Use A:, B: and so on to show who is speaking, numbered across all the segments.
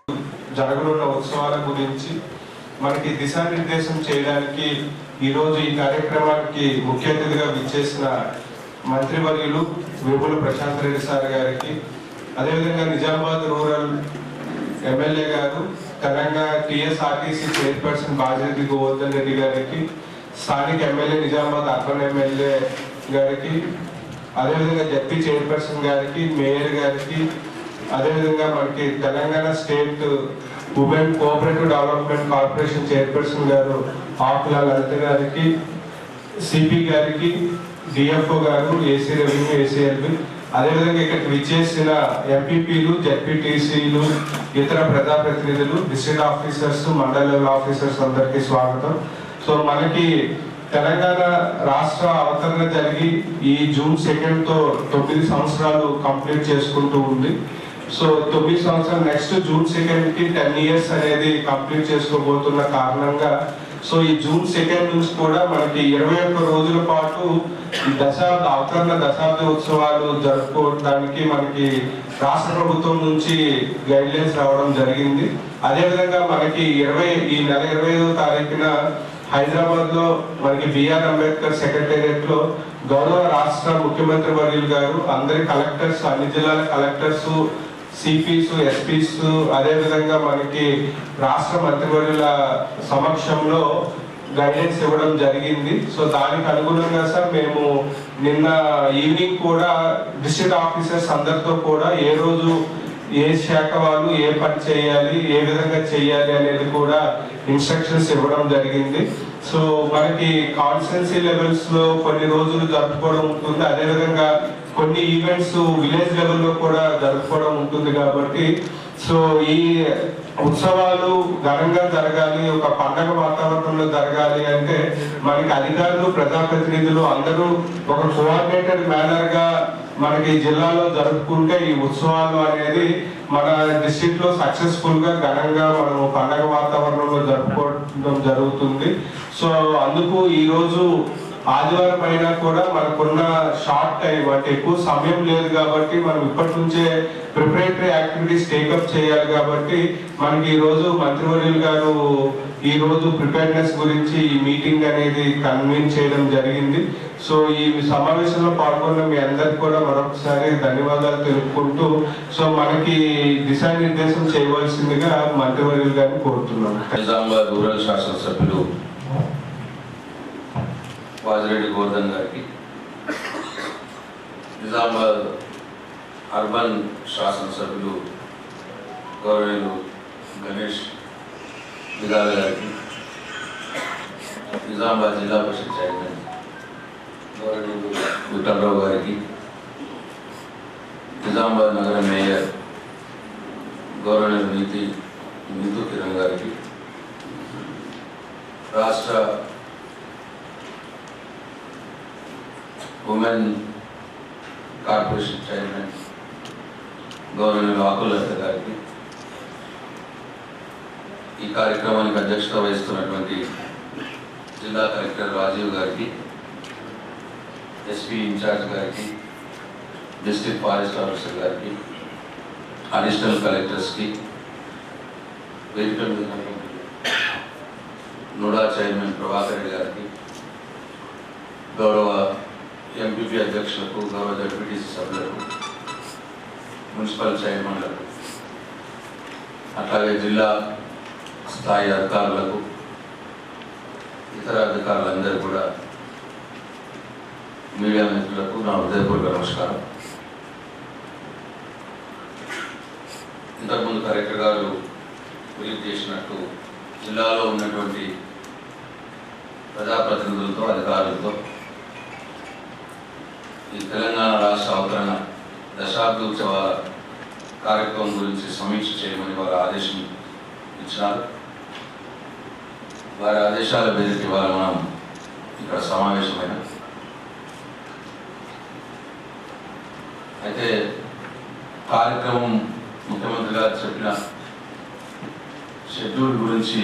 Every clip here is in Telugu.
A: జరగనున్న ఉత్సవాల గురించి మనకి దిశానిర్దేశం చేయడానికి ఈరోజు ఈ కార్యక్రమానికి ముఖ్య అతిథిగా విచ్చేసిన మంత్రివర్యులు వేముల ప్రశాంత్ రెడ్డి సార్ గారికి, అదేవిధంగా నిజామాబాద్ రూరల్ ఎమ్మెల్యే గారు, తెలంగాణ టీఎస్ఆర్టీసీ చైర్పర్సన్ బాజిరెడ్డి గోవర్ధన్ రెడ్డి గారికి, స్థానిక ఎమ్మెల్యే నిజామాబాద్ అర్బన్ ఎమ్మెల్యే గారికి, అదేవిధంగా జడ్పీ చైర్పర్సన్ గారికి, మేయర్ గారికి, అదేవిధంగా మనకి Telangana state women cooperative development corporation chairperson గారు ఆకుల లలిత గారికి, సిపి గారికి, డిఎఫ్ఓ గారు, ఏసీ రెవెన్యూ, ఏసీఎల్బి, అదేవిధంగా ఇక్కడికి విచ్చేసిన ఎంపీపీలు, జడ్పీటీసీలు, ఇతర ప్రజాప్రతినిధులు, డిస్ట్రిక్ట్ ఆఫీసర్స్, మండల లెవెల్ ఆఫీసర్స్ అందరికీ స్వాగతం. సో మనకి తెలంగాణ రాష్ట్ర అవతరణ జరిగి ఈ జూన్ 2తో 9 సంవత్సరాలు కంప్లీట్ చేసుకుంటూ ఉంది. సో 9 సంవత్సరాలు నెక్స్ట్ జూన్ 2కి 10 ఇయర్స్ అనేది కంప్లీట్ చేసుకోబోతున్న కారణంగా సో ఈ జూన్ 2 నుంచి కూడా మనకి 21 రోజుల పాటు అవతరణ దశాబ్ద ఉత్సవాలు జరుపుకోవడానికి మనకి రాష్ట్ర ప్రభుత్వం నుంచి గైడ్లైన్స్ రావడం జరిగింది. అదేవిధంగా మనకి ఈ నెల 25వ తారీఖున హైదరాబాద్ లో మనకి బిఆర్ అంబేద్కర్ సెక్రటేరియట్ లో గౌరవ రాష్ట్ర ముఖ్యమంత్రి వర్యులు గారు అందరి కలెక్టర్స్, అన్ని జిల్లాల కలెక్టర్స్, సిపిస్, ఎస్పీస్, అదేవిధంగా మనకి రాష్ట్ర మంత్రివర్యుల సమక్షంలో గైడెన్స్ ఇవ్వడం జరిగింది. సో దానికి అనుగుణంగా సార్ మేము నిన్న ఈవినింగ్ కూడా డిస్ట్రిక్ట్ ఆఫీసర్స్ అందరితో కూడా ఏ రోజు ఏ శాఖ వాళ్ళు ఏ పని చేయాలి, ఏ విధంగా చేయాలి అనేది కూడా ఇన్స్ట్రక్షన్స్ ఇవ్వడం జరిగింది. సో మనకి కాన్స్టిట్యున్సీ లెవెల్స్ లో కొన్ని రోజులు జరుపుకోవడం ఉంటుంది, అదేవిధంగా కొన్ని ఈవెంట్స్ విలేజ్ లెవెల్లో కూడా జరుపుకోవడం ఉంటుంది. కాబట్టి సో ఈ ఉత్సవాలు ఘనంగా జరగాలి, ఒక పండగ వాతావరణంలో జరగాలి అంటే మనకి అధికారులు, ప్రజాప్రతినిధులు అందరూ ఒక కోఆర్డినేటెడ్ మేనర్ గా మనకి జిల్లాలో జరుపుకుంటే ఈ ఉత్సవాలు అనేది మన డిస్ట్రిక్ట్ లో సక్సెస్ఫుల్ గా ఘనంగా మనం పండగ వాతావరణంలో జరుపుకోవడం జరుగుతుంది. సో అందుకు ఈ రోజు ఆదివారం అయినా కూడా మనకున్న షార్ట్ టైం అంటే ఎక్కువ సమయం లేదు కాబట్టి మనం ఇప్పటి నుంచే ప్రిపరేటరీ యాక్టివిటీస్ టేకప్ చేయాలి. కాబట్టి మనకి ఈ రోజు మంత్రివర్యులు గారు ఈ రోజు ప్రిపేర్నెస్ గురించి ఈ మీటింగ్ అనేది కన్వీన్ చేయడం జరిగింది. సో ఈ సమావేశంలో పాల్గొన్న మీ అందరికి కూడా మరొకసారి ధన్యవాదాలు తెలుపుకుంటూ సో మనకి దిశానిర్దేశం చేయవలసిందిగా మంత్రివర్యులు గారిని కోరుతున్నాం.
B: నిజామాబాద్ రూరల్ శాసనసభ్యులు బాజిరెడ్డి గోవర్ధన్ గారికి, నిజామాబాద్ అర్బన్ శాసనసభ్యులు గౌరవనీయులు గణేష్ విగాల గారికి, నిజామాబాద్ జిల్లా పరిషత్ చైర్మన్ గౌరవనీయులు విఠలరావు గారికి, నిజామాబాద్ నగర మేయర్ గౌరవనీయులు నీతు కిరణ్ గారికి, రాష్ట్ర ఉమెన్ కార్పొరేషన్ చైర్మన్ గౌరవనీయులు ఆకుల లలిత గారికి, ఈ కార్యక్రమానికి అధ్యక్షత వహిస్తున్నటువంటి జిల్లా కలెక్టర్ రాజీవ్ గారికి, ఎస్పీ ఇన్ఛార్జ్ గారికి, డిస్ట్రిక్ట్ ఫారెస్ట్ ఆఫీసర్ గారికి, అడిషనల్ కలెక్టర్స్కి, వేదిక మీద నుడా చైర్మన్ ప్రభాకర్ రెడ్డి గారికి, గౌరవ ఎంపీపీ అధ్యక్షులకు, గౌరవ జడ్పీటీసీ సభ్యులకు, మున్సిపల్ చైర్మన్లకు, అట్లాగే జిల్లా స్థాయి అధికారులకు, ఇతర అధికారులందరూ కూడా, మీడియా మిత్రులకు నా హృదయపూర్వక నమస్కారం. ఇంతకుముందు కలెక్టర్ గారు బ్రీఫ్ చేసినట్టు జిల్లాలో ఉన్నటువంటి ప్రజాప్రతినిధులతో, అధికారులతో ఈ తెలంగాణ రాష్ట్ర అవతరణ దశాబ్ద ఉత్సవాల కార్యక్రమం గురించి సమీక్ష చేయమని వారు ఆదేశం ఇచ్చినారు. వారి ఆదేశాల మేరకు ఇవాళ మనం ఇక్కడ సమావేశమైన అయితే కార్యక్రమం ముఖ్యమంత్రి గారు చెప్పిన షెడ్యూల్ గురించి,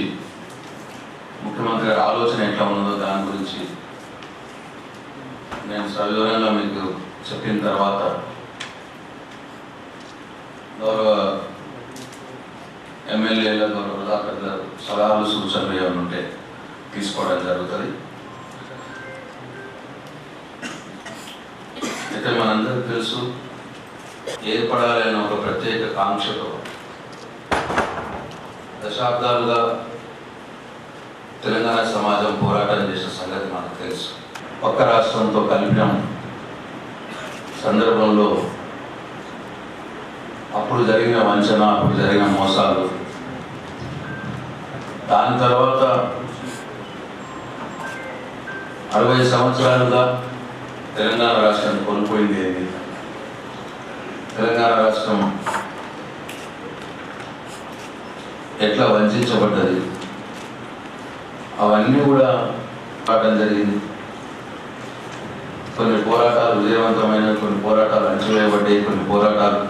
B: ముఖ్యమంత్రి గారి ఆలోచన ఎట్లా ఉన్నదో దాని గురించి నేను సవివరంగా మీకు చెప్పిన తర్వాత గౌరవ ఎమ్మెల్యేల గౌరవ పెద్ద సలహాలు సూచనలు ఏమైనా ఉంటే తీసుకోవడం జరుగుతుంది. అయితే మనందరికీ తెలుసు, ఏర్పడాలనే ఒక ప్రత్యేక కాంక్షతో దశాబ్దాలుగా తెలంగాణ సమాజం పోరాటం చేసిన సంగతి మనకు తెలుసు. పక్క రాష్ట్రంతో కలిపిన సందర్భంలో అప్పుడు జరిగిన వంచన, అప్పుడు జరిగిన మోసాలు, దాని తర్వాత 60 సంవత్సరాలుగా తెలంగాణ రాష్ట్రాన్ని కోల్పోయింది ఏంటి, తెలంగాణ రాష్ట్రం ఎట్లా వంచబడ్డది, అవన్నీ కూడా పాఠం జరిగింది. కొన్ని పోరాటాలు విజయవంతమైన, కొన్ని పోరాటాలు అణచివేయబడ్డాయి, కొన్ని పోరాటాలు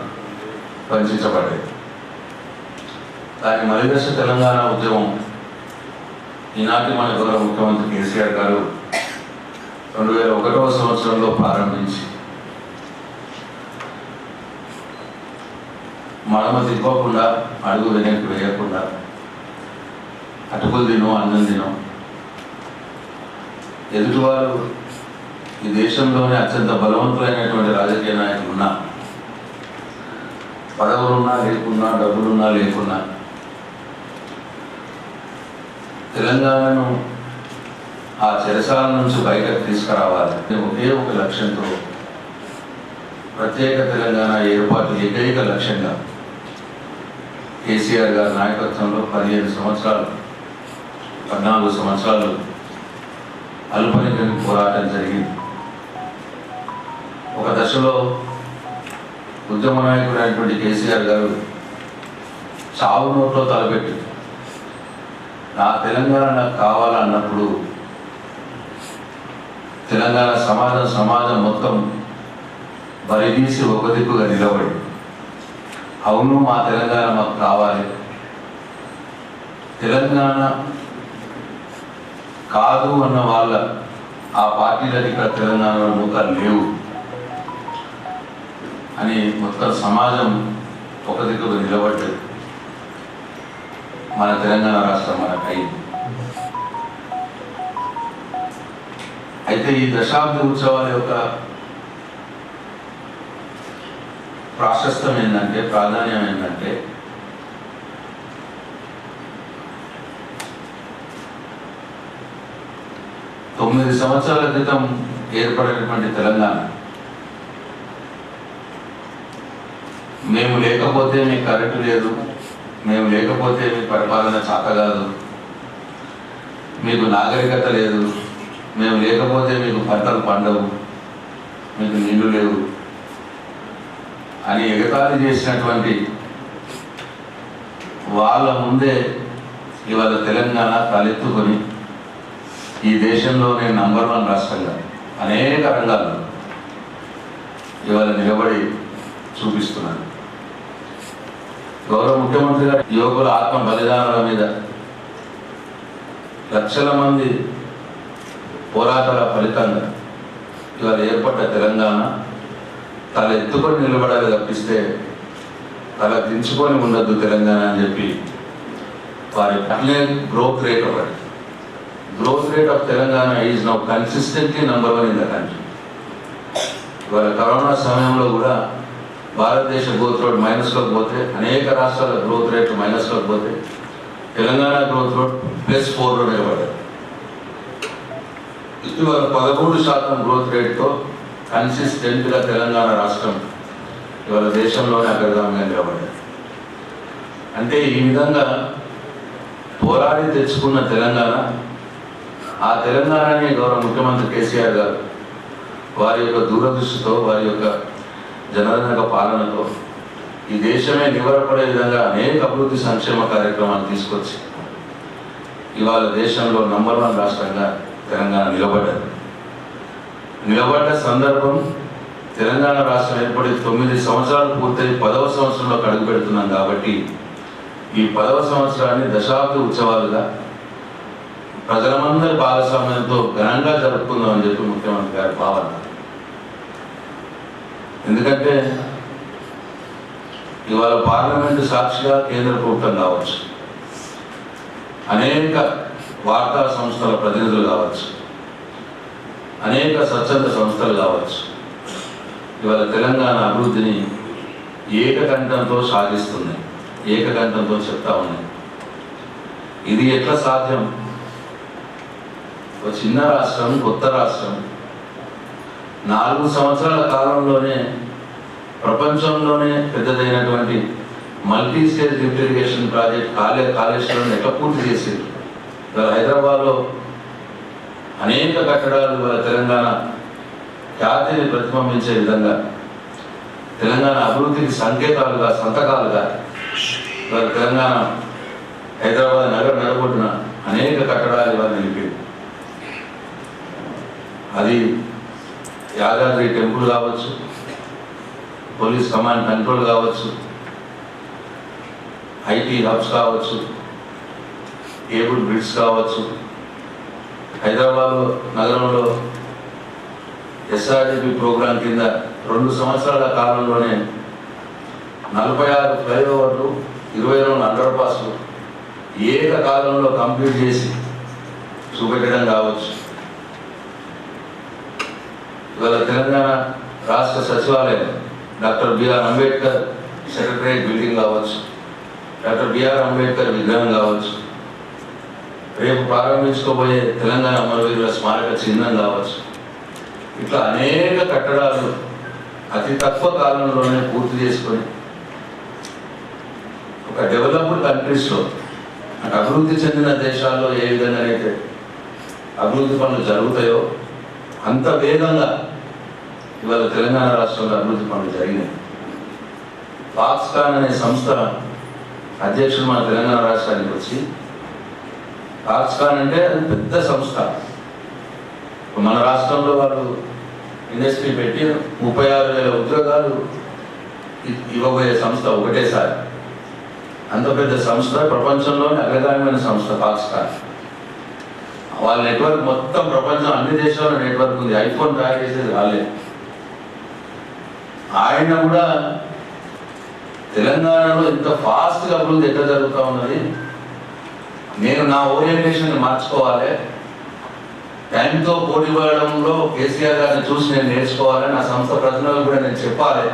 B: వంచబడ్డాయి. కానీ మలిదశ తెలంగాణ ఉద్యమం ఈనాటి మన గౌరవ ముఖ్యమంత్రి కేసీఆర్ గారు 2001వ సంవత్సరంలో ప్రారంభించి మడమ తిప్పకుండా, అడుగు వెనక్కి వేయకుండా, అటుకులు తినో అన్నం తినో, ఎదుటివారు ఈ దేశంలోనే అత్యంత బలవంతులైనటువంటి రాజకీయ నాయకులు ఉన్నా, పదవులున్నా లేకున్నా, డబ్బులున్నా లేకున్నా, తెలంగాణను ఆ చెరసాల నుంచి బయటకు తీసుకురావాలి ఒకే ఒక లక్ష్యంతో ప్రత్యేక తెలంగాణ ఏర్పాటు ఏకైక లక్ష్యంగా కేసీఆర్ గారి నాయకత్వంలో 14 సంవత్సరాలు అల్పనికని పోరాటం జరిగింది. ఒక దశలో ఉద్యమ నాయకుడైనటువంటి కేసీఆర్ గారు చావు నోట్లో తలపెట్టి నా తెలంగాణ నాకు కావాలన్నప్పుడు తెలంగాణ సమాజం మొత్తం బరిదీసి ఒక దిక్కుగా నిలబడి, అవును మా తెలంగాణ మాకు కావాలి, తెలంగాణ కాదు అన్న వాళ్ళ ఆ పార్టీలకు ఇక్కడ తెలంగాణలో ముఖాలు లేవు అని మొత్తం సమాజం ఒక దిక్కుగా నిలబడ్డది. మన తెలంగాణ రాష్ట్రం మనకు అయింది. అయితే ఈ దశాబ్ది ఉత్సవాల యొక్క ప్రాశస్తం ఏంటంటే, ప్రాధాన్యం ఏంటంటే, తొమ్మిది సంవత్సరాల క్రితం ఏర్పడినటువంటి తెలంగాణ, మేము లేకపోతే మీకు కరెంటు లేదు, మేము లేకపోతే మీకు పరిపాలన చాత కాదు, మీకు నాగరికత లేదు, మేము లేకపోతే మీకు పంటలు పండవు, మీకు నీళ్లు లేవు అని ఎగతాళి చేసినటువంటి వాళ్ళ ముందే ఇవాళ తెలంగాణ తలెత్తుకొని ఈ దేశంలోనే నంబర్ 1 రాష్ట్రంగా అనేక రంగాల్లో ఇవాళ నిలబడి చూపిస్తున్నారు. గౌరవ ముఖ్యమంత్రి గారు యువకుల ఆత్మ బలిదానాల మీద లక్షల మంది పోరాటాల ఫలితంగా ఇవాళ ఏర్పడ్డ తెలంగాణ తల ఎత్తుకొని నిలబడాలి తప్పిస్తే తల దించుకొని ఉండద్దు తెలంగాణ అని చెప్పి వారి growth rate of Telangana is now consistently number 1 in the country. ఇవాళ కరోనా సమయంలో కూడా భారతదేశ గ్రోత్ రేట్ మైనస్లోకి పోతే, అనేక రాష్ట్రాల గ్రోత్ రేట్ మైనస్లోకి పోతే తెలంగాణ గ్రోత్ రేట్ +4లో నిలబడ్డారు. ఇటీవల 13% గ్రోత్ రేట్తో కన్సిస్టెంట్గా తెలంగాణ రాష్ట్రం ఇవాళ దేశంలోనే అగ్రగామిగా నిలబడ్డారు. అంటే ఈ విధంగా పోరాడి తెచ్చుకున్న తెలంగాణ, ఆ తెలంగాణని గౌరవ ముఖ్యమంత్రి కేసీఆర్ గారు వారి యొక్క దూరదృష్టితో, వారి యొక్క జనరక పాలనతో ఈ దేశమే నివరపడే విధంగా అనేక అభివృద్ధి సంక్షేమ కార్యక్రమాలు తీసుకొచ్చి ఇవాళ దేశంలో నంబర్ 1 రాష్ట్రంగా తెలంగాణ నిలబడ్డ సందర్భం, తెలంగాణ రాష్ట్రం ఏర్పడి 9 సంవత్సరాలు పూర్తయి 10వ సంవత్సరంలో అడుగు పెడుతున్నాం. కాబట్టి ఈ 10వ సంవత్సరాన్ని దశాబ్ది ఉత్సవాలుగా ప్రజలమందరి భాగస్వామ్యంతో ఘనంగా జరుపుకుందామని చెప్పి ముఖ్యమంత్రి గారి భావన. ఎందుకంటే ఇవాళ పార్లమెంటు సాక్షిగా కేంద్ర ప్రభుత్వం కావచ్చు, అనేక వార్తా సంస్థల ప్రతినిధులు కావచ్చు, అనేక స్వచ్ఛంద సంస్థలు కావచ్చు, ఇవాళ తెలంగాణ అభివృద్ధిని ఏకకంఠంతో సాధిస్తున్నాయి, ఏకకంఠంతో చెప్తా ఉన్నాయి. ఇది ఎట్లా సాధ్యం? ఒక చిన్న రాష్ట్రం, కొత్త రాష్ట్రం 4 సంవత్సరాల కాలంలోనే ప్రపంచంలోనే పెద్దదైనటువంటి multi stage lift irrigation project Kaleshwaram ఎట్లా పూర్తి చేసింది. ఇవాళ హైదరాబాద్లో అనేక కట్టడాలు ఇవాళ తెలంగాణ ఖ్యాతిని ప్రతిబింబించే విధంగా, తెలంగాణ అభివృద్ధికి సంకేతాలుగా, సంతకాలుగా ఇవాళ తెలంగాణ హైదరాబాద్ నడబొట్టిన అనేక కట్టడాలు ఇవాళ నిలిపి, అది యాదాద్రి టెంపుల్ కావచ్చు, పోలీస్ కమాండ్ కంట్రోల్ కావచ్చు, ఐటీ హబ్స్ కావచ్చు, కేబుల్ బ్రిడ్జ్ కావచ్చు, హైదరాబాద్ నగరంలో ఎస్ఆర్డిపి ప్రోగ్రాం కింద 2 సంవత్సరాల కాలంలోనే 46 ఫ్లైఓవర్లు, 22 అండర్ పాస్లు ఏకకాలంలో కంప్లీట్ చేసి చూపెట్టడం కావచ్చు. ఇవాళ తెలంగాణ రాష్ట్ర సచివాలయం doctor BR Ambedkar secretariat building కావచ్చు, డాక్టర్ బిఆర్ అంబేద్కర్ విగ్రహం కావచ్చు, రేపు ప్రారంభించుకోబోయే తెలంగాణ అమరవీరుల స్మారక చిహ్నం కావచ్చు, ఇట్లా అనేక కట్టడాలు అతి తక్కువ కాలంలోనే పూర్తి చేసుకొని ఒక డెవలప్డ్ కంట్రీస్లో, అభివృద్ధి చెందిన దేశాల్లో ఏ విధంగా అయితే అభివృద్ధి పనులు జరుగుతాయో అంత వేగంగా ఇవాళ తెలంగాణ రాష్ట్రంలో అభివృద్ధి పనులు జరిగినాయి. ఫాక్స్కాన్ అనే సంస్థ అధ్యక్షుడు మన తెలంగాణ రాష్ట్రానికి వచ్చి, ఫాక్స్కాన్ అంటే అది పెద్ద సంస్థ. మన రాష్ట్రంలో వాళ్ళు ఇండస్ట్రీ పెట్టి 36,000 ఉద్యోగాలు ఇవ్వబోయే సంస్థ ఒకటేసారి. అంత పెద్ద సంస్థ, ప్రపంచంలోనే అగ్రగామైన సంస్థ ఫాక్స్కాన్. వాళ్ళ నెట్వర్క్ మొత్తం ప్రపంచం అన్ని దేశాల్లో నెట్వర్క్ ఉంది. ఐఫోన్ తయారు చేసేది వాళ్ళే. ఆయన కూడా తెలంగాణలో ఇంత ఫాస్ట్గా అభివృద్ధి ఎట్లా జరుగుతూ ఉన్నది, నేను నా ఓరియంటేషన్ మార్చుకోవాలి, టైంతో పోటీ పడడంలో కేసీఆర్ గారిని చూసి నేను నేర్చుకోవాలి, నా సంస్థ ప్రతినిధులు కూడా నేను చెప్పాలి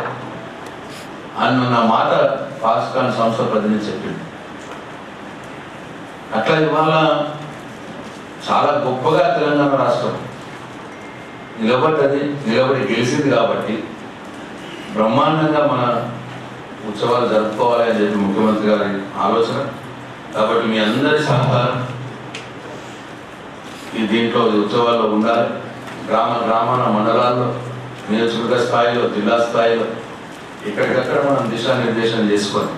B: అన్న నా మాట ఫాక్స్కాన్ సంస్థ ప్రతినిధి చెప్పింది. అట్లా ఇవాళ చాలా గొప్పగా తెలంగాణ రాష్ట్రం నిలబడి గెలిచింది కాబట్టి బ్రహ్మాండంగా మన ఉత్సవాలు జరుపుకోవాలి అని చెప్పి ముఖ్యమంత్రి గారి ఆలోచన. కాబట్టి మీ అందరి సహకారం ఈ దీంట్లో ఉత్సవాల్లో ఉండాలి. గ్రామాల మండలాల్లో, నియోజకవర్గ స్థాయిలో, జిల్లా స్థాయిలో ఎక్కడికక్కడ మనం దిశానిర్దేశం చేసుకొని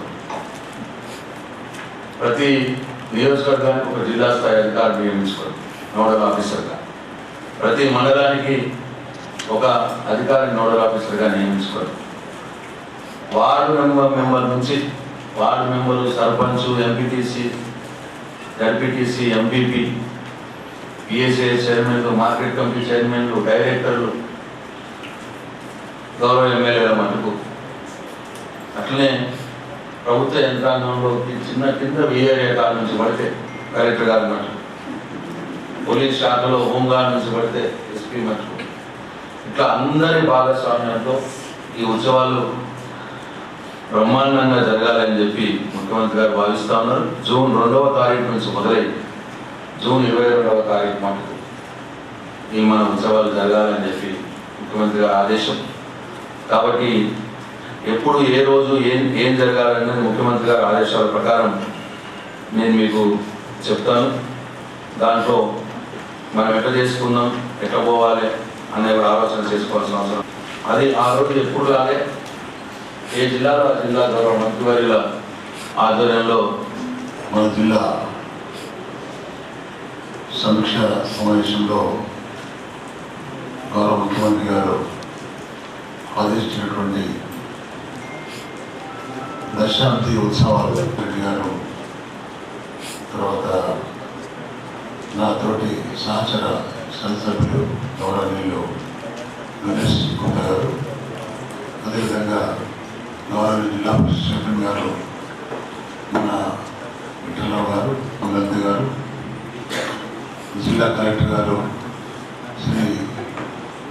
B: ప్రతి నియోజకవర్గానికి ఒక జిల్లా స్థాయి అధికారులు నియమించుకొని నోడల్ ఆఫీసర్గా, ప్రతి మండలానికి ఒక అధికారి నోడల్ ఆఫీసర్గా నియమించుకొని, వార్డు మెంబర్ నుంచి ward member, sarpanch, MPTC, ZPTC, MPP, PSA చైర్మన్లు, మార్కెట్ కమిటీ చైర్మన్లు, డైరెక్టర్లు, గౌరవ ఎమ్మెల్యేల మటుకు, అట్లనే ప్రభుత్వ యంత్రాంగంలో చిన్న కింద విఏరియా కాల నుంచి పడితే కలెక్టర్ గారి మటుకు, పోలీస్ శాఖలో హోంగార్డ్ నుంచి పడితే ఎస్పీ మటుకు, ఇట్లా అందరి భాగస్వామ్యంతో ఈ ఉత్సవాలు బ్రహ్మాండంగా జరగాలని చెప్పి ముఖ్యమంత్రి గారు భావిస్తూ ఉన్నారు. జూన్ 2వ తారీఖు నుంచి మొదలై జూన్ 22వ తారీఖు మటుకు ఈ మన ఉత్సవాలు జరగాలని చెప్పి ముఖ్యమంత్రి గారి ఆదేశం. కాబట్టి ఎప్పుడు ఏ రోజు ఏం జరగాలనేది ముఖ్యమంత్రి గారి ఆదేశాల ప్రకారం నేను మీకు చెప్తాను. దాంట్లో మనం ఎట్లా చేసుకుందాం, ఎట్లా పోవాలి అనే ఆలోచన చేసుకోవాల్సిన అవసరం. అది ఆ రోజు ఎప్పుడు లాగే ఏ జిల్లాలో ఆ జిల్లా గౌరవ మంత్రివర్యుల ఆధ్వర్యంలో
C: మన జిల్లా సమీక్ష సమావేశంలో గౌరవ ముఖ్యమంత్రి గారు ఆదేశించినటువంటి దశాబ్ది ఉత్సవాలు రెడ్డి గారు, తర్వాత నాతోటి సహచర శాసనసభ్యులు గౌరవనీయులు గణేష్ గుప్తా గారు, అదేవిధంగా గౌరవ జిల్లా పరిషత్ చైర్మన్ గారు మన విఠలరావు గారు, మంగళంతి గారు, జిల్లా కలెక్టర్ గారు శ్రీ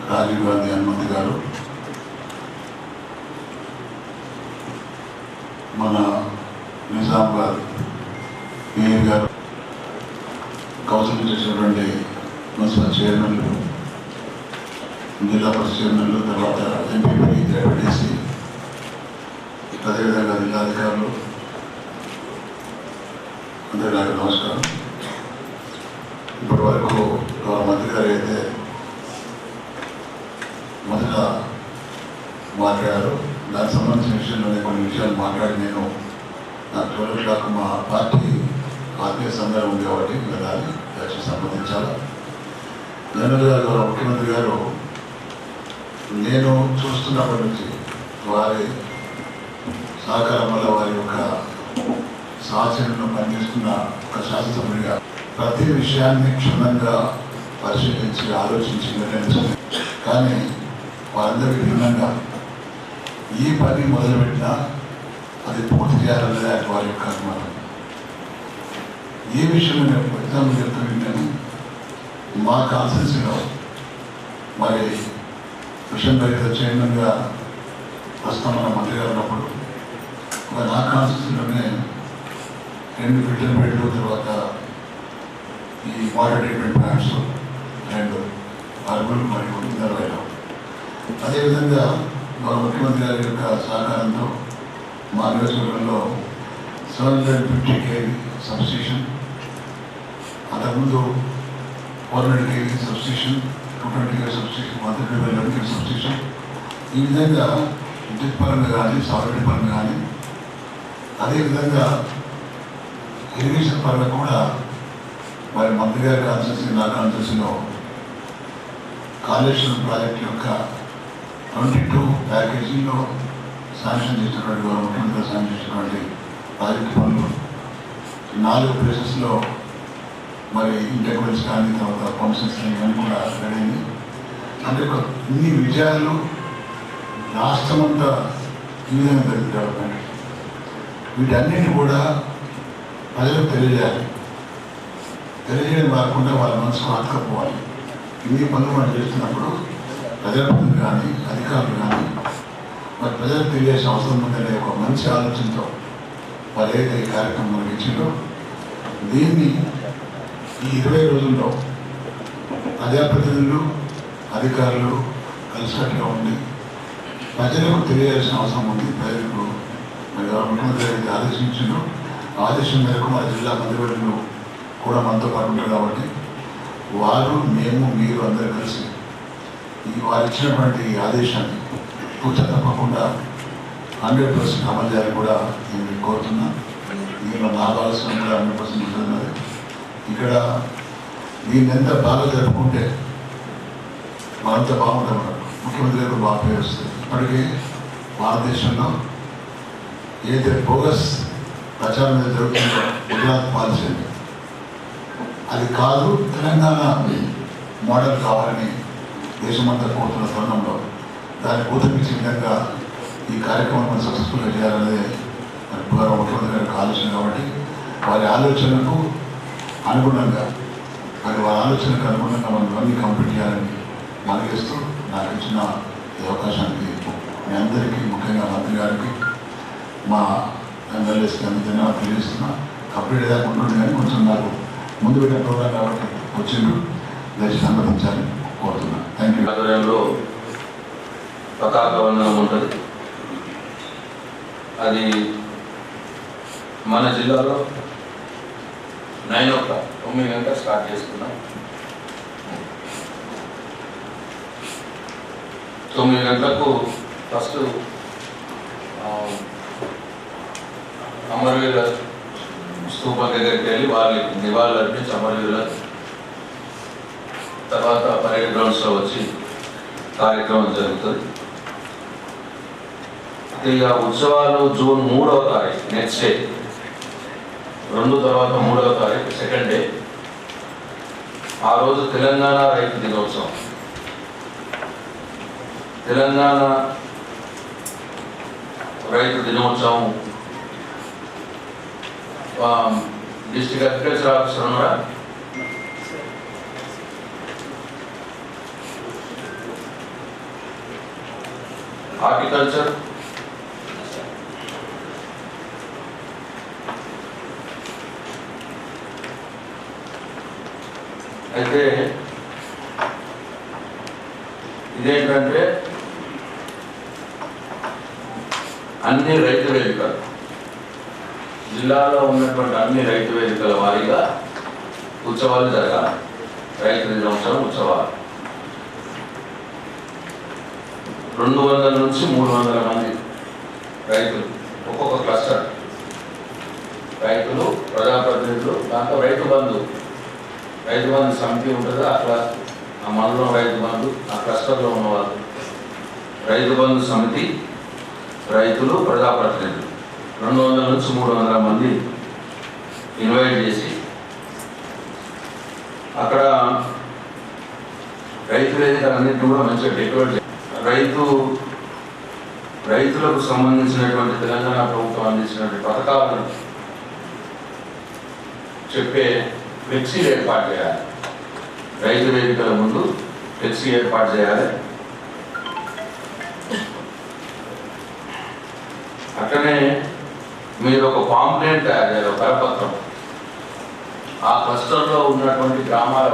C: రాజీవ్ గాంధీ హనుమంత్ గారు, మన నిజామాబాద్ మేయర్ గారు, కౌన్సిల్ చేసినటువంటి మున్సిపల్ చైర్మన్లు, జిల్లా పరిషత్ చైర్మన్లు, తర్వాత ఎంపీపీ, జడ్పీటీసీ, అదేవిధంగా జిల్లా అధికారులు అందరికీ నాకు నమస్కారం. ఇప్పటి వరకు గౌరవ మంత్రి గారు అయితే మొదట మాట్లాడారు. దానికి సంబంధించిన విషయంలో కొన్ని విషయాలు మాట్లాడి నేను నాకు 12 o'clock మా పార్టీ ఆత్మీయ సంఘాలు ఉంది కాబట్టి వెళ్ళాలి, దయచేసి సంబంధించాలి. జనరల్గా గౌరవ ముఖ్యమంత్రి గారు నేను చూస్తున్నప్పటి నుంచి వారి సహకారం వల్ల వారి యొక్క సహచరులను పనిచేస్తున్న ఒక శాసనసభ్యుడిగా ప్రతి విషయాన్ని క్షుణ్ణంగా పరిశీలించి ఆలోచించి నిర్ణయించింది. కానీ వారందరికీ భిన్నంగా ఈ పని మొదలుపెట్టినా అది పూర్తి చేయాలనేది వారి యొక్క అనుమానం. ఏ విషయంలో నేను ఎగ్జాంపుల్ చెప్తున్నాను, మా కాన్స్టిట్యూన్సీలో మరి మిషన్ రైతు చైర్మన్గా ప్రస్తుతం మన మంత్రి గారు ఉన్నప్పుడు నా కాన్స్టిట్యూన్సీలోనే 2 ఫిల్టర్ బెడ్లు, తర్వాత ఈ వాటర్ ట్రీట్మెంట్ ప్లాంట్స్ 2 అరుగులు మరియు 20. అదేవిధంగా మా ముఖ్యమంత్రి గారి యొక్క సహకారంతో మా నియోజకవర్గంలో 750 kV సబ్స్టేషన్, అంతకుముందు 400 kV substation, 220 kV substation, 130 kV substation, ఈ విధంగా విద్యుత్ పరంగా కానీ సాగునీటి పరంగా కానీ అదేవిధంగా ఇరిగేషన్ పరంగా కూడా మరి మంత్రి గారి కాన్స్టిట్యూన్సీ, నా కాన్స్టిట్యూన్సీలో కాళేశ్వరం ప్రాజెక్టు యొక్క 22 ప్యాకేజీలో శాంక్షన్ చేసినటువంటి గౌరవ ముఖ్యమంత్రి శాంక్షన్ చేసినటువంటి ప్రాజెక్టు పనులు 4 ప్లేసెస్లో మరి ఇంటర్వెల్స్ కానీ తర్వాత ఫంక్షన్స్ ఇవన్నీ కూడా జరిగింది. అంటే ఇన్ని విజయాలు రాష్ట్రమంతా ఈ విధంగా జరిగింది డెవలప్మెంట్. వీటన్నిటి కూడా ప్రజలకు తెలియజేయాలి. తెలియజేయడం కాకుండా వాళ్ళ మనసుకు హత్తుకపోవాలి. ఇన్ని పనులు మనం చేస్తున్నప్పుడు ప్రజాప్రతినిధులు కానీ అధికారులు కానీ మరి ప్రజలకు తెలియాల్సిన అవసరం ఉందనే ఒక మంచి ఆలోచనతో వారు ఏదైతే ఈ కార్యక్రమం మనకి ఇచ్చిందో దీన్ని ఈ 20 రోజుల్లో ప్రజాప్రతినిధులు అధికారులు కలిసికట్టుగా ఉండి ప్రజలకు తెలియాల్సిన అవసరం ఉంది. ప్రజలకు మరి ముఖ్యమంత్రి అయితే ఆదేశించిందో ఆదేశం మేరకు మన జిల్లా మంత్రివర్యులు కూడా మనతో పాటు ఉంటారు కాబట్టి వారు, మేము, మీరు అందరూ కలిసి వారు ఇచ్చినటువంటి ఆదేశాన్ని తూచ తప్పకుండా 100% అమలు చేయాలని కూడా నేను కోరుతున్నా. దీనిలో నా ఆలోచన కూడా 100% ఉంటున్నది. ఇక్కడ దీన్ని ఎంత బాగా జరుపుకుంటే మరింత బాగుంటాం. ముఖ్యమంత్రి గారు బాగా పేరు వస్తుంది. ఇప్పటికీ భారతదేశంలో ఏదైతే బోగస్ ప్రచారం మీద జరుగుతుందో గుజరాత్ పాలసీ అది కాదు, తెలంగాణ మోడల్ కావాలని దేశమంతా కోరుతున్న తరుణంలో దాన్ని పూర్తించే విధంగా ఈ కార్యక్రమం మనం సక్సెస్ఫుల్గా చేయాలనేది మరి గౌరవ ముఖ్యమంత్రి గారికి ఆలోచన కాబట్టి వారి ఆలోచనకు అనుగుణంగా మరి వారి ఆలోచనకు అనుగుణంగా మనం ఇవన్నీ కంప్లీట్ చేయాలని మనగిస్తూ నాకు ఇచ్చిన ఈ అవకాశానికి మీ అందరికీ, ముఖ్యంగా మంత్రి గారికి, మా ఎమ్మెల్యేస్కి అందరూ ధన్యవాదాలు తెలియజేస్తున్నా. కంప్లీట్ అయ్యాక ఉంటుంది కానీ కొంచెం నాకు ముందు పెట్టిన ప్రోగ్రాం కాబట్టి వచ్చిండ్రు, దయచేసి అనుమతించాలని కోరుతున్నా. Thank you.
B: ఆధ్వర్యంలో పతాక వందనం ఉంటుంది. అది మన జిల్లాలో 9 గంటలకు స్టార్ట్ చేసుకున్నాం. 9 గంటలకు ఫస్ట్ అమరవీరుల స్తూపం దగ్గరికి వెళ్ళి వాళ్ళకి నివాళులు అర్పించి అమరవీరుల తర్వాత పరేడ్ గ్రౌండ్స్లో వచ్చి కార్యక్రమం జరుగుతుంది. ఇక ఉత్సవాలు జూన్ 3వ తారీఖు నెక్స్ట్ డే, 2 తర్వాత 3వ తారీఖు సెకండ్ డే. ఆ రోజు తెలంగాణ రైతు దినోత్సవం. తెలంగాణ రైతు దినోత్సవం డిస్ట్రిక్ట్ అగ్రికల్చర్ ఆఫీసర్ ఉన్నారా? హార్టికల్చర్, అయితే ఇదేంటంటే అన్ని రైతు వేదికలు, జిల్లాలో ఉన్నటువంటి అన్ని రైతు వేదికల వారీగా ఉత్సవాలు జరగాలి. రైతు దినోత్సవం ఉత్సవాలు 200 నుంచి 300 మంది రైతులు, ఒక్కొక్క క్లస్టర్ రైతులు, ప్రజాప్రతినిధులు, దాంట్లో రైతు బంధు సమితి ఉంటుంది. అట్లా ఆ మండలం రైతు బంధు, ఆ క్లస్టర్లో ఉన్నవాళ్ళు రైతు బంధు సమితి, రైతులు, ప్రజాప్రతినిధులు 200 నుంచి 300 మంది ఇన్వైట్ చేసి అక్కడ రైతు వేదికలన్నింటినీ కూడా మంచిగా డెకరేట్ రైతులకు సంబంధించినటువంటి తెలంగాణ ప్రభుత్వం అందించినటువంటి పథకాలను చెప్పే ఫ్లెక్సీ ఏర్పాటు చేయాలి. రైతు వేదికల ముందు ఫ్లెక్సీ ఏర్పాటు చేయాలి. అట్లనే మీరు ఒక పాంప్లెట్ తయారు చేయాలి, ఒక కరపత్రం. ఆ క్లస్టర్లో ఉన్నటువంటి గ్రామాల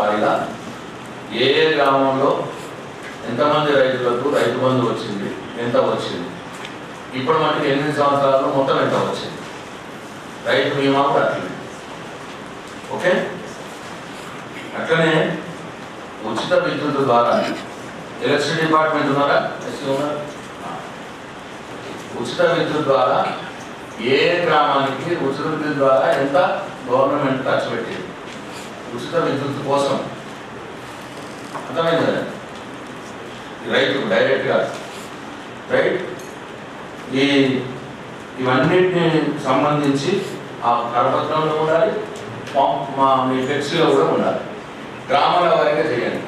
B: వారీగా ఏ గ్రామంలో ఎంతమంది రైతులకు రైతు బంధు వచ్చింది, ఎంత వచ్చింది, ఇప్పుడు మనకి 8 సంవత్సరాల్లో మొత్తం ఎంత వచ్చింది, రైతు బీమా కూడా అట్లనే. ఓకే, అట్లనే ఉచిత విద్యుత్ ద్వారా ఎలక్ట్రిసిటీ డిపార్ట్మెంట్ ఉన్నారా? ఉచిత విద్యుత్ ద్వారా ఏ గ్రామానికి ఉచిత విద్యుత్ ద్వారా ఎంత గవర్నమెంట్ ఖర్చు పెట్టింది ఉచిత విద్యుత్ కోసం, అర్థమైంది కదా? రైతుకు డైరెక్ట్గా రైట్. ఇవన్నిటిని సంబంధించి ఆ కరపత్రంలో ఉండాలి, మీ ఫ్లెక్సీలో కూడా ఉండాలి. గ్రామాల వారీగా చేయండి.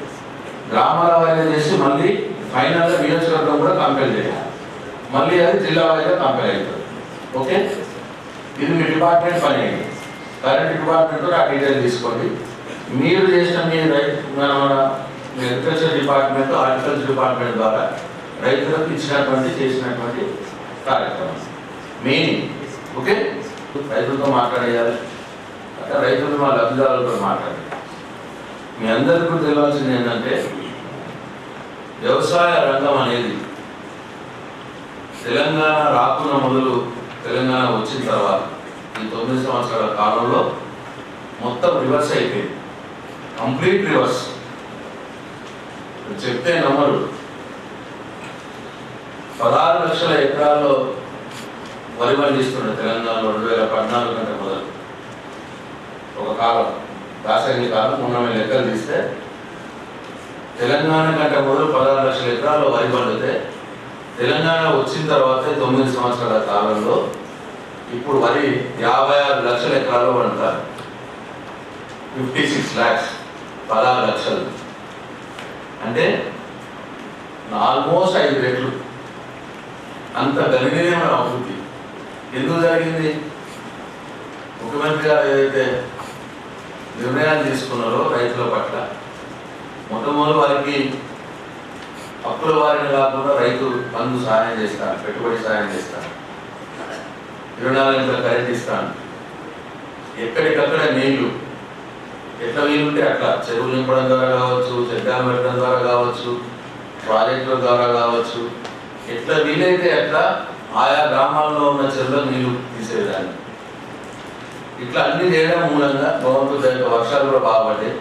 B: గ్రామాల వారీగా చేసి మళ్ళీ ఫైనల్గా నియోజకవర్గం కూడా కంపేర్ చేయాలి. మళ్ళీ అది జిల్లా వారీగా కంపేర్ అవుతుంది. ఓకే, ఇది మీ డిపార్ట్మెంట్ పని అయింది. కరెంట్ డిపార్ట్మెంట్ ఆ డీటెయిల్ తీసుకోండి. మీరు చేసిన మీ మన అగ్రికల్చర్ డిపార్ట్మెంట్, హార్టికల్చర్ డిపార్ట్మెంట్ ద్వారా రైతులకు చేసినటువంటి కార్యక్రమం మెయిన్. ఓకే, రైతులతో మాట్లాడేయాలి, అట్లా రైతులు మా లబ్ధిదారులతో మాట్లాడాలి. మీ అందరికీ తెలియాల్సింది ఏంటంటే వ్యవసాయ రంగం అనేది తెలంగాణ రాకున్న మొదలు తెలంగాణ వచ్చిన తర్వాత ఈ 9 సంవత్సరాల కాలంలో మొత్తం రివర్స్ అయిపోయింది, కంప్లీట్ రివర్స్. చెప్తే నమ్మరు. 16 లక్షల ఎకరాల్లో వరి పండిస్తుండే తెలంగాణలో 2014 కంటే మొదలు. ఒక కాలం రాసాయనిక కాలం మొన్న లెక్కలు తీస్తే తెలంగాణ కంటే మొదలు 16 లక్షల ఎకరాల్లో వరి పండితే తెలంగాణ వచ్చిన తర్వాత 9 సంవత్సరాల కాలంలో ఇప్పుడు వరి 56 లక్షల ఎకరాల్లో పండుతారు. 56 lakhs, 16 లక్షలు అంటే ఆల్మోస్ట్ 5 రెట్లు. అంత గణనీయమైన అభివృద్ధి ఎందుకు జరిగింది? ముఖ్యమంత్రి గారు ఏదైతే నిర్ణయాలు తీసుకున్నారో రైతుల పట్ల, మొట్టమొదటి వారికి అప్పుల వారిని కాకుండా రైతు బంధు సహాయం చేస్తాను, పెట్టుబడి సహాయం చేస్తాను, 24 గంటల కరెంట్ ఇస్తాను, ఎక్కడికక్కడ నీళ్లు ఎట్లా వీలుంటే అట్లా చెరువులు నింపడం ద్వారా కావచ్చు, చెడ్డాలు పెట్టడం ద్వారా కావచ్చు, ప్రాజెక్టుల ద్వారా కావచ్చు, ఎట్లా వీలైతే అట్లా ఆయా గ్రామాల్లో ఉన్న చెరువులకు నీళ్లు తీసేదాన్ని. ఇట్లా అన్ని చేయడం మూలంగా గవర్నమెంట్ వర్షాలు కూడా బాగుపడ్డాయి.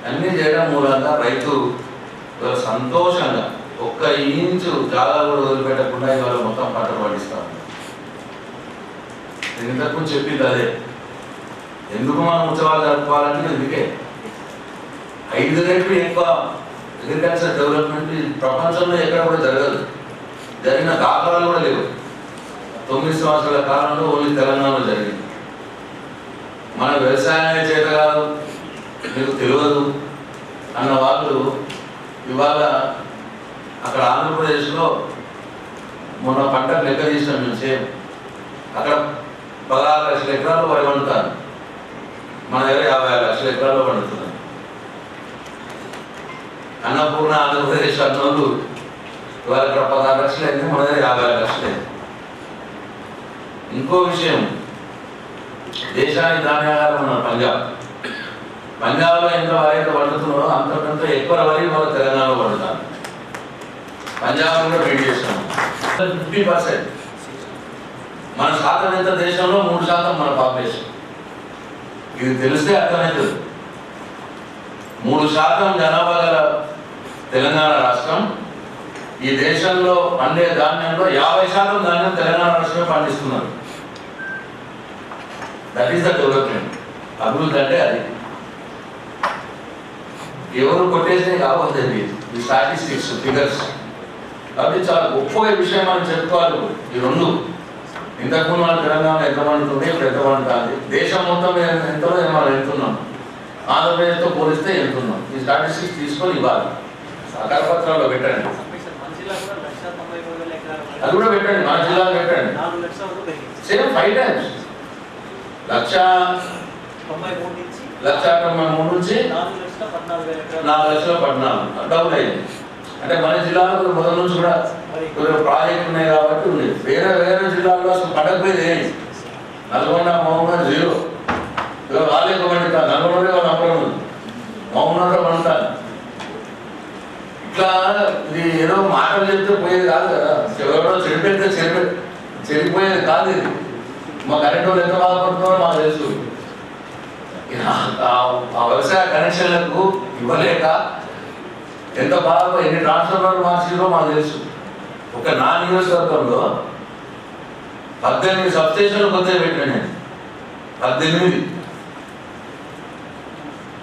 B: అన్ని చేయడం మూలంగా రైతు సంతోషంగా 1 ఇంచు జాగా కూడా వదిలిపెట్టకుండా ఇవాళ మొత్తం పంటలు పండిస్తాం. నేను ఇంతకు చెప్పింది అదే. ఎందుకు మనం ఉత్సవాలు జరుపుకోవాలంటే ఎందుకే 5 రెట్లు ఎక్కువ అగ్రికల్చర్ డెవలప్మెంట్ ప్రపంచంలో ఎక్కడ కూడా జరగదు, జరిగిన దాఖలాలు కూడా లేవు. 9 సంవత్సరాల కాలంలో ఓన్లీ తెలంగాణలో జరిగింది. మన వ్యవసాయమే చేత కాదు, మీకు తెలియదు అన్న వాళ్ళు ఇవాళ అక్కడ ఆంధ్రప్రదేశ్లో మొన్న పంటకు లెక్క తీసినాం మేము సేమ్. అక్కడ 16 లక్షల ఎకరాలు వరి పండుతారు, మన దగ్గర 50 లక్షల ఎకరాలు పండుతున్నారు. అన్నపూర్ణ ఆంధ్రప్రదేశ్ అన్నోళ్ళు ఇవాళ ఇక్కడ 16 లక్షలు అయింది, మన దగ్గర 50 లక్షలు అయింది. ఇంకో విషయం, దేశానికి ధాన్యాగారం ఉన్నారు పంజాబ్లో ఎంత వరి అయితే పండుతున్నారో అంతకంటే ఎక్కువ వరి మన తెలంగాణలో పండుతారు. పంజాబ్ కూడా బీట్ చేస్తాం 50%. మన శాతం ఎంత దేశంలో 3% మన పాపులేషన్. ఇది తెలిస్తే అర్థమవుతుంది. 3% జనాభా గల తెలంగాణ రాష్ట్రం, ఈ దేశంలో పండే ధాన్యంలో 50% ధాన్యం తెలంగాణ రాష్ట్రమే పండిస్తున్నారు. That is the development. అభివృద్ధి అంటే అది ఎవరు కొట్టేసే కావద్దండి, ఈ స్టాటిస్టిక్స్ ఫిగర్స్. కాబట్టి చాలా గొప్ప విషయం మనం చెప్పుకోవాలి. ఈ రెండు ఇంతకుముందు మన తెలంగాణ ఎంత పండుతుంది, ఇప్పుడు ఎంత పండుతుంది, దేశం మొత్తం ఎంతో మనం వెళ్తున్నాం, ఆంధ్రప్రదేశ్తో పోలిస్తే వెళ్తున్నాం. ఈ స్టాటిస్టిక్స్ తీసుకొని ఇవ్వాలి, కరపత్రాల్లో పెట్టండి, అది కూడా పెట్టండి, మన జిల్లాలో పెట్టండి. సేమ్ 5 times 1,93,000 నుంచి 4,14,000 డబుల్ అయింది. అంటే మన జిల్లాలో మొదటి నుంచి కూడా ప్రాజెక్ట్ ఉన్నాయి కాబట్టి ఉంది. వేరే వేరే జిల్లాల్లో అసలు పడకపోయేది ఏంటి, నల్గొండ మహబూబ్నగర్ 0, వాళ్ళకి పండుతాను, నల్గొండ నమ్మకం ఉంది, మహబూబ్నగర్ పండుతాను. ఇట్లా ఇది ఏదో మాటలు చెప్తే పోయేది కాదు కదా, ఎవరో చెడిపోతే చెడిపోయేది కాదు. ఇది మా కరెంట్ వాళ్ళు ఎంత బాధపడుతున్నారో మాకు తెలుసు. ఆ వ్యవసాయ కనెక్షన్లకు ఇవ్వలేక ఎంత బాగా ఎన్ని ట్రాన్స్ఫార్మర్లు మార్చిరో మాకు తెలుసు. ఒక నా నియోజకవర్గంలో 18 సబ్స్టేషన్లు కొత్తగా పెట్టాను నేను. 18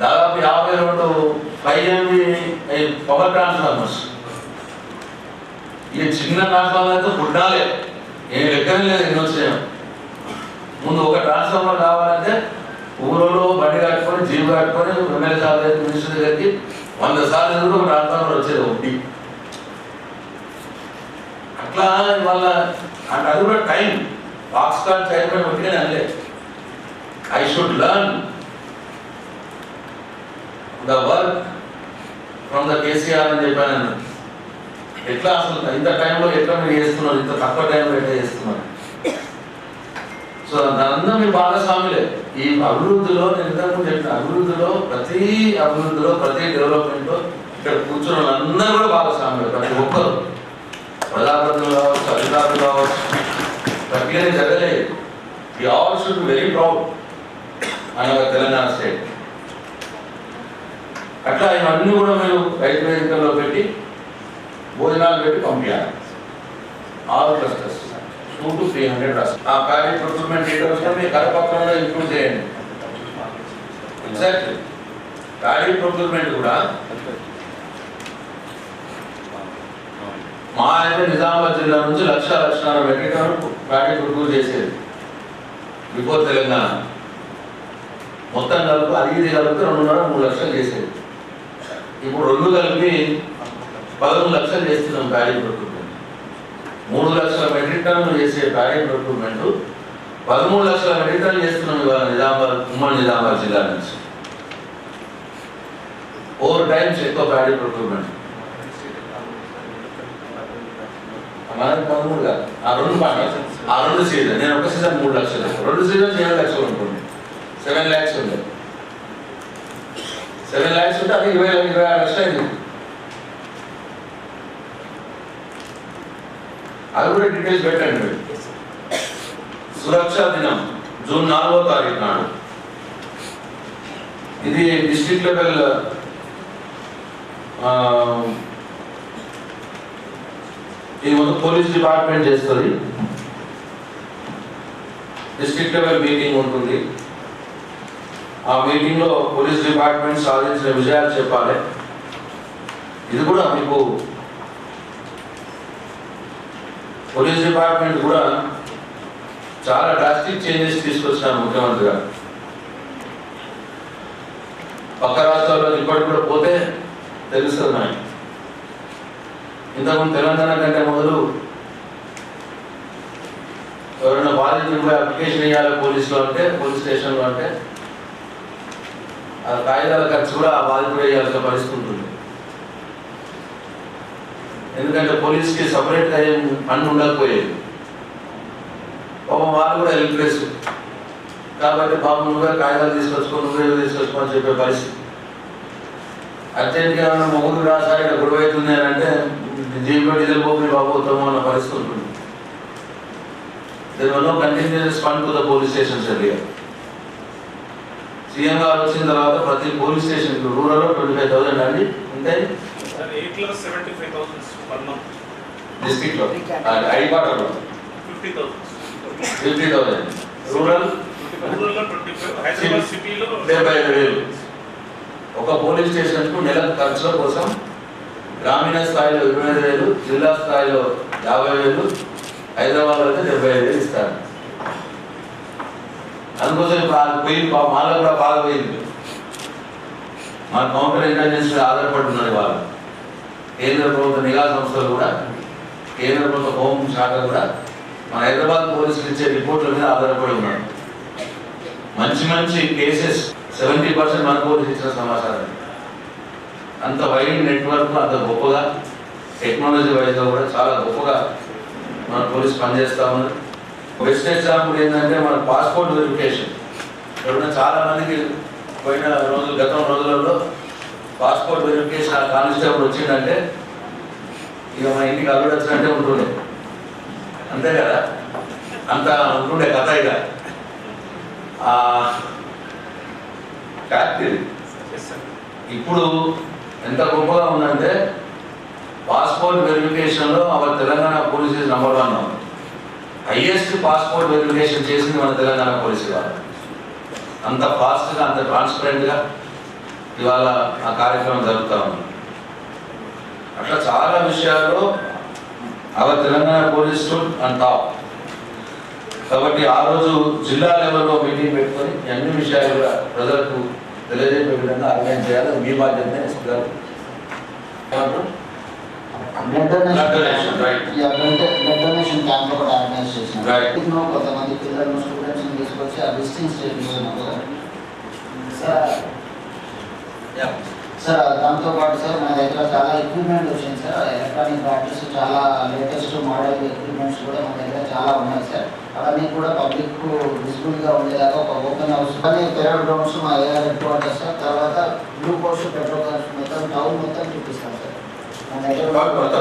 B: దాదాపు 52 పవర్ ట్రాన్స్ఫార్మర్స్. ఈ చిన్న ట్రాన్స్ఫార్మర్ అయితే పుట్టాలే, ఏం లెక్కనే లేదు ఎన్ని వచ్చాయో. ముందు ఒక ట్రాన్స్ఫార్మర్ కావాలంటే ఊళ్ళో బండి కట్టుకొని జీబు కట్టుకొని ఎమ్మెల్యే సార్ మినిస్టర్ దగ్గరికి 100 సార్లు ఎదురు ఒక ట్రాన్స్ఫార్మర్ వచ్చేది ఒకటి. అట్లా వాళ్ళ అంటే అది కూడా టైం, ఫాక్స్కాన్ చైర్మన్ ఒకటిగానే అనలే, I should learn the work from the KCR అని చెప్పాను. ఎట్లా అసలు ఇంత టైంలో ఎట్లా మీరు చేస్తున్నారు, ఇంత తక్కువ టైంలో ఎట్లా చేస్తున్నారు. సో దానంతా మీరు భాగస్వాములే ఈ అభివృద్ధిలో. నేను ఇంతకు చెప్పిన అభివృద్ధిలో ప్రతి డెవలప్మెంట్లో ఇక్కడ కూర్చున్న వాళ్ళందరూ కూడా భాగస్వాములే. ప్రతి ఒక్కరు ప్రజాప్రతినిధులు కావచ్చు, అధికారులు కావచ్చు, ప్రక్రియనే జరగలేదు. ఈ ఆల్ షుడ్ వెరీ ప్రౌడ్ అని ఒక తెలంగాణ స్టేట్. అట్లా ఇవన్నీ కూడా మీరు రైతు వేదికల్లో పెట్టి భోజనాలు పెట్టి పంపించాలి. 6 క్లస్టర్స్ 2 to 300 రాష్ట్రం. ఆ ప్యాడీ ప్రొక్యూర్మెంట్ డీటెయిల్స్ మీ కరపత్రంలో ఇంక్లూడ్ చేయండి. ఎగ్జాక్ట్లీ ప్యాడీ ప్రొక్యూర్మెంట్ కూడా మా అయితే నిజామాబాద్ జిల్లా నుంచి 1,00,000 మెట్రిక్ టన్ను ప్యాడీ ప్రొక్యూర్ చేసేది బిఫోర్ తెలంగాణ. మొత్తం కలిపి అది ఇది కలిపి 2.5-3 లక్షలు చేసేది. ఇప్పుడు 2 కలిపి 11 లక్షలు చేస్తున్నాం ప్యాడీ ప్రొక్యూర్మెంట్. 3 లక్షల మెట్రిక్ టన్నులు చేసే ప్యాడీ ప్రొక్యూర్మెంట్ 13 లక్షల మెట్రిక్ టన్నులు చేస్తున్నాం ఇవాళ ఉమ్మడి నిజామాబాద్ జిల్లా నుంచి. 4 times ఎక్కువ ప్యాడీ ప్రొక్యూర్మెంట్. మనకి 13 కాదు, ఆ 2 సీజన్. నేను ఒక సీజన్ 3 లక్షలు, 2 సీజన్ 7 లక్షలు ఉంటుంది. 7 lakhs ఉంది. 7 lakhs ఉంటే అది 26 లక్షలు అయింది. అది కూడా డీటెయిల్స్ పెట్టండి. సురక్షా దినం జూన్ 4వ తారీఖు నాడు ఇది డిస్ట్రిక్ట్ లెవెల్ ఇది మొత్తం పోలీస్ డిపార్ట్మెంట్ చేస్తుంది. డిస్ట్రిక్ట్ లెవెల్ మీటింగ్ ఉంటుంది. ఆ మీటింగ్లో పోలీస్ డిపార్ట్మెంట్ సాధించిన విజయాలు చెప్పాలి. ఇది కూడా మీకు పోలీస్ డిపార్ట్మెంట్ కూడా చాలా డ్రాస్టిక్ చేంజెస్ తీసుకొచ్చినారు ముఖ్యమంత్రి గారు. పక్క రాష్ట్రాల్లో ఇప్పటికి కూడా పోతే తెలుస్తుంది మనకి. ఇంతకుముందు తెలంగాణ కంటే మొదలు ఎవరైనా బాధితుడిపై అప్లికేషన్ ఇవ్వాలి పోలీస్ స్టేషన్లో అంటే ఆ కాగితాల ఖర్చు కూడా ఆ బాధితుడు వేయాల్సిన పరిస్థితి ఉంటుంది. ఎందుకంటే పోలీస్కి సపరేట్గా ఏం ఫండ్ ఉండకపోయేది. వాళ్ళు కూడా హెల్ప్లెస్ కాబట్టి బాబు నువ్వే కాగితాలు నువ్వే తీసుకొచ్చుకో అని చెప్పే పరిస్థితి. అర్జెంట్గా ఏమైనా మొగుడు రాసారి ఇక్కడ గొడవ అవుతుంది అని అంటే జీవిలో డీజిల్ పోయి బాబు అవుతామో అన్న పరిస్థితి ఉంటుంది. Continuous fund to the police stations area. CM గారు వచ్చిన తర్వాత ప్రతి పోలీస్ స్టేషన్ రూరల్లో 25,000 అండి ఉంటాయి. డిస్ట్రిక్ట్ లో ఐపాటలో 50,000 రూరల్ 75,000. ఒక పోలీస్ స్టేషన్ కు నెల ఖర్చుల కోసం గ్రామీణ స్థాయిలో 25,000, జిల్లా స్థాయిలో 50,000, హైదరాబాద్ అయితే 75,000 ఇస్తారు. అందుకోసం పోయి మాలో కూడా బాగా పోయింది. మన కౌంటర్ ఇంటెలిజెన్స్ ఆధారపడుతున్నది వాళ్ళు. కేంద్ర ప్రభుత్వ నిఘా సంస్థలు కూడా, కేంద్ర ప్రభుత్వ హోం శాఖ కూడా మన హైదరాబాద్ పోలీసులు ఇచ్చే రిపోర్ట్ల మీద ఆధారపడి ఉన్నారు. మంచి కేసెస్ 70% మన పోలీసు ఇచ్చిన సమాచారం. అంత వైడ్ నెట్వర్క్, అంత గొప్పగా టెక్నాలజీ వైజ్గా కూడా చాలా గొప్పగా మన పోలీసు పనిచేస్తూ ఉన్నారు. బెస్ట్ ఎగ్జాంపుల్ ఏంటంటే మన పాస్పోర్ట్ వెరిఫికేషన్. ఎవరైనా చాలా మందికి గతం రోజులలో పాస్పోర్ట్ వెరిఫికేషన్ ఆ కానిస్టేబుల్ వచ్చిందంటే ఇక మన ఇంటికి అల్లుడు వచ్చినట్టే ఉంటుండే, అంతే కదా, అంత ఉంటుండే కథ. ఇక ఫ్యాక్ట్ ఇప్పుడు ఎంత గొప్పగా ఉందంటే పాస్పోర్ట్ వెరిఫికేషన్లో మన Telangana police number 1. Highest passport verification చేసింది మన తెలంగాణ పోలీసు వాళ్ళు. అంత ఫాస్ట్గా, అంత ట్రాన్స్పరెంట్గా ఇవాళ ఆ కార్యక్రమం జరుగుతూ ఉంది. అట్లా చాలా విషయాల్లో తెలంగాణ పోలీసు అండ్ టాప్. కాబట్టి ఆ రోజు జిల్లా లెవెల్లో మీటింగ్ పెట్టుకొని అన్ని విషయాలు కూడా ప్రజలకు తెలియజేసే విధంగా ఆర్గనైజ్ చేయాలి. మీ బాధ్యతనే ఇస్తారు.
D: బ్లడ్ డొనేషన్ క్యాంప్ ఒకటి ఆర్గనైజ్ చేసినాం. కొంతమంది పిల్లలు స్టూడెంట్స్ తీసుకొచ్చి ఆ డిస్టెన్స్ చేస్తున్నాం సార్. దాంతోపాటు సార్ మన దగ్గర చాలా ఎక్విప్మెంట్ వచ్చింది సార్. ఎలక్ట్రానిక్ బ్యాటరీస్, చాలా లేటెస్ట్ మోడల్ ఎక్విప్మెంట్స్ కూడా మన దగ్గర చాలా ఉన్నాయి సార్. అవన్నీ కూడా పబ్లిక్ విజిబుల్గా ఉండేలాగా ఒక ఓపెన్ హౌస్ కానీ పెరడ్ గ్రౌండ్స్ మా ఏఆర్ హెడ్ క్వార్టర్స్ సార్. తర్వాత గ్లూకోజ్ పెట్రోల్ కార్స్ మొత్తం టౌన్ మొత్తం చూపిస్తాం సార్.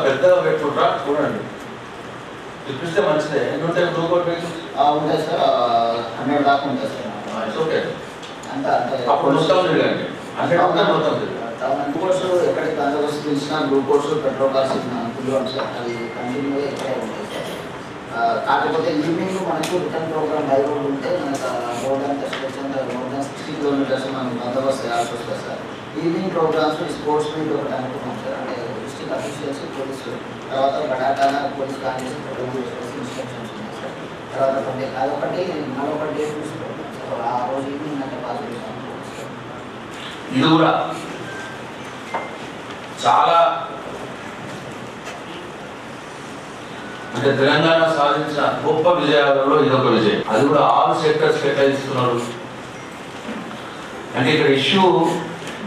B: పెద్ద పెట్టుకుంటా చూడండి, చూపిస్తే మంచిదే.
D: ఉంటాయి సార్, 100 దాకా ఉంటాయి సార్. అంతా గ్లూకోజ్ ఎక్కడికి బందోబస్తు పిలిచినా గ్లూకోజ్ పెట్రోల్ కార్స్ పిలువండి సార్. అది కంటిన్యూ ఇక్కడే ఉంటాయి సార్. కాకపోతే ఈవినింగ్ మనకు రిటర్న్ ప్రోగ్రామ్ బై రోడ్ ఉంటే మనకు రోడ్ అంతా మోర్ దాన్ 60 కిలోమీటర్స్ మనం బందోబస్తు చేయాల్సి వస్తుంది sir. Evening programmes sports meet ఒకటి అనుకున్నాం సార్. అంటే డిస్ట్రిక్ట్ అఫీషియల్స్, పోలీసు, తర్వాత బడాటానా పోలీస్ కాంగ్రెస్ ఇన్స్ట్రక్షన్స్ ఉన్నాయి సార్. తర్వాత అదొకటి మరొకటి డేట్ చూసుకుంటాం సార్. ఆ రోజు ఈవినింగ్ అంటే పాజిటివ్
B: ఇది కూడా చాలా అంటే తెలంగాణ సాధించిన గొప్ప విజయాలలో ఇదొక విజయం. అది కూడా ఆల్ సెక్టర్స్ కేటాయిస్తున్నారు. అంటే ఇక్కడ ఇష్యూ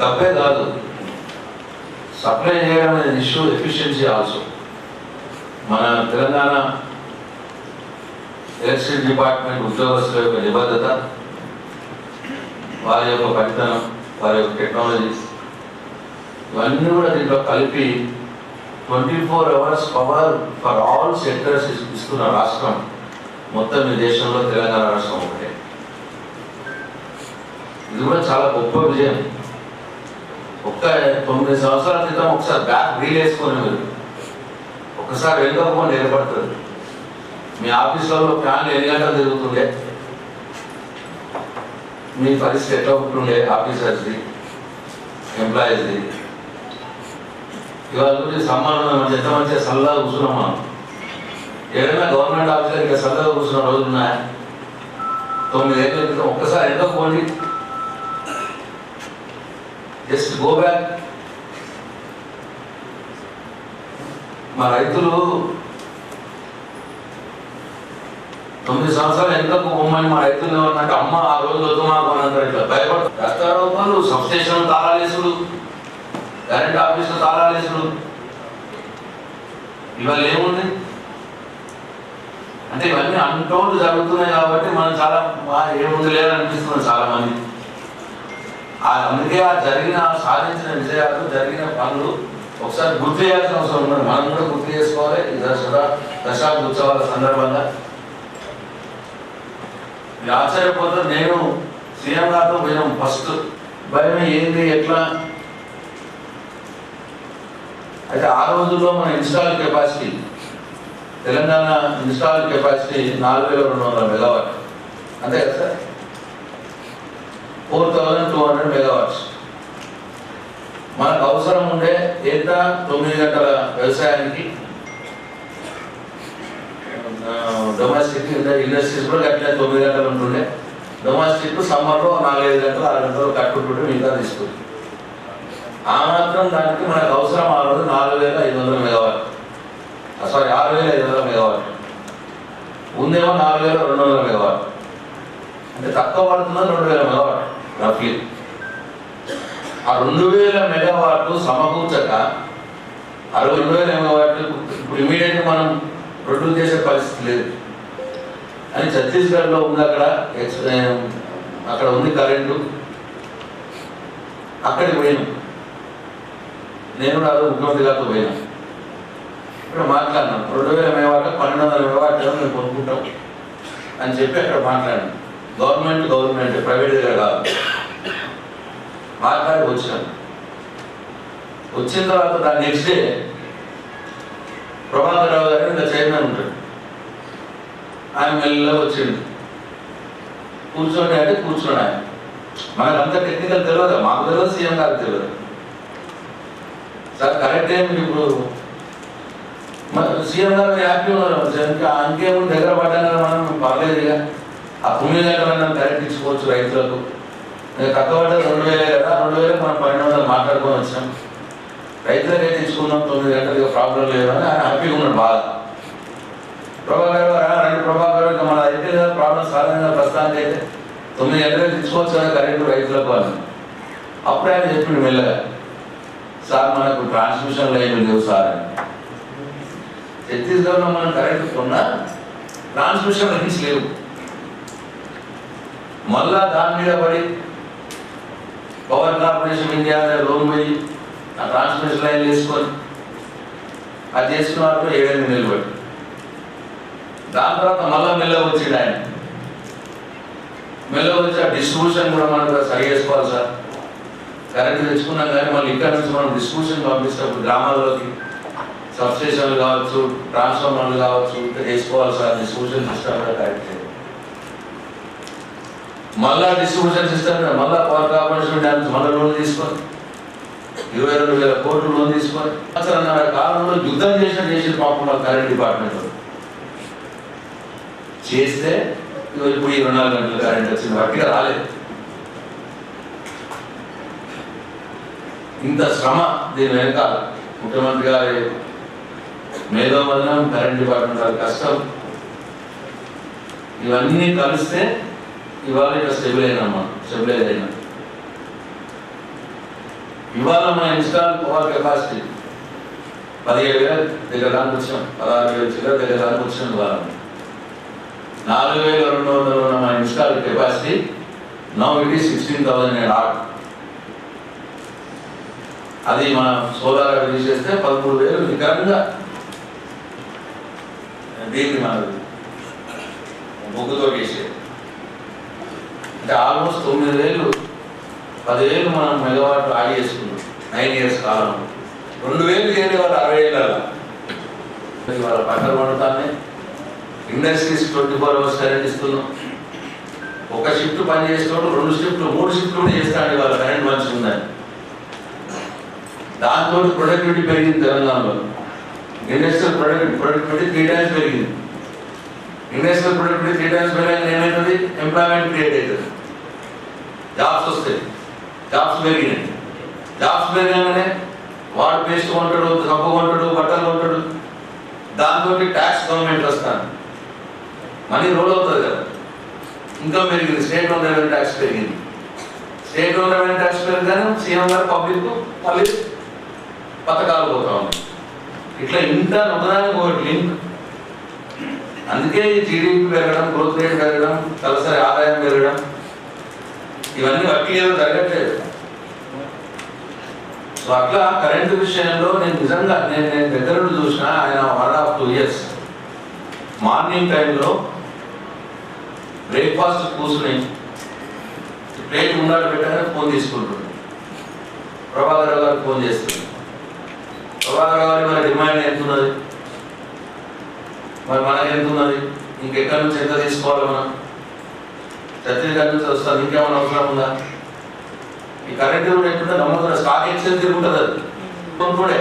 B: డబ్బే కాదు, సప్లై చేయడం అనేది ఇష్యూ, ఎఫిషియన్సీ ఆల్సో. మన తెలంగాణ ఎలక్ట్రిసిటీ డిపార్ట్మెంట్ ఉద్యోగస్తుల యొక్క నిబద్ధత, వారి యొక్క పనితనం, వారి యొక్క టెక్నాలజీస్ ఇవన్నీ కూడా దీంట్లో కలిపి 24 hours power for all sectors ఇస్తున్న రాష్ట్రం మొత్తం ఈ దేశంలో తెలంగాణ రాష్ట్రం ఒకటే. ఇది కూడా చాలా గొప్ప విజయం. 9 సంవత్సరాల క్రితం ఒకసారి బ్యాక్ రీల్ వేసుకొని మీరు ఒకసారి వెళ్ళకపోతే ఏర్పడుతుంది. మీ ఆఫీసులలో ఫ్యాన్లు ఎన్ని గంటలు తిరుగుతుండే, మీ పరిస్థితి ఎట్లా ఉంటుండే, ఆఫీసర్స్ది, ఎంప్లాయీస్ది. ఇవాళ గురించి సంబంధం మంచి ఎంత మంచిగా సల్లగా కూర్చున్నాం మనం. ఏదైనా గవర్నమెంట్ ఆఫీసర్ ఇంకా సల్లగా కూర్చున్న రోజులు ఉన్నాయా? 9 ఏళ్ళ క్రితం ఒక్కసారి ఎందుకు పోండి, జస్ట్ గో బ్యాక్. మా రైతులు 9 సంవత్సరాలు ఎంతకు బొమ్మని మా రైతులు ఏమన్నట్టు అమ్మ ఆ రోజు వద్దు మాకు అనంటారు. ఇట్లా భయపడతారు. రస్తారోపాలు, సబ్స్టేషన్ తాళాలేసుడు, కరెంట్ ఆఫీసులు తాళాలేసుడు, ఇవాళ ఏముంది అంటే ఇవన్నీ అన్టోల్డ్ జరుగుతున్నాయి కాబట్టి మనం చాలా ఏముంది లేదని అనిపిస్తుంది చాలా మంది. అందుకే ఆ సాధించిన విజయాలు, జరిగిన పనులు ఒకసారి గుర్తు చేయాల్సిన అవసరం ఉన్నది. మనం కూడా గుర్తు చేసుకోవాలి. ఈ దశాబ్ద ఉత్సవాల సందర్భంగా మీరు ఆశ్చర్యపోతారు. నేను సీఎం గారితో పోయినాం. ఫస్ట్ భయం ఏంది ఎట్లా అయితే ఆ రోజుల్లో మన install capacity, Telangana install capacity 4200 megawatt, అంతే కదా సార్? 4200 మెగావాట్స్. మనకు అవసరం ఉండే ఎంత 9 గంటల వ్యవసాయానికి, డొమెస్టిక్ ఇండస్ట్రీస్ కూడా అట్లే 9 గంటలు ఉంటుండే. డొమెస్టిక్ సమ్మర్లో 4-5 గంటలు 6 గంటలు కట్టుకుంటుంటే మిగతా తీసుకుంటుంది. ఆ మాత్రం దానికి మనకు అవసరం ఆ రోజు 4500 మెగావాట్, సారీ 6500 మెగావాట్ ఉందేమో 4200 మెగావాట్, అంటే తక్కువ పడుతున్నది 2000 మెగావాట్ రఫ్లీ. ఆ 2000 మెగావాట్లు సమకూర్చక 2000 మెగావాట్లు ఇప్పుడు ఇమీడియట్గా మనం ప్రొడ్యూస్ చేసే పరిస్థితి లేదు అని ఛత్తీస్గఢ్లో ఉంది. అక్కడ ఉంది కరెంటు, అక్కడికి పోయినాం. నేను కూడా ముఖ్యమంత్రి గారితో పోయినా. ఇక్కడ మాట్లాడినాను. 2000 మెగావాట్లు 1200 మెగావాట్లు మేము కొనుక్కుంటాం అని చెప్పి అక్కడ మాట్లాడినాం. గవర్నమెంట్ ప్రైవేట్ దగ్గర కాదు. మాట్లాడి వచ్చాను. వచ్చిన తర్వాత దాని నెక్స్ట్ డే ప్రభాకర్ రావు గారు ఇంకా చైర్మన్ ఉంటాడు. ఆయన మెల్లగా వచ్చిండు. కూర్చోండి అంటే కూర్చోండి. ఆయన మనకు అంత టెక్నికల్ తెలియదు, మాకు తెలియదు, సీఎం గారికి తెలియదు. సార్ కరెక్ట్ ఏమి ఇప్పుడు సీఎం గారు హ్యాపీ ఉన్నారు. అంకేమో దగ్గర పడ్డాను కదా మనం, పర్లేదు. ఇక ఆ 9 గంటలన్నా కరెంట్ ఇచ్చుకోవచ్చు రైతులకు. తక్కువ పడ్డది 2000 కదా, 2000 మనం 1200 మాట్లాడుకొని వచ్చినాం. రైతులకే తీసుకున్నాం 9 గంటలు, ఇక ప్రాబ్లం లేదు అని ఆయన హ్యాపీగా ఉన్నాడు బాగా. ప్రభాకర్ గారు ప్రభాకర్ ఇక మన అయితే కదా ప్రాబ్లం సాధారణంగా ప్రస్తుతానికి అయితే 9 గంటలకు తీసుకోవచ్చు కదా కరెంటు రైతులకు అని. అప్పుడే ఆయన చెప్పిండు మెల్లగా, సార్ మనకు ట్రాన్స్మిషన్ లైన్లు లేవు సార్ అని. ఛత్తీస్గఢ్లో మనం కరెంటు కొన్నా ట్రాన్స్మిషన్ లైన్స్ లేవు. మళ్ళా దాని మీద పడి పవర్ కార్పొరేషన్ ఇండియా లోన్ పోయి ఆ ట్రాన్స్మిషన్ లైన్ వేసుకొని అది చేసుకున్న వాళ్ళు 7 నెలలు పడి, దాని తర్వాత మళ్ళీ మెల్లగా వచ్చిండు ఆయన. మెల్లగా వచ్చి ఆ డిస్ట్రిబ్యూషన్ కూడా మనం సరి చేసుకోవాలి సార్. కరెంట్ తెచ్చుకున్నాం కానీ మళ్ళీ ఇక్కడ నుంచి మనం డిస్ట్రిబ్యూషన్ పంపిస్తేప్పుడు గ్రామాల్లోకి సబ్స్టేషన్లు కావచ్చు, ట్రాన్స్ఫార్మర్లు కావచ్చు, ఇంకా చేసుకోవాలి సార్. డిస్ట్రిబ్యూషన్ సిస్టమ్ కూడా కరెక్ట్ చేయాలి. మళ్ళా డిస్ట్రిబ్యూషన్ సిస్టమ్ మళ్ళీ పవర్ కార్పొరేషన్ డ్యాన్స్ మళ్ళీ లోన్ తీసుకొని 22,000 కోట్లు లోన్ తీసుకొని సంవత్సరాల కాలంలో యుద్ధం చేసిన పాపం కరెంట్ డిపార్ట్మెంట్ చేస్తే ఇప్పుడు 24 గంటలు కరెంట్ వచ్చింది. వాటిగా రాలేదు. ఇంత శ్రమ దీని వెనకాల ముఖ్యమంత్రి గారి మేధోమదనం, కరెంట్ డిపార్ట్మెంట్ గారి కష్టం, ఇవన్నీ కలిస్తే ఇవాళ ఇక్కడ స్టెబిలైజ్ అయినా. ఇవాళ మన ఇన్స్టాల్ పవర్ కెపాసిటీ 17,000 దగ్గర దానికి వచ్చాం, 16,000 దగ్గర దానికి వచ్చాం. ఇవాళ 4,200 ఉన్న మన install capacity now it is 16,000. అది మన సోలార్ రిలీజ్ చేస్తే 13,000 నికరంగా దీన్ని మనది బొగ్గుతో చేసేది. అంటే ఆల్మోస్ట్ 9,000 10,000 మనం మెగావాట్లు ఆడి చేసుకున్నాం 9 ఇయర్స్ కాలంలో. 2,000 చేరే వాళ్ళు 60 ఏళ్ళ వాళ్ళ పంటలు పండుతానే. ఇండస్ట్రీస్ 24 hours కరెంట్ ఇస్తున్నాం. ఒక షిఫ్ట్ పని చేసేవాడు 2 షిఫ్ట్లు 3 షిఫ్ట్లు కూడా చేస్తాడు వాళ్ళ కరెంట్ మంచిగా ఉందని. దాంతో ప్రొడక్టివిటీ పెరిగింది తెలంగాణలో. ఇండస్ట్రియల్ ప్రొడక్టివిటీ 3 times పెరిగింది. ఇండస్ట్రియల్ ప్రొడక్టివిటీ 3 times పెరిగిన ఏమవుతుంది? ఎంప్లాయ్మెంట్ క్రియేట్ అవుతుంది, జాబ్స్ వస్తాయి. జాబ్స్ పెరిగినాయి. జాబ్స్ పెరిగానే వాడు పేస్ట్ కొంటాడు, సబ్బు కొంటాడు, బట్టలు కొంటాడు, దాంతో ట్యాక్స్ గవర్నమెంట్ వస్తాను, మనీ రోల్ అవుతుంది కదా, ఇంకా పెరిగింది. స్టేట్ ఓన్ రెవెన్యూ ట్యాక్స్ పెరిగింది. స్టేట్ ఓన్ రెవెన్యూ ట్యాక్స్ పెరిగానే సీఎం గారు పబ్లిక్ మళ్ళీ పథకాలు పోతా ఉన్నాయి. ఇట్లా ఇంత నొక్కడానికి ఒకటి లింక్. అందుకే ఈ జీడిపి పెరగడం, గ్రోత్ రేట్ పెరగడం, తలసరి ఆదాయం పెరగడం, ఇవన్నీ వడ్డీ ఏదో జరగట్లేదు. సో అట్లా కరెంటు విషయంలో నేను నిజంగా నేను దగ్గర నుండి చూసిన ఆయన 1.5-2 years మార్నింగ్ టైంలో బ్రేక్ఫాస్ట్ కూర్చుని ప్లేట్ ముందాడు పెట్టగానే ఫోన్ తీసుకుంటుంది. ప్రభాకర్ గారికి ఫోన్ చేస్తుంది. ప్రభాకర్ గారి మన డిమాండ్ ఎంత ఉన్నది, మరి మనకి ఎంత ఉన్నది, ఇంకెక్కడి నుంచి ఎంత తీసుకోవాలి, మనం ఛత్తీస్గఢ్ నుంచి వస్తుంది, ఇంకేమైనా అవసరం ఉందా? ఈ కరెంట్ కూడా ఎట్లుంటే నమ్మకం స్టాక్ ఎక్స్చేంజ్ తిరుగుతుంది, అది కొనుక్కోడే.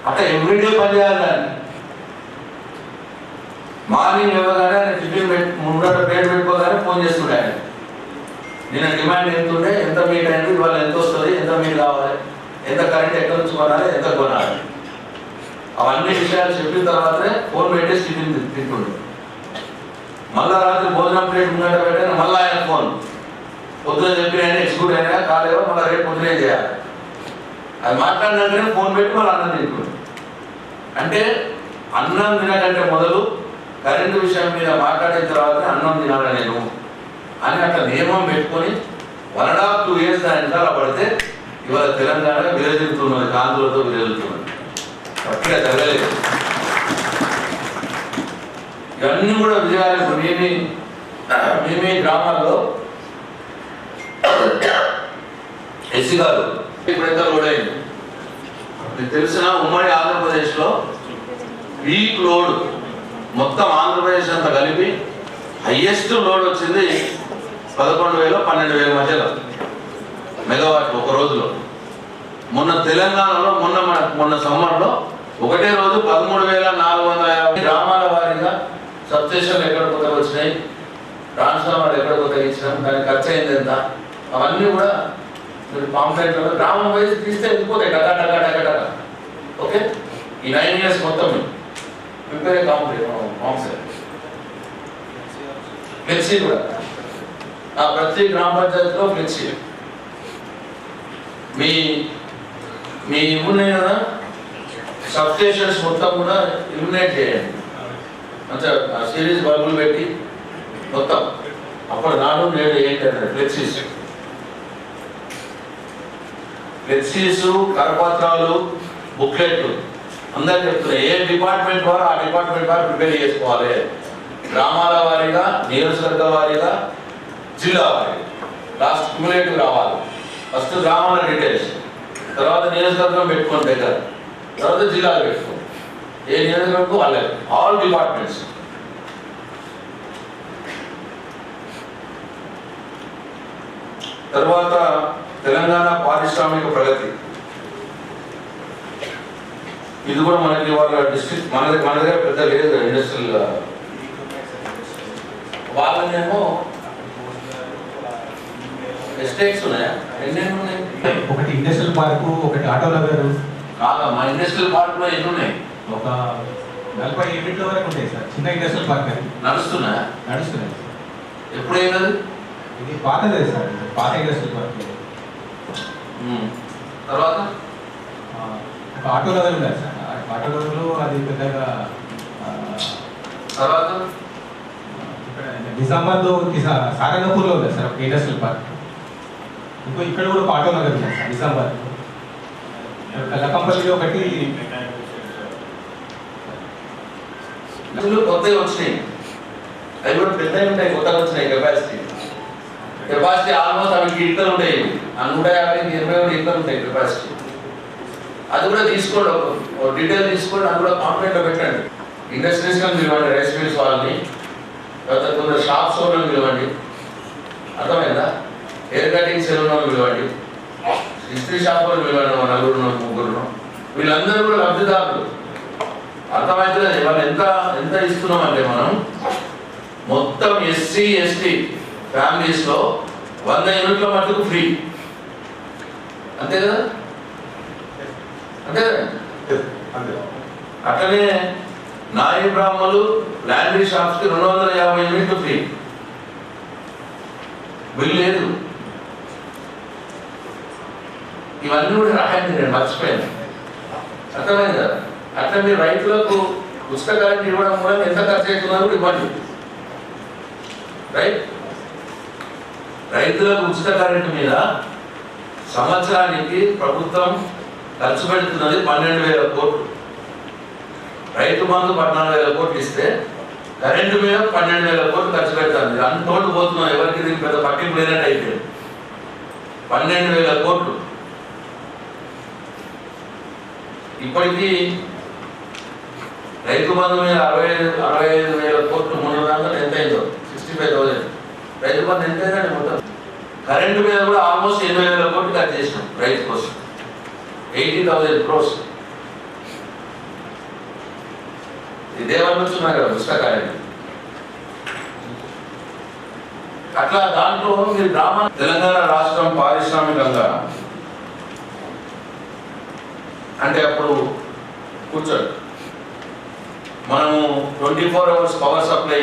B: అట్లా ఎవ్రీడే పని చేయాలి. దాన్ని మార్నింగ్ ఇవ్వగానే ఆయన టిఫిన్ ముందర ప్లేట్ పెట్టుకోగానే ఫోన్ చేస్తుండే. ఆయన నేను డిమాండ్ ఎంత ఉండే, ఎంత మీట్ అయింది, ఇవాళ ఎంత వస్తుంది, ఎంత మీట్ కావాలి, ఎంత కరెంట్ ఎక్కడి నుంచి కొనాలి, ఎంత కొనాలి, అవన్నీ విషయాలు చెప్పిన తర్వాతనే ఫోన్ పెట్టేసి టిఫిన్ తింటుండే. మళ్ళా రాత్రి భోజనం ప్లేట్ ముందర పెట్టాను, మళ్ళీ ఆయన ఫోన్ పొద్దున చెప్పిన ఆయన ఎగ్జిక్యూట్ అయినా కాలేవో మళ్ళీ రేపు పొద్దునే చేయాలి. అది మాట్లాడినాకనే ఫోన్ పెట్టి మళ్ళీ అన్నం తింటుంది. అంటే అన్నం తినకంటే మొదలు కరెంటు విషయం మీద మాట్లాడిన తర్వాత అన్నం తినాలి నేను అని అట్లా నియమం పెట్టుకొని 1.5-2 years దాని వెనకాల పడితే ఇవాళ తెలంగాణ విరజిల్లుతున్నది, కాంతులతో విరజిల్లుతున్నది. అట్లా జరగలేదు. ఇవన్నీ కూడా విజయాలు. మేమే గ్రామాల్లో ఎస్సీ గారు ఇప్పుడైతే లోడ్ అయింది. మీకు తెలిసిన ఉమ్మడి ఆంధ్రప్రదేశ్లో వీక్ లోడ్ మొత్తం ఆంధ్రప్రదేశ్ అంతా కలిపి హైయెస్ట్ లోడ్ వచ్చింది 11,000-12,000 మధ్యలో మెగావాట్ ఒక రోజులో. మొన్న తెలంగాణలో మొన్న సమ్మర్లో ఒకటే రోజు 13,450 గ్రామాల వారీగా సబ్స్టేషన్లు ఎక్కడ కొత్తగా వచ్చినాయి, ట్రాన్స్ఫార్మర్లు ఎక్కడ కొత్తగా ఇచ్చినాం, దానికి ఖర్చు అయింది ఎంత, అవన్నీ కూడా మీరు పాంప్లెట్లలో గ్రామం వైజ్ తీస్తే వెళ్ళిపోతాయి టకా టకా టకా టకా. ఓకే, ఈ 9 years మొత్తం ప్రిపేర్ కాంప్లెట్ ఫ్లెక్సీ కూడా ప్రతి గ్రామ పంచాయతీలో ఫ్లెక్సీ. మీ ఉన్నాయి కదా సబ్స్టేషన్స్ మొత్తం కూడా ఇల్యుమినేట్ చేయండి, మంచిగా సిరీస్ బల్బులు పెట్టి మొత్తం. అప్పుడు నాడు నేడు ఏంటంటే ఫ్లెక్సీస్, కరపత్రాలు, బుక్లెట్లు అందరికి చెప్తున్నాయి. ఏ డిపార్ట్మెంట్ వారు ఆ డిపార్ట్మెంట్ వారు ప్రిపేర్ చేసుకోవాలి. గ్రామాల వారీగా, నియోజకవర్గ వారీగా, జిల్లా వారీగా లాస్ట్ క్యుములేటివ్ రావాలి. ఫస్ట్ గ్రామాల డీటెయిల్స్, తర్వాత నియోజకవర్గం పెట్టుకోండి దగ్గర, తర్వాత జిల్లాలు పెట్టుకోండి. ఏ నియోజకవర్గం వాళ్ళే, ఆల్ డిపార్ట్మెంట్స్. తర్వాత తెలంగాణ పారిశ్రామిక ప్రగతి, ఇది కూడా మనకి వాళ్ళ డిస్ట్రిక్ట్ మన దగ్గర పెద్ద లేదు ఇండస్ట్రియల్. వాళ్ళనేమో ఎస్టేట్స్ ఉన్నాయా, ఎన్నెన్ని ఉన్నాయి?
E: ఒకటి ఇండస్ట్రియల్ పార్కు, ఒకటి ఆటో నగర్.
B: కాదా, మా ఇండస్ట్రియల్ పార్క్ లో ఎన్ని ఉన్నాయి?
E: ఒక 40 యూనిట్ల వరకు ఉంటాయి సార్. చిన్న ఇండస్ట్రియల్ పార్క్ అది
B: నడుస్తున్నాయా?
E: నడుస్తున్నాయి.
B: ఎప్పుడైనది?
E: ఇది పాతదే సార్, పాత ఇండస్ట్రియల్ పార్క్.
B: తర్వాత
E: ఒక ఆటో నగర్ ఉంది సార్. ఆటో నగర్లో అది పెద్దగా.
B: తర్వాత
E: ఇక్కడ నిజామాబాద్లో సారంగపూర్లో ఉంది సార్ ఒక ఇండస్ట్రియల్ పార్క్. ఇంకో ఇక్కడ కూడా ఒక ఆటో నగర్ ఉంది సార్ నిజామాబాద్. కల్లకంపల్లిలో ఒకటి.
B: కొత్తగా వచ్చినాయి, అవి కూడా పెద్దవి ఉంటాయి, కొత్తగా వచ్చినాయి. కెపాసిటీ ఆల్మోస్ట్ అవి ఇటుకలు ఉంటాయి, 150-120 ఇటుకలు ఉంటాయి కెపాసిటీ. అది కూడా తీసుకోండి, ఒక డీటెయిల్ తీసుకోండి, అది కూడా కాంప్లైంట్లో పెట్టండి. ఇండస్ట్రీస్గా పిలవండి, రైస్ మిల్స్ వాళ్ళని, తర్వాత కొందరు షాప్స్ వాళ్ళని పిలవండి, అర్థమైందా? హెయిర్ కటింగ్ సెలూన్ వాళ్ళని పిలవండి, ఇస్త్రీ షాప్ వాళ్ళు పిలవండి, 4-3. వీళ్ళందరూ కూడా లబ్ధిదారులు. అర్థమవుతుంది వాళ్ళు ఎంత ఇస్తున్నామంటే మనం మొత్తం ఎస్సీ ఎస్టీ ఫ్యామిలీస్లో 100 యూనిట్ల మట్టుకు ఫ్రీ. అంతే కదా? అంతే కదా? అట్లనే నాయి బ్రాహ్మలు లాండ్రీ షాప్స్కి 250 యూనిట్లు ఫ్రీ, బిల్లు లేదు. ఇవన్నీ కూడా రాయండి, నేను మర్చిపోయాను. అర్థమైంది కదా? అట్లా మీరు రైతులకు ఉచిత కరెంట్ ఇవ్వడం కూడా ఎంత ఖర్చు అవుతుందో కూడా ఇవ్వండి. రైట్, రైతులకు ఉచిత కరెంటు మీద సంవత్సరానికి ప్రభుత్వం ఖర్చు పెడుతున్నది 12,000 కోట్లు. రైతు బంధు 14,000 కోట్లు ఇస్తే కరెంటు మీద 12,000 కోట్లు ఖర్చు పెడుతుంది. అన్నితోటి పోతున్నాం, ఎవరికి దీనికి పెద్ద పట్టింపు లేనట్టు అయితే 12,000 కోట్లు. ఇప్పటికీ రైతు బంధు మీద 65,000 కోట్లు మొన్న దాకా ఎంత అయిందో 65,000. రైతు బంధు ఎంత అయిందండి మొత్తం. కరెంటు మీద కూడా ఆల్మోస్ట్ 80,000 కోట్లు ఖర్చు చేసినాం రైతు కోసం, 80,000 crores. ఇదేమని వచ్చున్నాయి కదా ఉచిత కరెంట్. అట్లా దాంట్లో మీరు గ్రామ తెలంగాణ రాష్ట్రం పారిశ్రామికంగా అంటే అప్పుడు కూర్చోండి, మనము 24 hours పవర్ సప్లై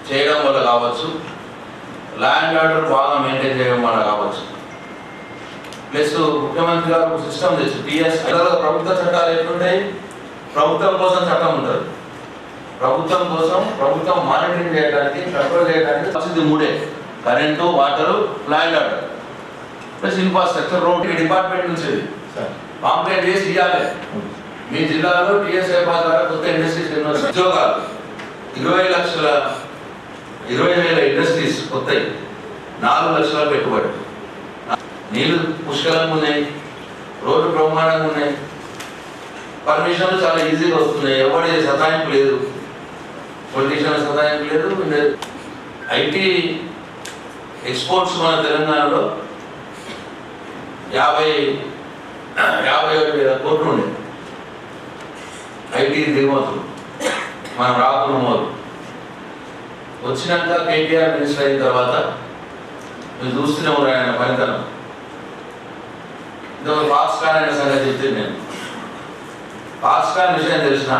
B: చేయడం వల్ల కావచ్చు, ల్యాండ్ ఆర్డర్ బాగా మెయింటైన్ చేయడం వల్ల కావచ్చు, ప్లస్ ముఖ్యమంత్రి గారు సిస్టమ్ తెచ్చు టీఎస్. ప్రభుత్వ చట్టాలు ఎట్లుంటాయి, ప్రభుత్వం కోసం చట్టం ఉంటుంది, ప్రభుత్వం కోసం ప్రభుత్వం మానిటరింగ్ చేయడానికి కంట్రోల్ చేయడానికి వచ్చింది 3: current, water, land order plus infrastructure. Road department నుంచి కాంప్లైంట్ చేసి ఇవ్వాలి. మీ జిల్లాలో టీఎస్ఐ ద్వారా కొత్త ఇండస్ట్రీస్ ఎన్నో ఉద్యోగాలు, 20,000 ఇండస్ట్రీస్ కొత్తవి, 4 లక్షల పెట్టుబడి, నీళ్లు పుష్కలంగా ఉన్నాయి, రోడ్డు బ్రహ్మాండంగా ఉన్నాయి, పర్మిషన్లు చాలా ఈజీగా వస్తున్నాయి, ఎవరి సతాయింపు లేదు, పొలిటీషియన్ సతాయింపు లేదు. ఐటీ ఎక్స్పోర్ట్స్ మన తెలంగాణలో 51,000 కోట్లు ఉండే ఐటీ దిగుమతులు. మనం రాకున్న మొదలు వచ్చినాక కేటీఆర్ మినిస్టర్ అయిన తర్వాత మీరు చూస్తూనే ఉన్నారు ఆయన పనితనం. ఫాక్స్కాన్ అనే సంగతి చెప్తే నేను ఫాక్స్కాన్ విషయం తెలిసిన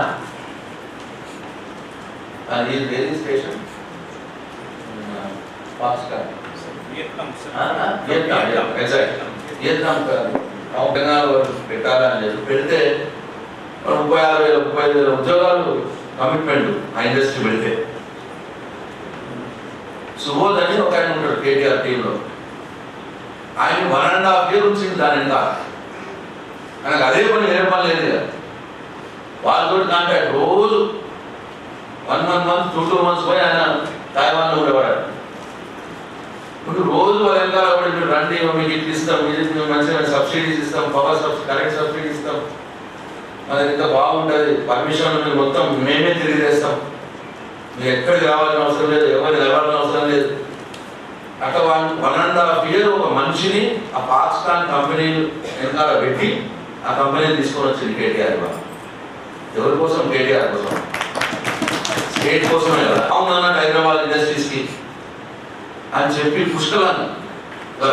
B: ఏది స్టేషన్ ఫాక్స్కాన్ వియత్నాం తెలంగాణలో పెట్టాలని చెప్పి పెడితే 36,000-35,000 ఉద్యోగాలు కమిట్మెంట్ ఆ ఇండస్ట్రీ పెడితే. సుబోధ్ అని ఒక ఆయన ఉంటాడు కేటీఆర్ టీంలో, ఆయన 1.5 years ఉంచింది దాని ఇంకా. ఆయనకు అదే పని వేరే పని లేదు కదా, వాళ్ళతో కాంటాక్ట్ రోజు 1 month 2 months పోయి ఆయన తైవాన్లో ఉండేవాడు. ఇప్పుడు రోజు వాళ్ళ వెనకాల మీరు రండి, మీకు ఇట్లా ఇస్తాం, మీరు మంచిగా సబ్సిడీస్ ఇస్తాం, పవర్ సబ్సిడీ, కరెంట్ సబ్సిడీ ఇస్తాం, అది ఇంత బాగుంటుంది, పర్మిషన్ మీరు మొత్తం మేమే తిరిగి చేస్తాం, మీరు ఎక్కడికి రావాల్సిన అవసరం లేదు, ఎవరికి వెళ్ళాల్సిన అవసరం లేదు. అట్లా 1.5 years ఒక మనిషిని ఆ ఫాక్స్కాన్ కంపెనీ వెనకాల పెట్టి ఆ కంపెనీని తీసుకొని వచ్చింది కేటీఆర్. ఎవరి కోసం? కేటీఆర్ కోసం, స్టేట్ కోసమే కదా. అవునన్నట్టు హైదరాబాద్ ఇండస్ట్రీస్కి అని చెప్పి పుష్కలంగా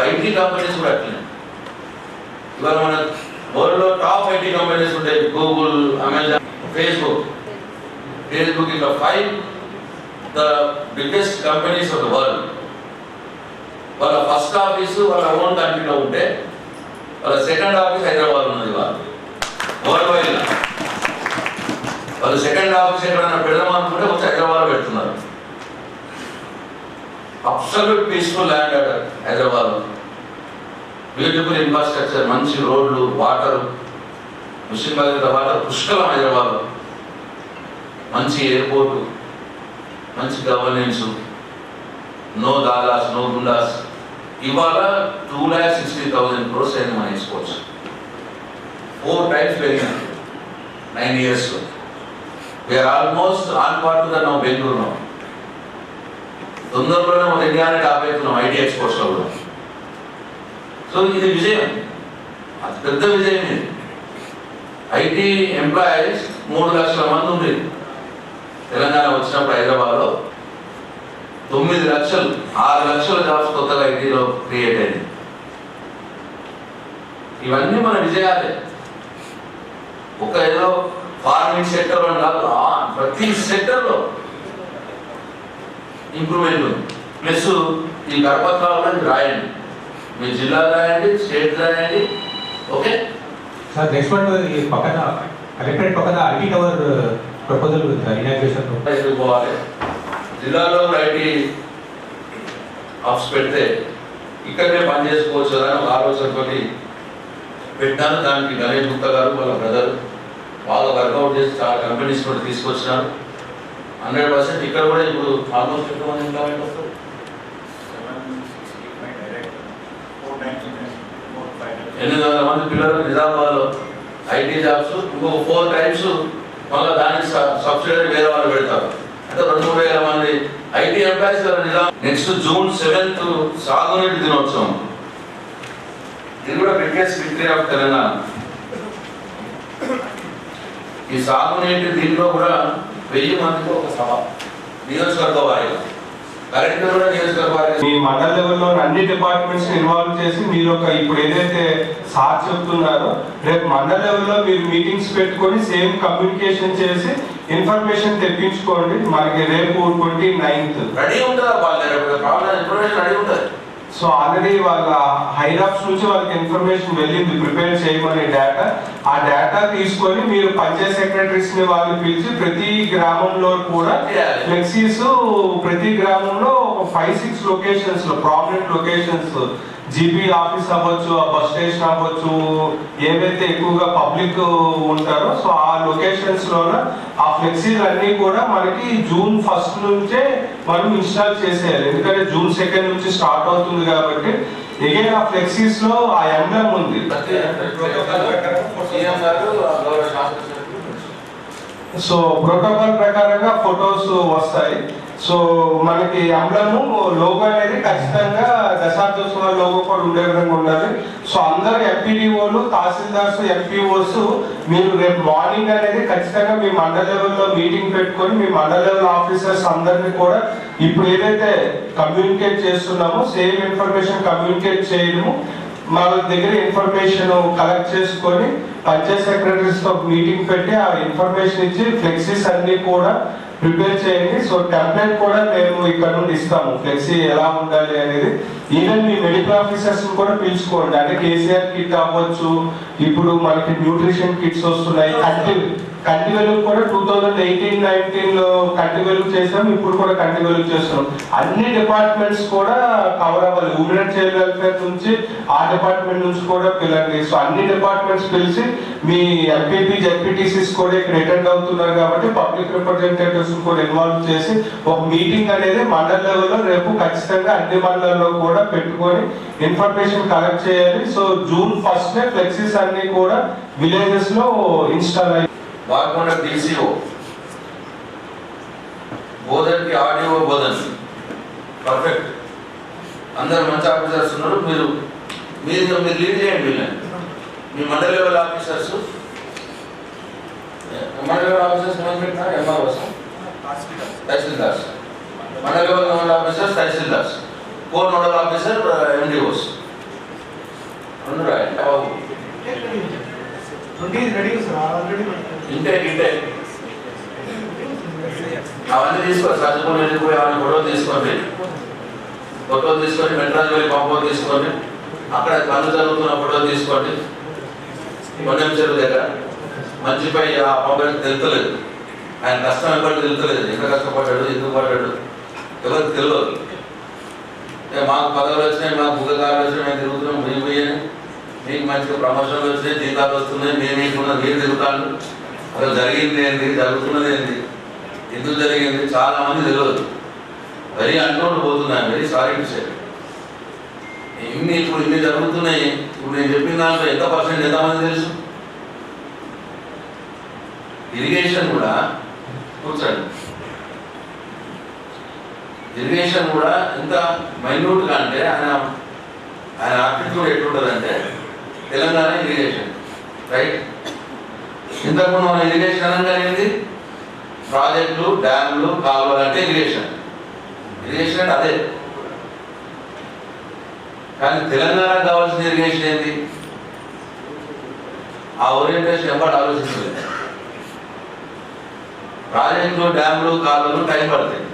B: ఐటీ కంపెనీస్ కూడా అట్లనే. ఇవాళ మన వరల్డ్లో టాప్ ఐటీ కంపెనీస్ ఉంటాయి, గూగుల్, అమెజాన్, ఫేస్బుక్ ఇట్లా 5 the biggest companies of the world. వాళ్ళ ఫస్ట్ ఆఫీసు వాళ్ళ ఓన్ కంట్రీలో ఉంటే వాళ్ళ సెకండ్ ఆఫీస్ హైదరాబాద్ ఉన్నది. వరల్డ్ వైడ్ వాళ్ళు సెకండ్ ఆఫీస్ ఎక్కడైనా పెడదామనుకుంటే వచ్చి హైదరాబాద్ పెడుతున్నారు. Absolute peaceful land order Hyderabad, beautiful infrastructure, మంచి రోడ్లు, వాటర్, ముస్లిం భగీరథ వాటర్ పుష్కలం హైదరాబాద్, మంచి ఎయిర్పోర్టు, మంచి గవర్నెన్స్, నో దాదాస్, నో గుండాస్. ఇవాళ 2,60,000 crores అయింది మన ఎక్స్పోర్ట్స్. 4 times పెరిగినాయి 9 years. We are almost on part the now Bengaluru now. తొందరలోనే మన ఇండియానే టాప్ అవుతున్నాం ఐటీ ఎక్స్పోర్ట్స్లో కూడా. సో ఇది విజయం, అది పెద్ద విజయం. ఇది ఐటీ ఎంప్లాయీస్ 3 లక్షల మంది ఉంది తెలంగాణ వచ్చినప్పుడు. హైదరాబాద్లో 9 లక్షలు, 6 లక్షల జాబ్స్ కొత్తగా ఐటీలో క్రియేట్ అయింది. ఇవన్నీ మన విజయాలే. ఒక ఏదో ఫార్మింగ్ సెక్టర్ అని కాదు, ప్రతి సెక్టర్లో ఇంప్రూవ్మెంట్ ఉంది. ప్లస్ ఈ కరపత్రాలను రాయండి, మీ జిల్లా రాయండి, స్టేట్ రాయండి. ఓకే
E: సార్, నెక్స్ట్ వన్ ఈ పక్కన కలెక్టరేట్ పక్కన ఐటీ టవర్ ప్రపోజల్ ఇనాగ్రేషన్
B: పోవాలి. జిల్లాలో ఐటీ ఆఫీస్ పెడితే ఇక్కడనే పని చేసుకోవచ్చు కదా ఒక ఆలోచనతో పెట్టాను. దానికి గణేష్ గుప్తా గారు వాళ్ళ బ్రదర్ బాగా వర్కౌట్ చేసి చాలా కంపెనీస్ కూడా తీసుకొచ్చినారు. 100% ఇక్కడ కూడా ఇప్పుడు ఆల్మోస్ట్ ఎంతమంది ఎంప్లాయ్మెంట్ వస్తారు, 800 మంది పిల్లలు నిజామాబాద్లో ఐటీ జాబ్స్. ఇంకో 4 times మళ్ళీ దానికి సబ్సిడీ వేరే వాళ్ళు పెడతారు. అంటే 2,000 మంది IT employees Nizam. Next June 7th సాగునీటి దినోత్సవం. ఇది కూడా బిగ్గెస్ట్ విక్టరీ ఆఫ్ తెలంగాణ. ఈ సాగునీటి దీంట్లో కూడా 1000 మందికి ఒక సభ, నియోజకవర్గ వారీగా, కలెక్టర్ కూడా నియోజకవర్గ వారీగా.
A: మీ మండల లెవెల్లో అన్ని డిపార్ట్మెంట్స్ ఇన్వాల్వ్ చేసి మీరు ఒక ఇప్పుడు ఏదైతే సార్ చెప్తున్నారో రేపు మండల లెవెల్లో మీరు మీటింగ్స్ పెట్టుకొని సేమ్ కమ్యూనికేషన్ చేసి ఇన్ఫర్మేషన్ తెప్పించుకోండి. మనకి రేపు 29th
B: రెడీ ఉంటుందా వాళ్ళ ప్రాబ్లం ఇన్ఫర్మేషన్ రెడీ ఉంటుంది.
A: సో ఆల్రెడీ వాళ్ళ హైరాప్స్ నుంచి వాళ్ళకి ఇన్ఫర్మేషన్ వెళ్ళింది ప్రిపేర్ చేయమనే డేటా. ఆ డేటా తీసుకొని మీరు పంచాయత్ సెక్రటరీస్ ని వాళ్ళు పిలిచి ప్రతి గ్రామంలో కూడా ఫ్లెక్సీస్, ప్రతి గ్రామంలో 5-6 లొకేషన్స్ లో ప్రామినెంట్ లొకేషన్స్, జీబీ ఆఫీస్ అవ్వచ్చు, బస్ స్టేషన్ అవ్వచ్చు, ఏవైతే ఎక్కువగా పబ్లిక్ ఉంటారో సో ఆ లొకేషన్స్ లోన ఆ ఫ్లెక్సీలు అన్ని కూడా మనకి June 1st నుంచే మనం ఇన్స్టాల్ చేసేయాలి. ఎందుకంటే June 2nd నుంచి స్టార్ట్ అవుతుంది కాబట్టి ఎగైన్ ఆ ఫ్లెక్సీస్ లో ఆ ఎంబ్లెమ్ ఉంది. సో ప్రోటోకాల్ ప్రకారంగా ఫొటోస్ వస్తాయి. సో మనకి ఎంబ్లెమ్ లోగో అనేది ఖచ్చితంగా దశాబ్దోత్సవ లోగో కూడా ఉండే విధంగా ఉండాలి. సో అందరు ఎంపీడీఓలు, తహసీల్దార్స్, ఎంపీఓస్ మీరు రేపు మార్నింగ్ అనేది ఖచ్చితంగా మీ మండల లెవెల్లో మీటింగ్ పెట్టుకొని మీ మండల లెవెల్ ఆఫీసర్స్ అందరినీ కూడా ఇప్పుడు ఏదైతే కమ్యూనికేట్ చేస్తున్నామో సేమ్ ఇన్ఫర్మేషన్ కమ్యూనికేట్ చేయడము, వాళ్ళ దగ్గర ఇన్ఫర్మేషన్ కలెక్ట్ చేసుకొని పంచాయత్ సెక్రటరీస్ తో మీటింగ్ పెట్టి ఆ ఇన్ఫర్మేషన్ ఇచ్చి ఫ్లెక్సీస్ అన్ని కూడా ప్రిపేర్ చేయండి. సో టెంప్లెట్ కూడా మేము ఇక్కడ నుండి ఇస్తాము, ఫ్లెక్సీ ఎలా ఉండాలి అనేది. ఈవెన్ మీ మెడికల్ ఆఫీసర్స్ కూడా పిలుచుకోండి. అంటే కేసీఆర్ కిట్ అవ్వచ్చు, ఇప్పుడు మనకి న్యూట్రిషన్ కిట్స్ వస్తున్నాయి. కంటి వెలుగు కూడా 2018-19 లో కంటి వెలుగు చేసాం, ఇప్పుడు కూడా కంటి వెలుగు చేస్తున్నాం. అన్ని డిపార్ట్మెంట్స్ కూడా కవర్ అవ్వాలి. ఉమెన్ అండ్ చైల్డ్ వెల్ఫేర్ నుంచి ఆ డిపార్ట్మెంట్ నుంచి కూడా పిలండి. సో అన్ని డిపార్ట్మెంట్స్ పిలిచి మీ ఎంపీపీ, జెడ్పీటీసీస్ కూడా ఇక్కడ అటెండ్ అవుతున్నారు కాబట్టి పబ్లిక్ రిప్రజెంటేటివ్స్ కూడా ఇన్వాల్వ్ చేసి ఒక మీటింగ్ అనేది మండల లెవెల్లో రేపు ఖచ్చితంగా అన్ని మండలాల్లో కూడా పెట్టుకొని ఇన్ఫర్మేషన్ కలెక్ట్ చేయాలి. సో June 1st ఫ్లెక్సీస్ అన్ని కూడా విలేజెస్ లో ఇన్స్టాల్ అయ్యి
B: బాగుండ డీసీఓ, బోధన్కి ఆర్డీఓ, బోధన్ పర్ఫెక్ట్, అందరు మంచి ఆఫీసర్స్ ఉన్నారు. మీరు లీడ్ చేయండి వీళ్ళని. మీ మండల లెవెల్ ఆఫీసర్స్, మండల లెవెల్ ఆఫీసర్స్ పెట్టినారు ఎంఆర్ఓస్, తహసీల్దార్స్, మండల level officers tahsildars, core nodal officer MDOs రెండు రాయండి. ఇంటే అవన్నీ తీసుకోండి. సజ్జపూర్ వెళ్ళిపోయి అవన్నీ ఫోటో తీసుకొని మెట్రాజ్ వెళ్ళి పంపో తీసుకోండి. అక్కడ పనులు జరుగుతున్న ఫోటో తీసుకోండి. కొండెం చెరువు దగ్గర మంచిపై ఆ పంపడానికి తెలుతలేదు, ఆయన కష్టం ఎవరికి తెలుతలేదు. ఎంత కష్టపడ్డాడు, ఎందుకు పడ్డాడు ఎవరికి తెలియదు. మాకు పదవులు వచ్చినాయి, మాకు భూగకాలు వచ్చినాయి, మేము తిరుగుతున్నాం, మేము పోయాను, మీకు మంచిగా ప్రమోషన్లు వచ్చినాయి, జీతాలు వస్తున్నాయి, మేము మీకున్న మీరు తిరుగుతాను. అసలు జరిగింది ఏంటి, జరుగుతున్నది ఏంటి, ఎందుకు జరిగింది చాలా మంది తెలియదు. వెరీ అంటోన్ పోతున్నాయి. Very sorry to say. ఇన్ని జరుగుతున్నాయి. ఇప్పుడు నేను చెప్పిన దాంట్లో ఎంత పర్సెంట్ ఎంతమంది తెలుసు? ఇరిగేషన్ కూడా కూర్చోండి. ఇరిగేషన్ కూడా ఎంత మైన్యూట్గా అంటే ఆయన ఆప్టిట్యూడ్ ఎట్లుంటుందంటే తెలంగాణ ఇరిగేషన్ రైట్. ఇంతకుముందు మన ఇరిగేషన్ అనగా ఏంటి? ప్రాజెక్టులు, డ్యామ్లు, కాలువలు అంటే ఇరిగేషన్. ఇరిగేషన్ అంటే అదే. కానీ తెలంగాణకు కావాల్సిన ఇరిగేషన్ ఏంటి? ఆ ఓరియంటేషన్ ఎవరు ఆలోచించలేదు. ప్రాజెక్టులు, డ్యాములు, కాలువలు టైం పడతాయి.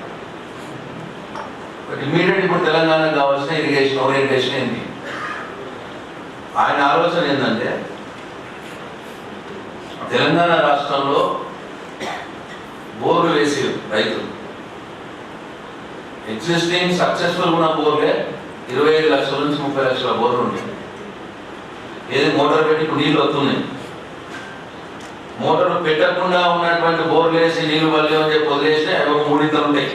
B: బట్ ఇమీడియట్ ఇప్పుడు తెలంగాణకు కావాల్సిన ఇరిగేషన్ ఓరియంటేషన్ ఏంటి? ఆయన ఆలోచన ఏంటంటే తెలంగాణ రాష్ట్రంలో బోర్లు వేసి రైతులు ఎగ్జిస్టింగ్ సక్సెస్ఫుల్ ఉన్న బోర్లే 25 లక్షల నుంచి 30 లక్షల బోర్లు ఉన్నాయి. ఏది మోటార్ పెట్టి ఇప్పుడు నీళ్ళు వస్తున్నాయి. మోటార్ పెట్టకుండా ఉన్నటువంటి బోర్లు వేసి నీళ్ళు వల్లేమని అని చెప్పి వదిలేస్తే అవి 3 ఉంటాయి.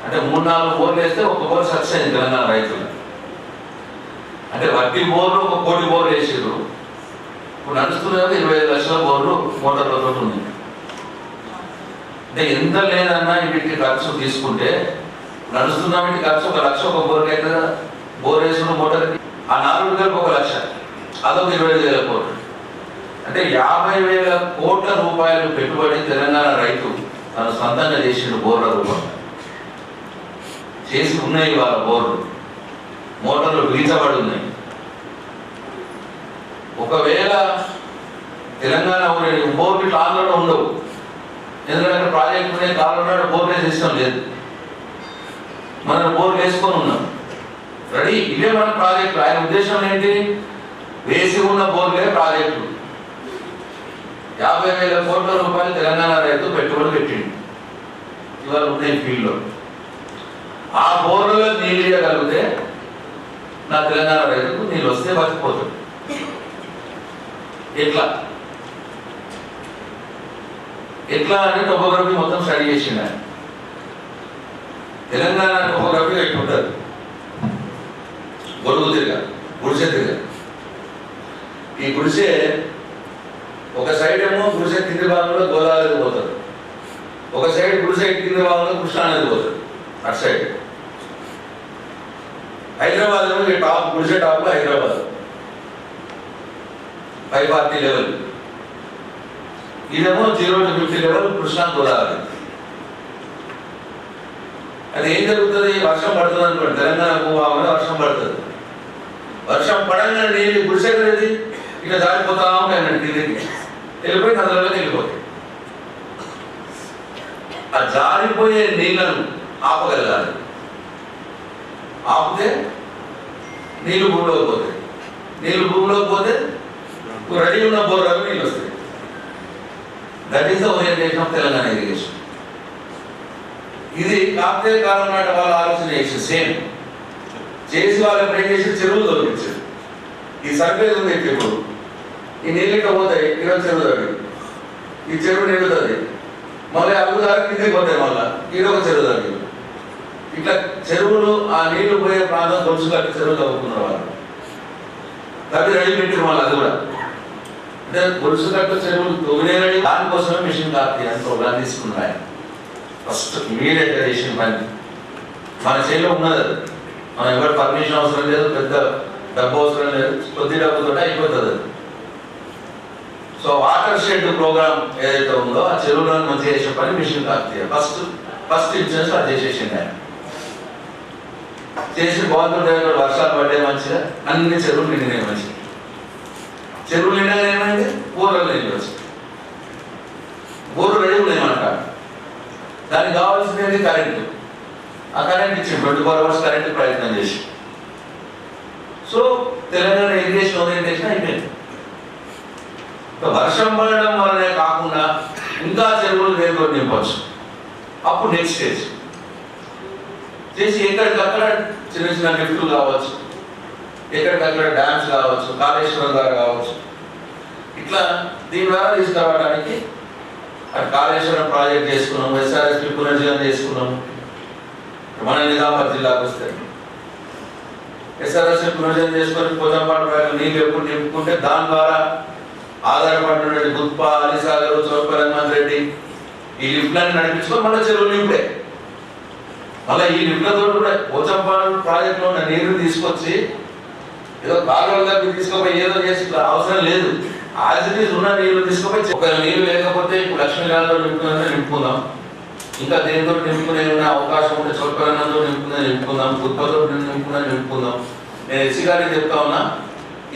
B: అంటే 3-4 బోర్లు వేస్తే ఒక బోర్ సక్సెస్ అయింది తెలంగాణ రైతులు. అంటే వడ్డీ బోర్లు 1 కోటి బోర్లు వేసారు. ఇప్పుడు నడుస్తున్నది 25 లక్షల బోర్లు మోటార్లతో ఉన్నాయి. అంటే ఎంత లేదన్నా వీటికి ఖర్చు తీసుకుంటే నడుస్తున్న వీటి ఖర్చు 1 లక్ష ఒక బోర్కి అయితే కదా. బోర్ వేసిన మోటార్కి ఆ 4 వేలకు 1 లక్ష, అదొక 25,000 కోట్లు. అంటే 50,000 కోట్ల రూపాయలు పెట్టుబడి తెలంగాణ రైతు తను సొంతంగా చేసిన బోర్ల రూపంగా చేసి ఉన్నాయి. వాళ్ళ బోర్లు మోటార్లు బిగించబడి ఉన్నాయి. ఒకవేళ తెలంగాణ బోర్లు ఇట్లా ఆంధ్రలో ఉండవు. ఎందుకంటే ప్రాజెక్ట్ ఉన్నాయి, కాలంలో బోర్లు వేసే సిస్టమ్ లేదు. మనం బోర్లు వేసుకొని ఉన్నాం రెడీ. ఇవే మన ప్రాజెక్టులు. ఆయన ఉద్దేశం ఏంటి? వేసి ఉన్న బోర్లే ప్రాజెక్టులు. 50,000 కోట్ల రూపాయలు తెలంగాణ రైతు పెట్టుబడి పెట్టింది ఇవాళ ఉన్నాయి ఫీల్డ్లో. ఆ బోర్లలో నీళ్ళు ఇవ్వగలిగితే నా తెలంగాణ రైతుకు నీళ్ళు వస్తే బతికిపోతుంది. ఎట్లా అంటే టోపోగ్రఫీ మొత్తం స్టడీ చేసిండు ఆయన. తెలంగాణ టోపోగ్రఫీ ఎట్లా ఉంటుంది? గొడుగు తిరగా, గుడిసె తిరగా. ఈ గుడిసె ఒక సైడ్ ఏమో గుడిసె కింది భాగంలో గోదావరి పోతుంది, ఒక సైడ్ గుడిసె కింది భాగంలో కృష్ణానది పోతుంది. అటు సైడ్ హైదరాబాద్ ఏమో టాప్ గుడిసె టాప్లో హైదరాబాద్ 540 లెవెల్, ఇదేమో 0 to 50 లెవెల్ కృష్ణా గోదావరి. అది ఏం జరుగుతుంది? వర్షం పడుతుంది అనుకోండి, తెలంగాణ భూభాగంలో వర్షం పడుతుంది. వర్షం పడంగానే నీళ్ళు గుడిసెక్కడేది ఇట్లా జారిపోతా ఉంటాయి అన్నట్టు, కిందికి వెళ్ళిపోయి నదులలోకి వెళ్ళిపోతాయి. ఆ జారిపోయే నీళ్లను ఆపగలగాలి. ఆపితే నీళ్లు భూమిలోకి పోతాయి. నీళ్లు భూమిలోకి పోతే రెడీ ఉన్న బోర్లకు నీళ్ళు వస్తాయి. That is the orientation of Telangana irrigation. ఇది కాకతీయ కాలం నాటి వాళ్ళ ఆలోచన చేసి సేమ్ చేసి వాళ్ళకి ఏం చేసి చెరువులు తొలగించారు. ఈ సర్ఫేస్ ఉంది ఇప్పుడు, ఈ నీళ్ళు ఇట్లా పోతాయి, ఈరోజు చెరువు తగ్గి ఈ చెరువు నిండుతుంది, మళ్ళీ అరుగుదారి కిందికి పోతాయి, మళ్ళీ ఈడొక చెరువు తగ్గి ఇట్లా చెరువులు ఆ నీళ్లు పోయే ప్రాంతం గొలుసు కట్టి చెరువులు తవ్వుకున్నారు వాళ్ళు. తగ్గి రెడీ పెట్టారు మళ్ళీ. అది కూడా అంటే గొలుసు కట్టు చెరువులు తొమ్మిదే రెడీ. దానికోసమే మిషన్ కాకతీయ అని ప్రోగ్రామ్ తీసుకున్నారు ఆయన. ఫస్ట్ ఇమీడియట్ గా చేసిన పని మన చేతిలో ఉన్నది. మనం ఎవరు పర్మిషన్ అవసరం లేదు, పెద్ద డబ్బు అవసరం లేదు, కొద్ది డబ్బుతో అయిపోతుంది. సో వాటర్ షెడ్ ప్రోగ్రామ్ ఏదైతే ఉందో ఆ చెరువులను మంచిగా చేసే పని మిషన్ కాకతీయ ఫస్ట్ ఇన్సూరెన్స్ అది చేసేసింది ఆయన. చేసి బాగుంటుంటే వర్షాలు పడ్డాయి మంచిగా, అన్ని చెరువులు నిండినాయి మంచిగా. చెరువులు నిండా ఏమైంది? బోర్లు నీళ్ళు వచ్చాయి. బోర్లు రెడీ ఉన్నాయి మాట. దానికి కావాల్సింది కరెంటు. ఆ కరెంట్ ఇచ్చి 24 hours కరెంటు ప్రయత్నం చేసి, సో తెలంగాణ ఇరిగేషన్ ఓరియంటేషన్ అయిపోయింది. వర్షం పడడం వల్లనే కాకుండా ఇంకా చెరువులు వేరు నింపచ్చు. అప్పుడు నెక్స్ట్ స్టేజ్ చేసి ఎక్కడికక్కడ చిన్న చిన్న లిఫ్ట్లు కావచ్చు, ఎక్కడికక్కడ డ్యామ్స్ కావచ్చు, కాళేశ్వరం ద్వారా కావచ్చు. ఇట్లా దీని ద్వారా తీసుకురావడానికి అటు కాళేశ్వరం ప్రాజెక్ట్ చేసుకున్నాం, ఎస్ఆర్ఎస్పి పునర్జీవనం చేసుకున్నాం. మన నిజామాబాద్ జిల్లాకు వస్తే ఎస్ఆర్ఎస్పి పునర్జీవనం చేసుకొని పోచంపాడు నీళ్ళు ఎప్పుడు నింపుకుంటే దాని ద్వారా ఆధారపడినటువంటి గుత్ప, అలీసాగర్, చౌకరంగన్ రెడ్డి ఈ లిఫ్ట్లను నడిపించుకొని మళ్ళీ చెరువులు నింపే. మళ్ళీ ఈ లిఫ్ట్లతో కూడా పోచంపాడు ప్రాజెక్టులో ఉన్న నీరుని తీసుకొచ్చి ఏదో కాలువల దగ్గర తీసుకుపోయి ఏదో చేసి అవసరం లేదు. యాజిటీస్ ఉన్న నీళ్లు తీసుకుపోయి ఒకవేళ నీళ్లు లేకపోతే ఇప్పుడు లక్ష్మీనాథ్తో నింపుకుందాం, ఇంకా దేనితో నింపుకునే అవకాశం ఉంటే చౌకరంగంతో నింపుకుందాం, గుత్పతో నింపుకుందాం. నేను ఎస్సీ గారికి చెప్తా ఉన్నా,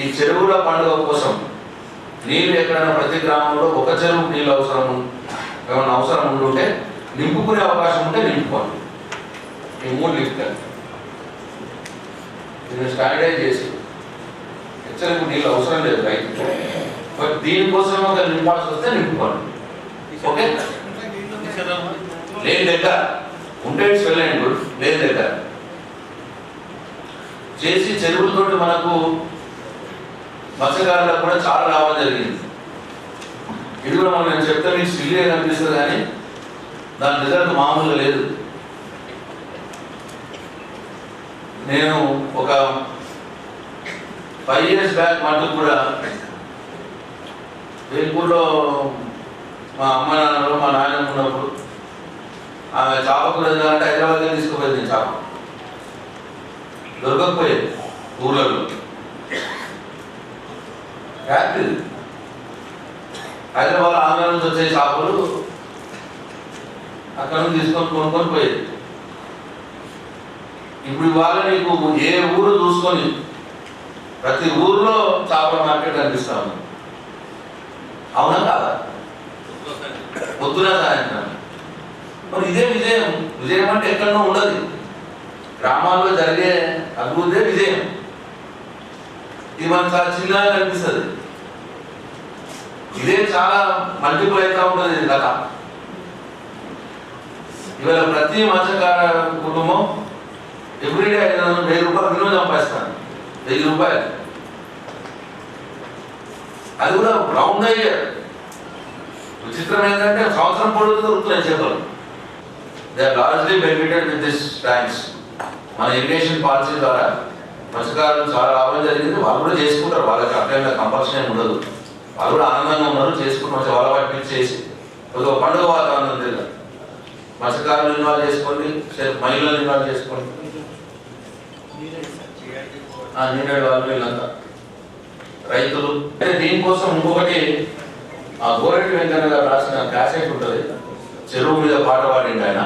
B: ఈ చెరువుల పండుగ కోసం నీళ్లు ఎక్కడైనా ప్రతి గ్రామంలో ఒక చెరువు నీళ్ళు అవసరం ఏమైనా అవసరం ఉంటే నింపుకునే అవకాశం ఉంటే నింపుకోండి. ఈ 3 లిఫ్ట్ దీన్ని స్టాండర్డైజ్ చేసి హెచ్చరిక నీళ్ళు అవసరం లేదు రైతు, బట్ దీనికోసం ఒక నింపాల్సి వస్తే నింపుకోండి. ఓకే, లేని దగ్గర ఉంటే వెళ్ళండి, గుడ్. లేని దగ్గర చేసి చెరువులతోటి మనకు మత్స్యకారులకు కూడా చాలా లాభం జరిగింది. ఇది కూడా మనం నేను చెప్తే మీకు సిల్లిగా కనిపిస్తుంది, కానీ దాని రిజల్ట్ మామూలుగా లేదు. నేను ఒక 5 years బ్యాక్ మటుకు కూడా వేల్పూర్లో మా అమ్మ నాన్నలో మా నాయన ఉన్నప్పుడు ఆమె చేప కూడా అంటే హైదరాబాద్లో తీసుకుపోయేది. నేను చేప దొరకకపోయేది ఊర్లలో. ఫ్యాక్టరీ హైదరాబాద్ ఆంధ్ర నుంచి వచ్చే చేపలు అక్కడ నుంచి తీసుకొని కొనుక్కొని పోయేది. ఇప్పుడు ఇవాళ నీకు ఏ ఊరు చూసుకొని ప్రతి ఊర్లో చేపల మార్కెట్ కనిపిస్తా ఉంది. అవునా కాదా? పొద్దున సాయంత్రం. మరి ఇదే విజయం. విజయం అంటే ఎక్కడనో ఉండదు, గ్రామాల్లో జరిగే అభివృద్ధే విజయం. ఇది మనకు చాలా చిన్నగా కనిపిస్తుంది, ఇదే చాలా మల్టిపుల్ అవుతూ ఉంటుంది ఇది కథ. ఇవాళ ప్రతి మత్స్యకార కుటుంబం ఎవ్రీడే 500-1000 రూపాయలు మినిమం సంపాదిస్తాను. 1000 రూపాయలు, అది కూడా రౌండ్ అయ్యారు. విచిత్రం ఏంటంటే సంవత్సరం పొడుగు దొరుకుతున్నాయి చేపలు. They are largely benefited with this tanks. మన ఇరిగేషన్ పాలసీ ద్వారా మత్స్యకారులు చాలా లాభం జరిగింది. వాళ్ళు కూడా చేసుకుంటారు, వాళ్ళకి అట్లా కంపల్సరీ ఉండదు. వాళ్ళు కూడా ఆనందంగా ఉన్నారు, చేసుకుని మంచి వాళ్ళ వాటి చేసి ఒక పండుగ వాతావరణం తెలియదు. మత్స్యకారులు ఇన్వాల్వ్ చేసుకోండి, మహిళలు ఇన్వాల్వ్ చేసుకోండి, నీడెడ్ వాళ్ళు వీళ్ళంతా రైతులు. దీనికోసం ఇంకొకటి గోరెడ్డి వెంకన్న గారు రాసిన క్యాసెట్ ఉంటుంది, చెరువు మీద పాట పాడిండి ఆయన,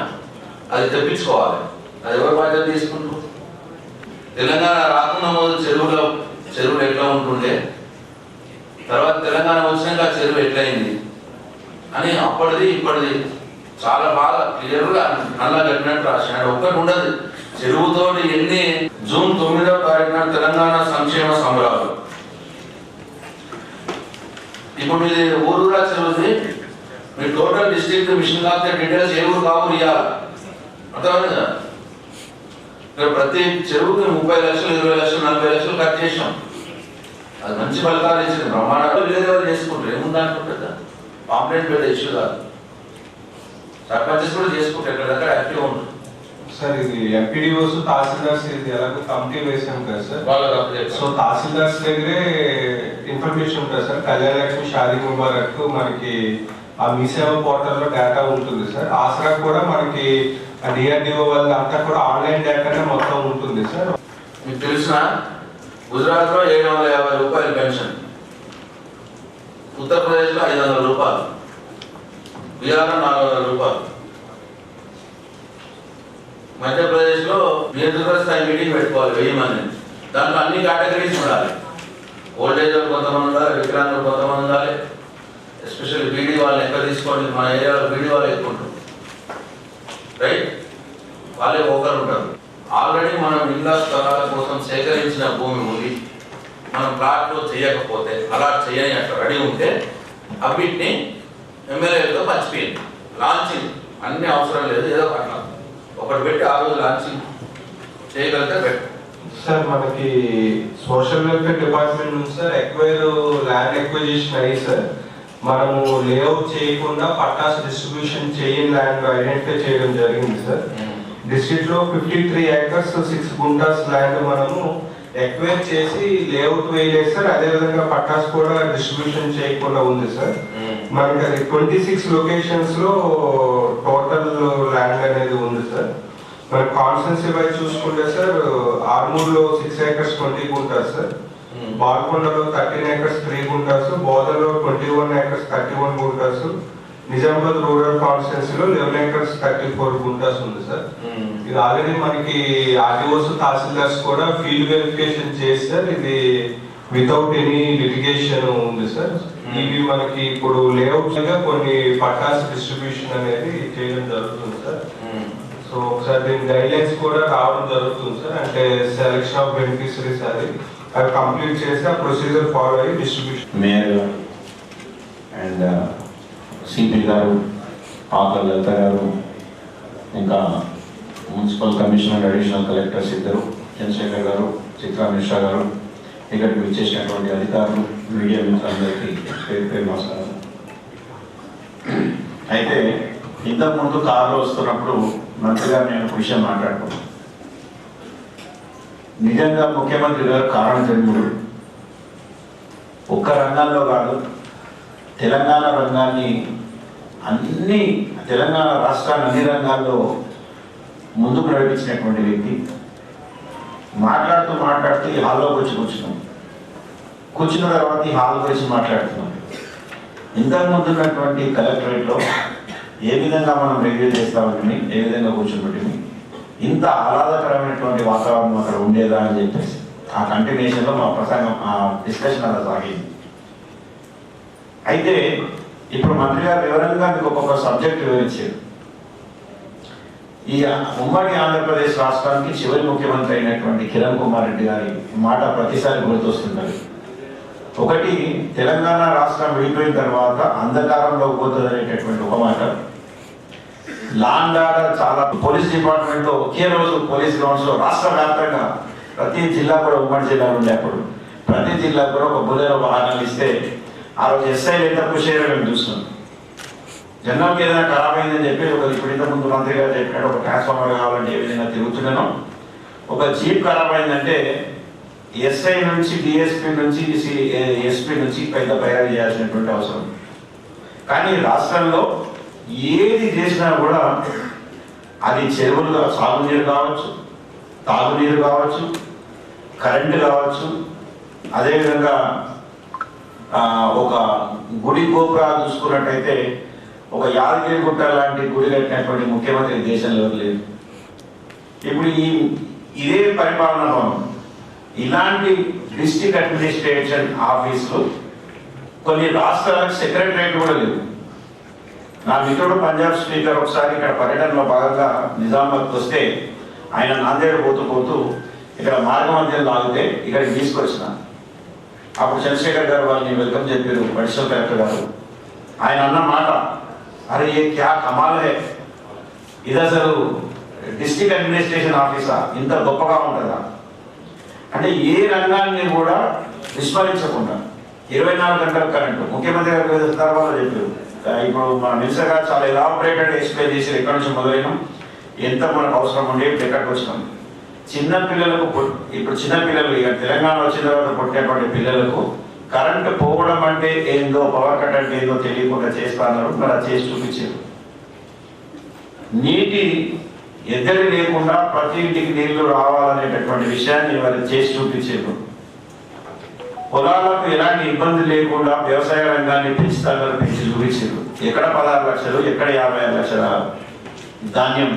B: అది తెప్పించుకోవాలి. అది ఎవరు బాధ్యత తీసుకుంటారు? తెలంగాణ రాకుండా మొదలు చెరువులు ఎట్లా ఉంటుండే, తర్వాత తెలంగాణ వచ్చినాక చెరువు ఎట్లయింది అని అప్పటిది ఇప్పటిది చాలా బాగా క్లియర్గా నల్ల కట్టినట్టు రాసినాడు. ఒక్కటి ఉండదు చెరువుతోటి ఎన్ని. జూన్ 9వ తారీఖున తెలంగాణ సంక్షేమ సంబరాలు. ఇప్పుడు మీది ఊరుగా చెరువుది, మీ టోటల్ డిస్ట్రిక్ట్ మిషన్ కాకపోతే డీటెయిల్స్ ఏ ఊరు కావు ఇవ్వాలి, అర్థమైంది కదా? ఇక్కడ ప్రతి చెరువుకి 30 లక్షలు 20 లక్షలు 40 లక్షలు కట్ చేసాం. అది మంచి ఫలితాలు ఇచ్చింది, బ్రహ్మాండంగా వేరే వాళ్ళు చేసుకుంటారు. ఏముంది అనుకుంటుందా? పాంప్లెంట్ పెద్ద ఇష్యూ కాదు, సర్పంచెస్ కూడా చేసుకుంటారు, ఎక్కడెక్కడ యాక్టివ్ ఉంటుంది.
A: సార్ ఇది ఎంపీడీఓస్ తహసీల్దార్స్ ఇది ఎలాగో కమిటీ వేసాం కదా సార్, సో తహసీల్దార్స్ దగ్గరే ఇన్ఫర్మేషన్ ఉంటుంది సార్. కళ్యాణ లక్ష్మి, షాదీ ముబారక్ మనకి ఆ మీ సేవ పోర్టల్లో డేటా ఉంటుంది సార్. ఆసరా కూడా మనకి డిఆర్డిఓ వల్ల అంతా కూడా ఆన్లైన్ డేటానే మొత్తం ఉంటుంది సార్.
B: మీకు తెలిసిన గుజరాత్లో 750 రూపాయలు పెన్షన్, ఉత్తరప్రదేశ్లో 500 రూపాయలు, బీహార్లో 400 రూపాయలు, మధ్యప్రదేశ్లో నియోజకవర్గ స్థాయి మీటింగ్ పెట్టుకోవాలి 1000 మంది. దాంట్లో అన్ని కేటగిరీస్ ఉండాలి. ఓల్డేజ్ కొంతమంది ఉండాలి, వికలాంగులు కొంతమంది ఉండాలి, ఎస్పెషల్లీ బీడీ వాళ్ళని ఎక్కడ తీసుకోండి, మన ఏరియాలో బీడీ వాళ్ళు ఎక్కువ ఉంటారు, రైట్? వాళ్ళే ఒకరు ఉంటారు. ఆల్రెడీ మనం ఇళ్ల స్థలాల కోసం సేకరించిన భూమి ఉంది, మనం ప్లాట్లో చేయకపోతే అలాట్ చేయని అట్లా రెడీ ఉంటే అవిటిని ఎమ్మెల్యేలతో మర్చిపోయింది. లాంచింగ్ అన్ని అవసరం లేదు, ఏదో అట్లా ఒకటి పెట్టి ఆ రోజు లాంచింగ్ చేయగలిగితే పెట్టు.
A: సార్ మనకి సోషల్ వెల్ఫేర్ డిపార్ట్మెంట్ నుంచి సార్ ఎక్వైర్ ల్యాండ్ ఎక్విజిషన్ అయ్యి సార్ మనము లేఅవుట్ చేయకుండా పట్టాస్ డిస్ట్రిబ్యూషన్ చేయని ల్యాండ్ ఐడెంటిఫై చేయడం జరిగింది సార్. డిస్ట్రిక్ట్ లో 53 acres 6 గుంటాస్ ల్యాండ్ మనము ఎక్వైర్ చేసి లేఅవుట్ వేయలేదు సార్. అదేవిధంగా పట్టాస్ కూడా డిస్ట్రిబ్యూషన్ చేయకుండా ఉంది సార్. మనకి అది 26 లొకేషన్స్ లో టోటల్ ల్యాండ్ అనేది ఉంది సార్. మన కాన్స్టెన్సీ వైజ్ చూసుకుంటే సార్ ఆర్మూర్లో 6 acres 20 గుంటాస్ సార్, బాల్కొండలో 13 acres 3 గుంటాస్, బోధలో 21 acres 31 గుంటాస్, నిజామాబాద్ రూరల్ కాన్స్టిట్యున్సీలో 11 acres 34 గుంటాస్ ఉంది సార్. ఇది ఆల్రెడీ మనకి ఆర్డీఓస్ తహసీల్దార్స్ కూడా ఫీల్డ్ వెరిఫికేషన్ చేసి సార్ ఇది వితౌట్ ఎనీ లిటిగేషన్ ఉంది సార్. ఇవి మనకి ఇప్పుడు లేఅవుట్ గా కొన్ని పట్టాస్ డిస్ట్రిబ్యూషన్ అనేది చేయడం జరుగుతుంది సార్. సో ఒకసారి దీని గైడ్లైన్స్ కూడా రావడం జరుగుతుంది సార్. అంటే సెలెక్షన్ ఆఫ్ బెనిఫిషరీస్ అది అవి కంప్లీట్ చేసి ఆ ప్రొసీజర్ ఫాలో అయ్యి డిస్ట్రిబ్యూషన్.
F: మేయర్ గారు అండ్ సిపి గారు, ఆకుల లలిత గారు, ఇంకా మున్సిపల్ కమిషనర్ అడిషనల్ కలెక్టర్స్ ఇద్దరు, చంద్రశేఖర్ గారు, చిత్రా మిశ్రా గారు, ఇక్కడికి విచ్చేసినటువంటి అధికారులు, మీడియా మిత్రులందరికీ పేరు పేరు నమస్కారం. అయితే ఇంతకుముందు కారులో వస్తున్నప్పుడు మంత్రి గారు నేను ఒక విషయం మాట్లాడుకున్నాను. నిజంగా ముఖ్యమంత్రి గారు కారణ జన్ముడు. ఒక్క రంగంలో కాదు, తెలంగాణ రంగాన్ని తెలంగాణ రాష్ట్రాన్ని అన్ని రంగాల్లో ముందుకు నడిపించినటువంటి వ్యక్తి. మాట్లాడుతూ ఈ హాల్లోకి వచ్చి కూర్చున్న తర్వాత ఈ హాల్ గురించి మాట్లాడుతున్నాం. ఇంతకు ముందు ఉన్నటువంటి కలెక్టరేట్లో ఏ విధంగా మనం రివ్యూ చేస్తామని, ఏ విధంగా కూర్చున్నట్టు ఇంత ఆహ్లాదకరమైనటువంటి వాతావరణం అక్కడ ఉండేదా అని చెప్పేసి ఆ కంటిన్యూషన్లో మా ప్రసంగం, ఆ డిస్కషన్ అలా సాగింది. అయితే ఇప్పుడు మంత్రి గారు వివరంగా మీకు ఒక్కొక్క సబ్జెక్ట్ వివరించారు. ఈ ఉమ్మడి ఆంధ్రప్రదేశ్ రాష్ట్రానికి చివరి ముఖ్యమంత్రి అయినటువంటి కిరణ్ కుమార్ రెడ్డి గారి మాట ప్రతిసారి గుర్తొస్తున్నారు. ఒకటి, తెలంగాణ రాష్ట్రం విడిపోయిన తర్వాత అంధకారంలో పోతుంది అనేటటువంటి ఒక మాట. లా అండ్ ఆర్డర్ చాలా, పోలీస్ డిపార్ట్మెంట్లో ఒకే రోజు పోలీస్ గ్రౌండ్స్లో రాష్ట్ర వ్యాప్తంగా ప్రతి జిల్లా కూడా, ఉమ్మడి జిల్లాలు ఉండే అప్పుడు ప్రతి జిల్లాకు కూడా ఒక బుల్లెరో వాహనాలు ఇస్తే ఆ రోజు ఎస్ఐలు ఎంత కృషి చేయడం మేము చూస్తున్నాం. జనరల్కి ఏదైనా ఖరాబ్ అయిందని చెప్పి ఇప్పుడు ఇంతకుముందు మంత్రి గారు చెప్పినట్టు ఒక ట్రాన్స్ఫార్మర్ కావాలంటే ఏ విధంగా తిరుగుతున్నానో, ఒక జీప్ ఖరాబ్ అయిందంటే ఎస్ఐ నుంచి, డిఎస్పీ నుంచి, ఎస్పీ నుంచి పెద్ద పైరవి చేయాల్సినటువంటి అవసరం. కానీ రాష్ట్రంలో ఏది చేసినా కూడా అది చెరువులుగా సాగునీరు కావచ్చు, తాగునీరు కావచ్చు, కరెంటు కావచ్చు, అదేవిధంగా ఒక గుడి గోపురాలు చూసుకున్నట్టయితే ఒక యాదగిరి గుట్ట లాంటి గుడి కట్టినటువంటి ముఖ్యమంత్రి దేశంలో లేదు. ఇప్పుడు ఇదే పరిపాలన భవనం, ఇలాంటి డిస్ట్రిక్ట్ అడ్మినిస్ట్రేషన్ ఆఫీసులు కొన్ని రాష్ట్రాలకు సెక్రటరేట్ కూడా లేవు. నా మిత్రుడు పంజాబ్ స్పీకర్ ఒకసారి ఇక్కడ పర్యటనలో భాగంగా నిజామాబాద్కి వస్తే ఆయన నాందేడ్ పోతూ ఇక్కడ మార్గమధ్యం లాగితే ఇక్కడికి తీసుకొచ్చిన. అప్పుడు చంద్రశేఖర్ గారు వాళ్ళని వెల్కమ్ చెప్పారు, అడిషనల్ కలెక్టర్ గారు. ఆయన అన్న మాట, అరే ఏ క్యా కమాల్ హే, ఇది అసలు డిస్ట్రిక్ట్ అడ్మినిస్ట్రేషన్ ఆఫీసా, ఇంత గొప్పగా ఉంటుందా అంటే ఏ రంగాన్ని కూడా విస్మరించకుండా 24 గంటల కరెంటు. ముఖ్యమంత్రి గారు వివిధ సందర్భాల్లో చెప్పారు. ఇప్పుడు మన మినిస్టర్ గారు చాలా ఎలాబరేటెడ్ ఎక్స్ప్లెయిన్ చేసి ఎక్కడి నుంచి మొదలైనాం, ఎంత మనకు అవసరం ఉండే, ఇప్పుడు ఎక్కడికి వచ్చినాం. చిన్నపిల్లలకు ఇప్పుడు చిన్నపిల్లలు ఇక తెలంగాణ వచ్చిన తర్వాత పుట్టినటువంటి పిల్లలకు కరెంటు పోవడం అంటే ఏందో, పవర్ కట్ అంటే ఏందో తెలియకుండా చేస్తున్నారు. మరి అది చేసి చూపించారు. నీటి ఎద్దడి లేకుండా ప్రతి ఇంటికి నీళ్లు రావాలనేటటువంటి విషయాన్ని వారు చేసి చూపించారు. పొలాలకు ఎలాంటి ఇబ్బంది లేకుండా వ్యవసాయ రంగాన్ని పెంచుతారని పెంచి చూపించారు. ఎక్కడ 16 లక్షలు, ఎక్కడ 56 లక్షల ధాన్యం.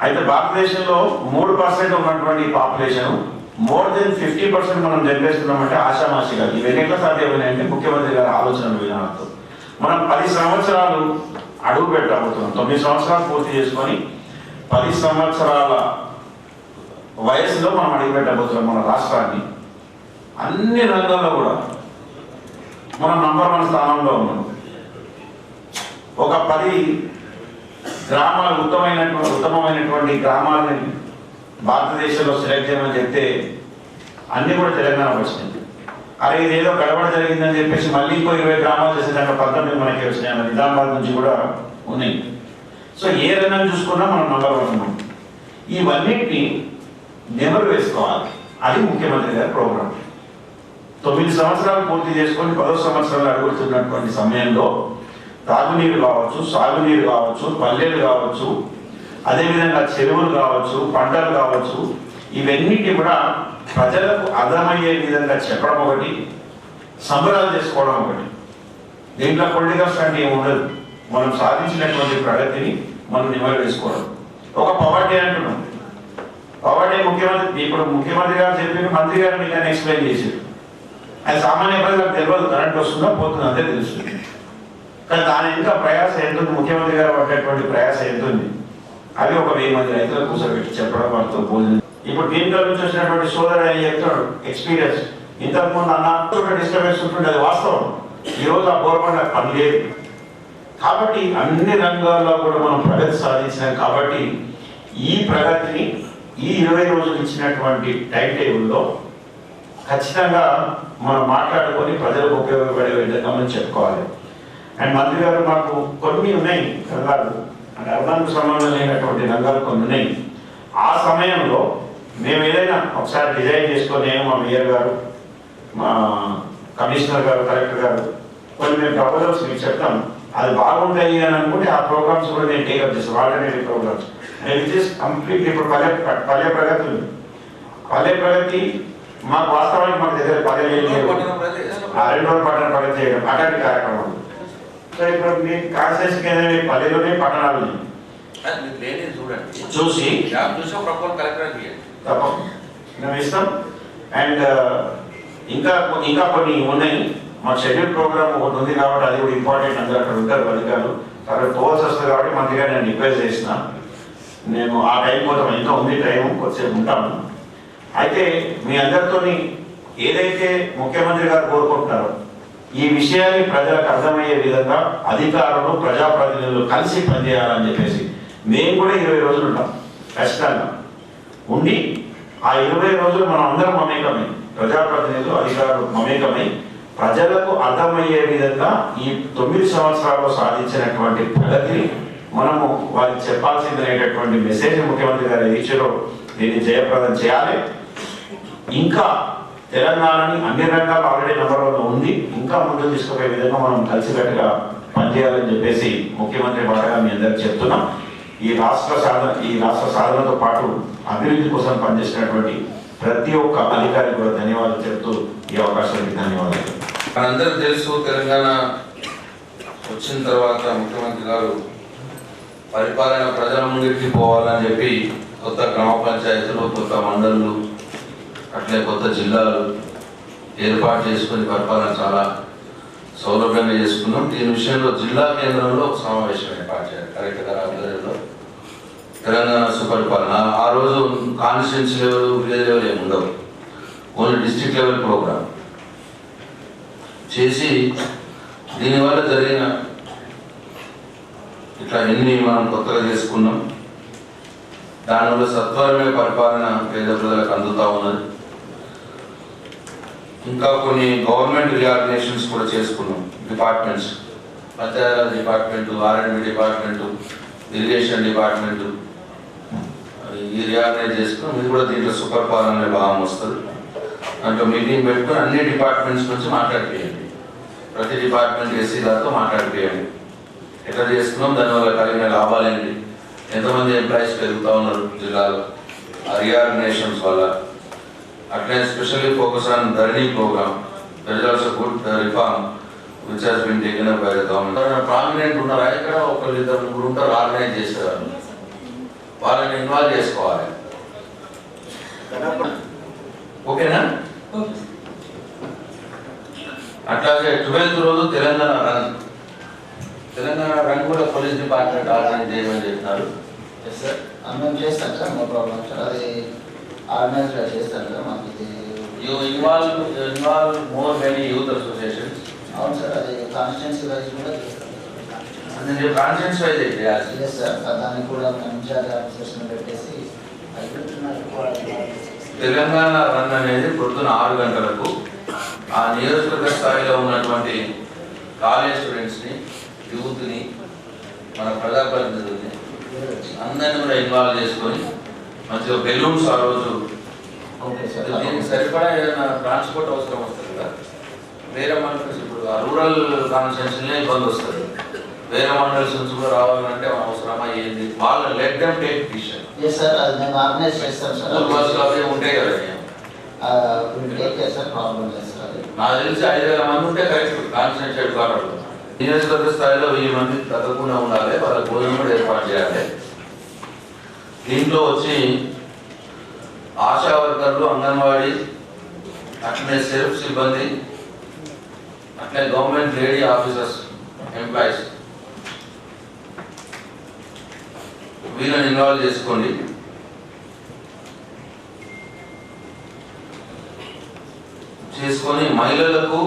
F: అయితే భారతదేశంలో 3% ఉన్నటువంటి పాపులేషన్ మోర్ దెన్ 50% మనం జనరేస్తున్నామంటే ఆశామాషి కాదు. ఇవన్నీ ఎట్లా సాధ్యమైనాయంటే ముఖ్యమంత్రి గారి ఆలోచన విధానంతో. మనం 10 సంవత్సరాలు అడుగు పెట్టబోతున్నాం. 9 సంవత్సరాలు పూర్తి చేసుకొని 10 సంవత్సరాల వయసులో మనం అడుగు పెట్టబోతున్నాం మన రాష్ట్రాన్ని. అన్ని రంగాల్లో కూడా మనం నంబర్ 1 స్థానంలో ఉన్నాం. ఒక 10 గ్రామాలు, ఉత్తమమైనటువంటి గ్రామాలని భారతదేశంలో సెలెక్ట్ చేయమని చెప్తే అన్ని కూడా తెలంగాణ వచ్చినాయి. అరే ఇదేదో గడబడ జరిగిందని చెప్పేసి మళ్ళీ ఇంకో 20 గ్రామాలు చేసే దాంట్లో 19 మనకి వచ్చినాయి. నిజామాబాద్ నుంచి కూడా ఉన్నాయి. సో ఏ రంగం చూసుకున్నా మనం నంబర్ 1 ఉన్నాం. ఇవన్నిటిని నెమరు వేసుకోవాలి. అది ముఖ్యమంత్రి గారి ప్రోగ్రాం. 9 సంవత్సరాలు పూర్తి చేసుకొని 10వ సంవత్సరాలు అడుగుతున్నటువంటి సమయంలో తాగునీరు కావచ్చు, సాగునీరు కావచ్చు, పల్లెలు కావచ్చు, అదేవిధంగా చెరువులు కావచ్చు, పంటలు కావచ్చు, ఇవన్నిటి కూడా ప్రజలకు అర్థమయ్యే విధంగా చెప్పడం ఒకటి, సంబరాలు చేసుకోవడం ఒకటి. దీంట్లో పొలిటికల్స్ అంటే ఏమి ఉండదు. మనం సాధించినటువంటి ప్రగతిని మనం నిమరు వేసుకోవడం. ఒక పవర్ డే అంటున్నాం. కాబట్టి ఇప్పుడు ముఖ్యమంత్రి గారు చెప్పిన మంత్రి గారు మీకు ఎక్స్ప్లెయిన్ చేశారు. అది సామాన్య ప్రజలకు తెలియదు, కరెంట్ వస్తుందో పోతుందో అంతే తెలుస్తుంది. కానీ దాని ఇంకా ప్రయాస ఎంతుంది, ముఖ్యమంత్రి గారు పడ్డటువంటి ప్రయాస ఎంతుంది, అది ఒక 1000 మంది రైతులకు కూర్చోబెట్టి చెప్పడం, వాళ్ళతో భోజనం. ఇప్పుడు దీంట్లో నుంచి వచ్చినటువంటి సోదరు అని చెప్తాడు ఎక్స్పీరియన్స్. ఇంతకుముందు అన్న డిస్టర్బెన్స్ ఉంటుంది, అది వాస్తవం. ఈరోజు ఆ గవర్నమెంట్ నాకు పని లేదు. కాబట్టి అన్ని రంగాల్లో కూడా మనం ప్రగతి సాధించినాం. కాబట్టి ఈ ప్రగతిని ఈ 20 రోజులు ఇచ్చినటువంటి టైం టేబుల్లో ఖచ్చితంగా మనం మాట్లాడుకొని ప్రజలకు ఉపయోగపడే విధంగా మనం చెప్పుకోవాలి. అండ్ మంత్రి గారు మాకు కొన్ని ఉన్నాయి రంగాలు, అంటే అర్బన్కు సంబంధం లేనటువంటి రంగాలు కొన్ని ఉన్నాయి. ఆ సమయంలో మేము ఏదైనా ఒకసారి డిజైన్ చేసుకొని, నేను మా మేయర్ గారు, మా కమిషనర్ గారు, కలెక్టర్ గారు కొన్ని మేము ప్రపోజల్స్ మీకు చెప్తాం. అది బాగుంటాయి అని అనుకుంటే ఆ ప్రోగ్రామ్స్ కూడా నేను టేకప్ చేస్తాను, alternative programmes. Which is complete. ఇప్పుడు పల్లె ప్రగతి ఉంది. పల్లె ప్రగతి మాకు వాస్తవానికి మాకు దగ్గర పల్లెలు ఏం లేవు. 2 రోజులు పట్టణ ప్రగతి చేయడం అట్లాంటి కార్యక్రమం. సో ఇప్పుడు మీ కాన్స్టిట్యూన్సీకి ఏదైనా పల్లెలోనే పట్టణాలు చూసి తప్పకుండా మేము ఇస్తాం. అండ్ ఇంకా కొన్ని ఉన్నాయి. మా షెడ్యూల్ ప్రోగ్రామ్ ఒకటి ఉంది కాబట్టి అది కూడా ఇంపార్టెంట్. అందరూ అక్కడ ఉంటారు అధికారులు, అక్కడ పోవాల్సి వస్తుంది కాబట్టి మంత్రిగా నేను రిక్వెస్ట్ చేసిన. నేను ఆ టైం కోసం ఇంకా ఉంది, టైం కొద్దిసేపు ఉంటాము. అయితే మీ అందరితో ఏదైతే ముఖ్యమంత్రి గారు కోరుకుంటున్నారో ఈ విషయాన్ని ప్రజలకు అర్థమయ్యే విధంగా అధికారులు, ప్రజాప్రతినిధులు కలిసి పనిచేయాలని చెప్పేసి మేము కూడా 20 రోజులు ఉంటాం ఖచ్చితంగా ఉండి, ఆ 20 రోజులు మనం అందరం మమేకమై, ప్రజాప్రతినిధులు, అధికారులు మమేకమై ప్రజలకు అర్థమయ్యే విధంగా ఈ 9 సంవత్సరాల్లో సాధించినటువంటి ప్రగతిని మనము వారికి చెప్పాల్సిందనేటటువంటి మెసేజ్ ముఖ్యమంత్రి గారు ఇచ్చారో దీన్ని జయప్రదం చేయాలి. ఇంకా తెలంగాణని అన్ని రంగాలు ఆల్రెడీ నెంబర్ 1 ఉంది, ఇంకా ముందుకు తీసుకుపోయే విధంగా మనం కలిసికట్టుగా పనిచేయాలని చెప్పేసి ముఖ్యమంత్రి మాటగా మీ అందరికి చెప్తున్నాం. ఈ రాష్ట్ర సాధనతో పాటు అభివృద్ధి కోసం పనిచేసినటువంటి ప్రతి ఒక్క అధికారికి కూడా ధన్యవాదాలు చెప్తూ ఈ అవకాశానికి ధన్యవాదాలు.
B: మనందరూ తెలుసు, తెలంగాణ వచ్చిన తర్వాత ముఖ్యమంత్రి గారు పరిపాలన ప్రజల ముందుకి పోవాలని చెప్పి కొత్త గ్రామ పంచాయతీలు, కొత్త మండళ్ళు, అట్లే కొత్త జిల్లాలు ఏర్పాటు చేసుకుని పరిపాలన చాలా సౌలభ్యంగా చేసుకున్నాం. దీని విషయంలో జిల్లా కేంద్రంలో ఒక సమావేశం ఏర్పాటు చేయాలి. కలెక్టర్ గారి ఆధ్వర్యంలో తెలంగాణ సుపరిపాలన. ఆ రోజు కాన్స్టిట్యున్సీ లెవెల్, విలేజ్ లెవెల్ ఏమి ఉండవు, ఓన్లీ డిస్ట్రిక్ట్ లెవెల్ ప్రోగ్రామ్ చేసి దీనివల్ల జరిగిన ఇట్లా ఎన్ని మనం కొత్తగా చేసుకున్నాం, దానివల్ల సత్వరమే పరిపాలన పేద ప్రజలకు అందుతూ ఉన్నది. ఇంకా కొన్ని గవర్నమెంట్ రిఆర్గనైజేషన్స్ కూడా చేసుకున్నాం. Departments, Panchayati Raj department, R&B department, irrigation department, ఈ రిఆర్గనైజ్ చేసుకున్నాం. ఇది కూడా దీంట్లో సుపరిపాలన భాగం వస్తుంది. దాంట్లో మీటింగ్ పెట్టుకుని అన్ని డిపార్ట్మెంట్స్ నుంచి మాట్లాడిపోయండి, ప్రతి డిపార్ట్మెంట్ ఎస్సీ గారితో మాట్లాడిపోయండి. ఎట్లా చేసుకున్నాం, దానివల్ల కలిగిన లాభాలు ఏంటి, ఎంతమంది ఎంప్లాయీస్ పెరుగుతూ ఉన్నారు జిల్లాలో ఆ రిఆర్గనైజేషన్స్ వల్ల. అట్లే specially focus on Dharani programme. That is also good reform which has been taken up by the government. Prominent ఉన్నారా ఇక్కడ, 1-2 ఉంటారు ఆర్గనైజ్ చేసేవాళ్ళు, వాళ్ళని ఇన్వాల్వ్ చేసుకోవాలి. ఓకేనా? అట్లాగే 12th రోజు తెలంగాణ రన్ కూడా పోలీస్ డిపార్ట్మెంట్ ఆర్గనైజ్ చేయమని చెప్పినారు.
D: సార్ మేము చేస్తాం సార్, నో ప్రాబ్లం సార్. అది ఆర్గనైజ్గా చేస్తాను సార్. మాకు ఇది
B: involve more many youth associations.
D: అవును సార్, అది కాన్స్టిట్యున్సీ వైజ్ కూడా చేస్తాం.
B: కాన్స్టిట్యున్సీ వైజ్ అయితే
D: లేదు సార్, దానికి కూడా మేము ఇన్ఛార్జ్ ఆఫీసర్స్ని పెట్టేసి
B: తెలంగాణ రన్ అనేది పొద్దున 6 గంటలకు ఆ నియోజకవర్గ స్థాయిలో ఉన్నటువంటి కాలేజ్ స్టూడెంట్స్ని, యూత్ని, మన ప్రజాప్రతినిధుల్ని అందరినీ కూడా ఇన్వాల్వ్ చేసుకొని మంచిగా బెలూన్స్ ఆ రోజు. దీనికి సరిపడా ఏదైనా ట్రాన్స్పోర్ట్ అవసరం వస్తుంది కదా, వేరే మండల్స్ ఇప్పుడు ఆ రూరల్ కాన్స్టిట్యున్సీలో ఇబ్బంది వస్తుంది, వేరే మండల్స్ నుంచి కూడా రావాలంటే అవసరమా ఏంది, వాళ్ళు let them take decision.
D: Sir అది మేము ఆర్గనైజ్ చేస్తాం సార్.
B: బస్సులు అవి ఉంటాయి కదా,
D: సార్ ప్రాబ్లం లేదు సార్.
B: నాకు తెలిసి 5,000 మంది ఉంటే కరెక్ట్ కాన్స్టిట్యూన్సీ హెడ్ క్వార్టర్లో. నియోజకవర్గ స్థాయిలో 1000 మంది తగ్గకుండా ఉండాలి, వాళ్ళ భోజనం కూడా ఏర్పాటు చేయాలి. దీంట్లో వచ్చి ఆశా వర్కర్లు, అంగన్వాడీ, అట్లనే సెల్ఫ్ సిబ్బంది, అట్లనే గవర్నమెంట్ లేడీ ఆఫీసర్స్ ఎంప్లాయీస్ వీళ్ళని ఇన్వాల్వ్ చేసుకోండి. చేసుకొని మహిళలకు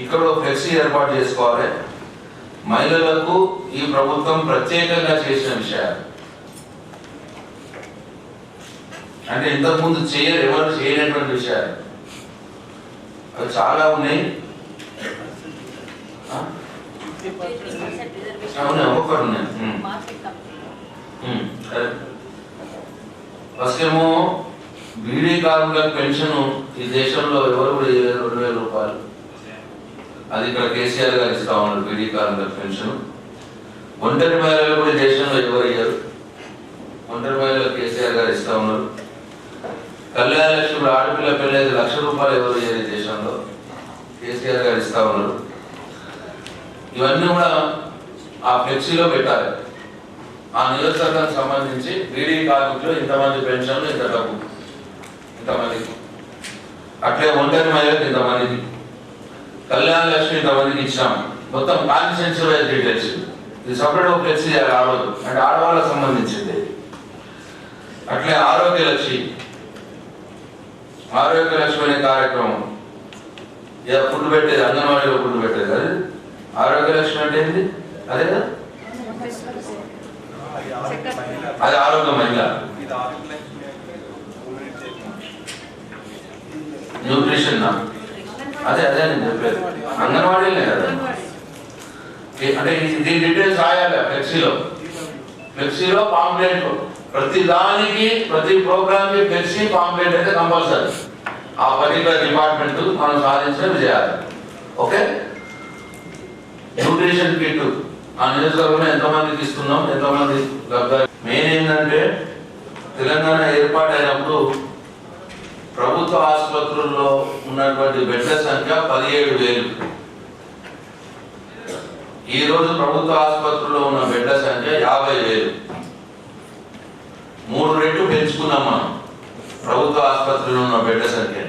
B: ఇక్కడ ఫ్లెక్సీ ఏర్పాటు చేసుకోవాలి. మహిళలకు ఈ ప్రభుత్వం ప్రత్యేకంగా చేసిన విషయాలు అంటే ఇంతకుముందు ఎవరు చేయనటువంటి విషయాలు అవి చాలా ఉన్నాయి. ఒక్కొక్కటి ఉన్నాయి. ఫస్ట్ ఏమో బీడీ కార్మికుల పెన్షన్ ఈ దేశంలో ఎవరు కూడా 2,000 రూపాయలు. అది ఇక్కడ కేసీఆర్ గారు ఇస్తా ఉన్నారు బీడీ కార్మికుల పెన్షన్. ఒంటరి మహిళలు కూడా దేశంలో ఎవరు ఇయ్యారు. ఒంటరి మహిళలు కేసీఆర్ గారు ఇస్తా ఉన్నారు. కళ్యాణ లక్ష్మి ఆడపిల్ల పెళ్ళైతే 1,00,000 రూపాయలు ఎవరు ఇయ్యారు ఈ దేశంలో, కేసీఆర్ గారు ఇస్తా ఉన్నారు. ఇవన్నీ కూడా ఆ ఫ్లెక్సీలో పెట్టాలి. ఆ నియోజకవర్గానికి సంబంధించి బీడీ కార్మికులు ఇంతమంది పెన్షన్లు, ఇంత డబ్బు, ఇంతమందికి, అట్లే ఒంటరి మహిళలకు ఇంతమందికి, కళ్యాణ లక్ష్మి ఇంతమందికి ఇచ్చాము. మొత్తం కాన్స్టిట్యూన్సీ వైజ్ డీటెయిల్స్. ఇది సపరేట్ ఫ్లెక్సీ ఆడవద్దు అంటే ఆడవాళ్ళకు సంబంధించింది. అట్లే ఆరోగ్య లక్ష్మి అనే కార్యక్రమం ఫుడ్ పెట్టేది, అంగన్వాడీలో ఫుడ్ పెట్టేది. అది ఆరోగ్య లక్ష్మి అంటే ఏంటి? అదే కదా, అది ఆరోగ్య మహిళ. న్యూట్రిషన్ అదే నేను చెప్పేది, అంగన్వాడీలే కదా. అంటే దీని డీటెయిల్స్ రాయాలి ఫ్లెక్సీలో పాంప్లెట్. ప్రతి దానికి, ప్రతి ప్రోగ్రామ్ కి ఫ్లెక్సీ పాంప్లెట్ అయితే కంపల్సరీ. ఆ పర్టికులర్ డిపార్ట్మెంట్ మనం సాధించిన విజయాలు. ఓకే, న్యూట్రిషన్ కిట్ ఆ నియోజకవర్గంలో ఎంతమందికి ఇస్తున్నాం, ఎంతమంది లబ్ధాలు. మెయిన్ ఏంటంటే తెలంగాణ ఏర్పాటైనప్పుడు ప్రభుత్వ ఆసుపత్రుల్లో ఉన్నటువంటి బెడ్ల సంఖ్య 17,000. ఈ రోజు ప్రభుత్వ ఆసుపత్రుల్లో ఉన్న బెడ్ల సంఖ్య 50,000. 3 రెట్లు పెంచుకున్నాం మనం ప్రభుత్వ ఆసుపత్రుల్లో ఉన్న బెడ్ల సంఖ్య.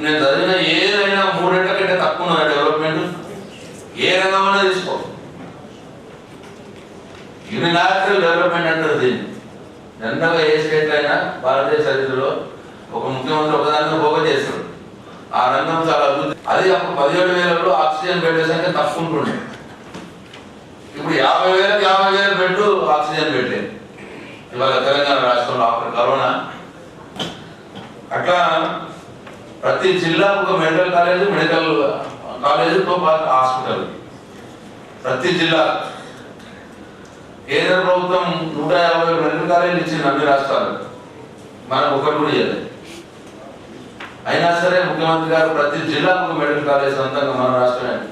B: నేను చదివిన ఏదైనా 3 రెట్ల కంటే తక్కువ ఉన్న డెవలప్మెంట్ ఏ రంగమైనా తీసుకో. యూనిలాటరల్ డెవలప్మెంట్ అంటారు దీన్ని. జనరల్గా ఏ స్టేట్ అయినా భారతదేశ చరిత్రలో ఒక ముఖ్యమంత్రి ఒకదాన్ని పోగ చేస్తారు. ఆ రంగం చాలా అభివృద్ధి. అది అప్పుడు 17,000లో ఆక్సిజన్ బెడ్ల సంఖ్య తక్కువ ఉంటుండే. ఇప్పుడు 50,000 బెడ్ ఆక్సిజన్ బెడ్లే ఇవాళ తెలంగాణ రాష్ట్రంలో ఆఫ్టర్ కరోనా. అట్లా ప్రతి జిల్లాకు ఒక మెడికల్ కాలేజీతో పాటు హాస్పిటల్ ప్రతి జిల్లా. కేంద్ర ప్రభుత్వం 150 మెడికల్ కాలేజీలు ఇచ్చింది అన్ని రాష్ట్రాలు, మనం ఒకటి కూడా ఇవ్వలేదు. అయినా సరే ముఖ్యమంత్రి గారు ప్రతి జిల్లాకు ఒక మెడికల్ కాలేజ్ సొంతంగా మన రాష్ట్రాన్ని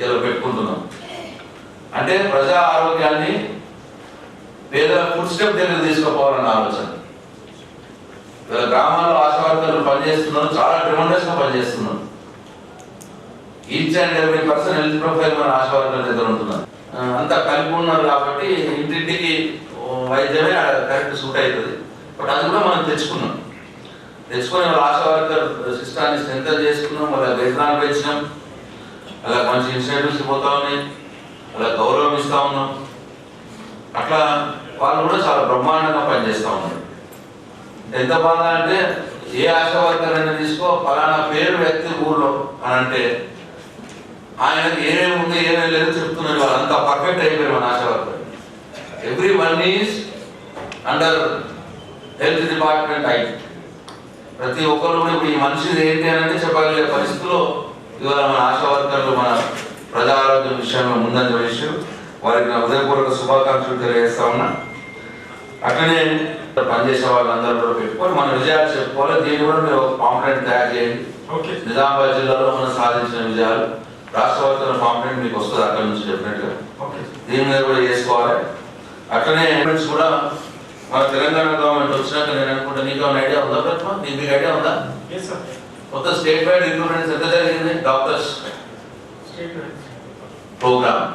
B: ఇలా పెట్టుకుంటున్నాం. అంటే ప్రజా ఆరోగ్యాన్ని పేదల ఫుడ్ స్టెప్ దగ్గర తీసుకుపోవాలన్న ఆలోచన. గ్రామాల్లో ఆశా వర్కర్లు పనిచేస్తున్నారు, చాలా ట్రిమండస్ గా పనిచేస్తున్నారు. Each and every person health profile మన ఆశా వర్కర్ దగ్గర ఉంటున్నారు. అంతా కలిపి ఉన్నారు కాబట్టి ఇంటింటికి వైద్యమే కరెక్ట్ సూట్ అవుతుంది. బట్ అది కూడా మనం తెచ్చుకుని వాళ్ళ ఆశా వర్కర్ సిస్టాన్ని స్ట్రెంథన్ చేసుకున్నాం, వాళ్ళ వేతనాలు పెంచినాం, అలా మంచి ఇన్సెంటివ్స్ పోతా ఉన్నాయి, అలా గౌరవం ఇస్తా ఉన్నాం. అట్లా వాళ్ళు కూడా చాలా బ్రహ్మాండంగా పనిచేస్తూ ఉన్నారు. ఎంత బాగా అంటే ఏ ఆశా వర్కర్ అయినా తీసుకో, ఫలానా పేరు వ్యక్తి ఊర్లో అని అంటే ఆయనకి ఏమేమి ఉంది ఏమేమి లేదు చెప్తున్నారు. వాళ్ళు అంతా పర్ఫెక్ట్ అయిపోయారు మన ASHA worker. Every one is under health department I. ప్రతి ఒక్కరు కూడా ఇప్పుడు ఈ మనిషిది ఏంటి అని అంటే చెప్పగలిగే పరిస్థితిలో ఇవాళ మన ఆశా వర్కర్లు మన ప్రజా ఆరోగ్యం విషయంలో ముందంజ విషయం. వారికి నా హృదయపూర్వక శుభాకాంక్షలు తెలియజేస్తా ఉన్నా. అట్లనే పనిచేసే వాళ్ళందరూ కూడా పెట్టుకొని మన విజయాలు చెప్పుకోవాలి. దీన్ని కూడా మీరు ఒక పాంప్లెట్ తయారు చేయండి. నిజామాబాద్ జిల్లాలో మనం సాధించిన విజయాలు రాష్ట్ర వర్తన పాంప్లెట్ మీకు వస్తుంది అక్కడ నుంచి డెఫినెట్గా. దీని మీద కూడా చేసుకోవాలి. అట్లనే కూడా మన తెలంగాణ గవర్నమెంట్ వచ్చినాక నేను అనుకుంటా నీకు ఏమైనా ఐడియా ఉందా ప్రతిమ? మీకు ఐడియా ఉందా? కొత్త స్టేట్ వైడ్ రిక్రూట్మెంట్స్ ఎంత జరిగింది? డాక్టర్స్ ప్రోగ్రామ్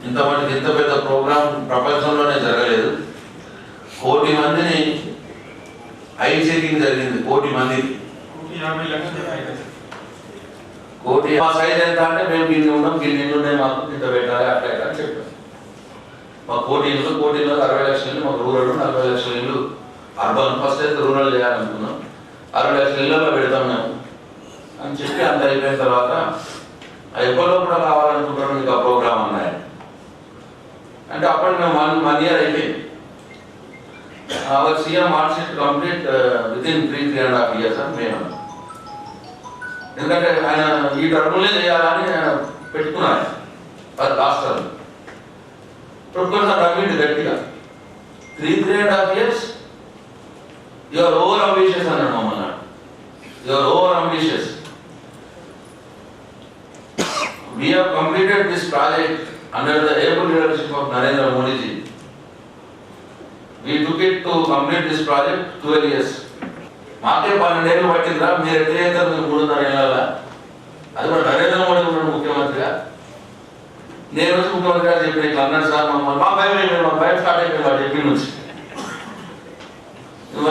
B: ఇంత పెద్ద ప్రోగ్రామ్ ప్రపంచంలోనే జరగలేదు. కోటి మందిని ఐ చెకింగ్ జరిగింది. కోటి మందికి
A: 50 లక్షలు
B: కోటి. మా సైజ్ ఎంత అంటే మేము గిన్ని ఉన్నాం, గిన్ని ఉన్నాయి, మాకు ఇంత పెట్టాలి అట్లా ఇట్లా అని చెప్పాం. మా కోటిలో 60 లక్షల ఇల్లు మాకు రూరల్, 40 లక్షల ఇల్లు అర్బన్. ఫస్ట్ అయితే రూరల్ చేయాలనుకున్నాం. 60 లక్షల ఇళ్ళలో పెడతాం మేము అని చెప్పి అంత అయిపోయిన తర్వాత ఎప్పటిలో కూడా కావాలనుకుంటారు మీకు ఆ ప్రోగ్రామ్ అన్నాయి అంటే అప్పుడు మేము 1 year అయిపోయింది. Our CM wants it complete within 3.5 years అని మేము. ఎందుకంటే ఆయన ఈ టర్ములే చేయాలని ఆయన పెట్టుకున్నారు. అది లాస్ట్ టర్మ్ పెట్టుకున్న కంప్లీట్ గట్టిగా 3.5 years యువర్ ఓవర్ అంబిషియస్ అన్నాడు మమ్మల్ని. Your over ambitious. We have completed this project under the able leadership of Narendra Modi ji. We took it to complete this project 12 years. మాకే 12 ఏళ్ళు పట్టిందా? మీరు ఎట్లా చేస్తారు? మీరు 3.5 ఏళ్ళ. అది కూడా నరేంద్ర మోడీ ఉన్నాడు ముఖ్యమంత్రిగా. నేను వచ్చి ముఖ్యమంత్రి గారు చెప్పిన ఇట్లా అన్నాడు సార్ మమ్మల్ని. మా భయం స్టార్ట్ అయిపోయింది వాడు చెప్పి నుంచి.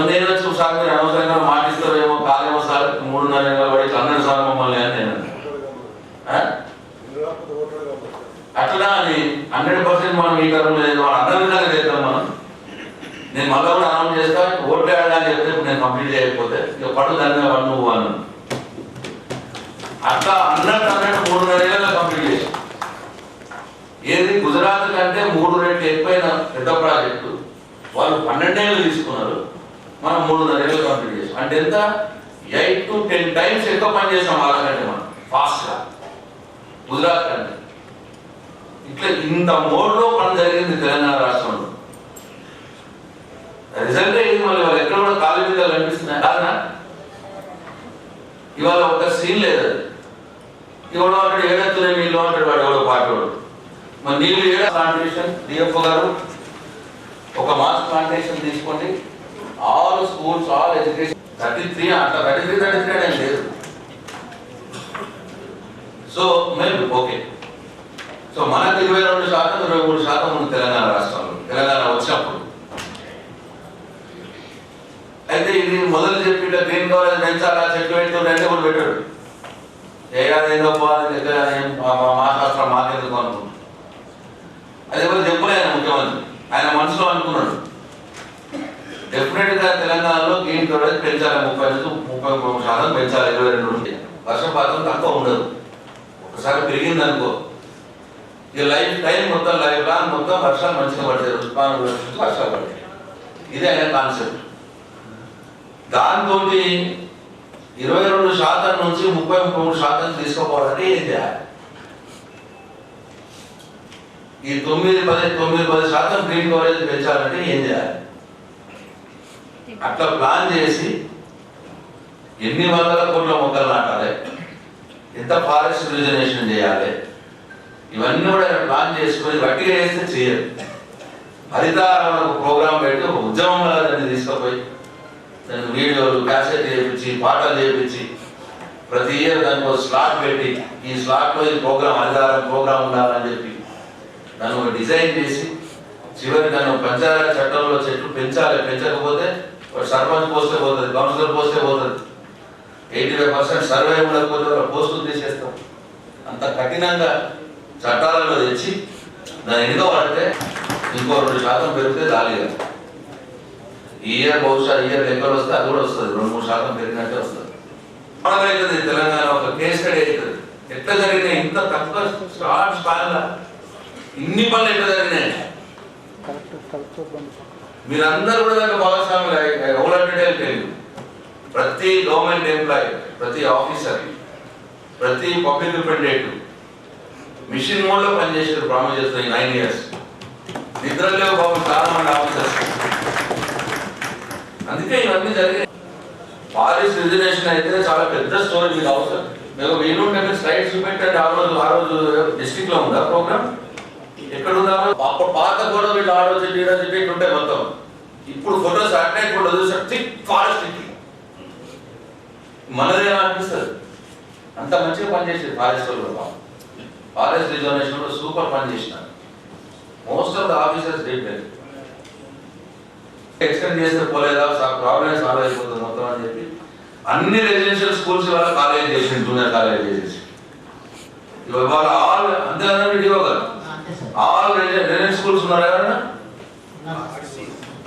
B: నేను వచ్చి సార్ మీరు అనవసరంగా మాటిస్తారేమో కాలేమో సార్ 3.5 ఏళ్ళ వాడు ఇట్లా అన్నాడు సార్ మమ్మల్ని అని నేను అట్లా అని 100% మనం ఈ తరంలో లేదు. మనం అర్థం విధంగా చేద్దాం మనం. నేను మళ్ళీ కూడా అనౌన్స్ చేస్తా. ఓట్లు వేయాలని చెప్తే ఇప్పుడు నేను కంప్లీట్ చేయకపోతే ఇక పడు దాని మీద పడు నువ్వు అన్నాను. అట్లా అన్నట్టు 3.5 ఏళ్ళలో కంప్లీట్ చేసి ఏది గుజరాత్ కంటే 3 రెట్లు ఎక్కువైన పెద్ద ప్రాజెక్టు వాళ్ళు 12 ఏళ్ళు తీసుకున్నారు. మనం 3.5 ఏళ్ళు కంప్లీట్ చేసాం. అంటే ఎంత? 8 to 10 times ఎక్కువ పని చేసాం వాళ్ళకంటే మనం ఫాస్ట్గా గుజరాత్ కంటే. ఇట్లా ఇంత మోడ్లో పని జరిగింది తెలంగాణ రాష్ట్రంలో. రిజల్ట్ ఇది. మళ్ళీ వాళ్ళు ఎక్కడ కూడా కాలు మీద కనిపిస్తున్నాయి కాదనా? ఇవాళ ఒక సీన్ లేదు. ఇవాళ అంటాడు ఏడెత్తులే నీళ్ళు అంటాడు వాడు ఎవడో పార్టీ వాడు. మరి నీళ్ళు ఏడ ప్లాంటేషన్ డిఎఫ్ఓ గారు ఒక మాస్ ప్లాంటేషన్ తీసుకోండి. ఆల్ స్కూల్స్ ఆల్ ఎడ్యుకేషన్ 33 అట్లా 33 ఏం లేదు. సో మేము ఓకే. సో మనకు 22% 23% ఉంది తెలంగాణ రాష్ట్రంలో. తెలంగాణ వచ్చినప్పుడు అయితే ఇది మొదలు చెప్పి గ్రీన్ కాలేజ్ పెంచాలా చెట్లు పెట్టు రెండే కూడా పెట్టాడు. ఏదో మాట్లాడతాం మాకెందుకు అనుకుంటున్నాడు. అది ఎవరు చెప్పలేదు ముఖ్యమంత్రి. ఆయన మనసులో అనుకున్నాడు డెఫినెట్ గా తెలంగాణలో గ్రీన్ కాలేజ్ పెంచాలి. 30-33% పెంచాలి. 22 నుండి వర్షపాతం తక్కువ ఉండదు. ఒకసారి పెరిగింది అనుకో ఇక లైఫ్ టైం మొత్తం లైఫ్ లాంగ్ మొత్తం వర్షాలు మంచిగా పడతాయి. ఋతుపాలు వర్షాలు పడతాయి. ఇది ఆయన కాన్సెప్ట్. దాంతో 22% నుంచి 33% తీసుకోపోవాలంటే ఏం చేయాలి? ఈ 9-10% గ్రీన్ కవరేజ్ పెంచాలంటే ఏం చేయాలి? అట్లా ప్లాన్ చేసి ఎన్ని వందల కోట్ల మొక్కలు నాటాలి, ఎంత ఫారెస్ట్ రిజర్వేషన్ చేయాలి, ఇవన్నీ కూడా ప్లాన్ చేసుకుని గట్టిగా చేస్తే చేయరు. హరితారాలకు ప్రోగ్రాం పెట్టి ఒక ఉద్యమంలో దాన్ని తీసుకుపోయి దానికి వీడియోలు క్యాసెట్ చేయించి పాటలు చేయించి ప్రతి ఇయర్ దానికి ఒక స్లాట్ పెట్టి ఈ స్లాట్లో ఈ ప్రోగ్రామ్ హరితారం ప్రోగ్రాం ఉండాలని చెప్పి దాన్ని ఒక డిజైన్ చేసి చివరికి దాన్ని పంచాయతీ చట్టంలో చెట్లు పెంచాలి. పెంచకపోతే సర్పంచ్ పోస్తే పోతుంది, కౌన్సిలర్ పోస్తే పోతుంది. 85% సర్వే ఉండకపోతే వాళ్ళ పోస్టులు తీసేస్తాం. అంత కఠినంగా చట్టాలలో తెచ్చి దాని ఎన్నిక పడితే ఇంకో 2% పెరిగితే దాలిగా. ఈ ఇయర్ బహుశా ఇయర్ లెక్కలు వస్తే అది కూడా వస్తుంది. 2-3% పెరిగినట్టే వస్తుంది. అవుతుంది తెలంగాణ ఒక కేస్ స్టడీ అవుతుంది. ఎట్లా జరిగినాయి ఇంత తక్కువ షార్ట్ స్పాన్లా ఇన్ని పనులు ఎట్లా జరిగినాయి? మీరందరూ కూడా దాంట్లో భాగస్వాములు ఎవరంటే తెలియదు. ప్రతి గవర్నమెంట్ ఎంప్లాయీ, ప్రతి ఆఫీసర్, ప్రతి పబ్లిక్ రిప్రజెంటేటివ్ మిషన్ మోడ్లో పనిచేసారు. ప్రామిస్ చేస్తారు 9 years. నిద్రలేవు బాబు చాలా మంది ఆఫీసర్స్. అందుకే ఇవన్నీ జరిగాయి. ఫారెస్ట్ రిజర్వేషన్ అయితే చాలా పెద్ద స్టోరీ. మీకు అవసరం మేము వీలుంటే స్లైడ్స్ చూపెట్టండి. ఆ రోజు డిస్ట్రిక్ట్ లో ఉందా ప్రోగ్రామ్? ఎక్కడ ఉన్నారు? పాత కూడా వీళ్ళు ఆడోజు ఉంటాయి మొత్తం. ఇప్పుడు ఫోటో సాటిలైట్ ఫోటో చూస్తే థిక్ ఫారెస్ట్ మనదే అనిపిస్తుంది. అంత మంచిగా పనిచేసేది ఫారెస్ట్ లో. ఫారెస్ట్ రిజర్వేషన్ లో సూపర్ పని చేసినారు. Most of the officers did well. Extend చేస్తే పోలేదా ప్రాబ్లమ్ సాల్వ్ అయిపోతుంది మొత్తం అని చెప్పి అన్ని రెసిడెన్షియల్ స్కూల్స్ వల్ల కాలేజ్ చేసి జూనియర్ కాలేజ్ చేసేసి ఇవాళ ఆల్ అంతేనా వీడియో కదా ఆల్ రెసిడెన్షియల్ స్కూల్స్ ఉన్నారు ఎవరైనా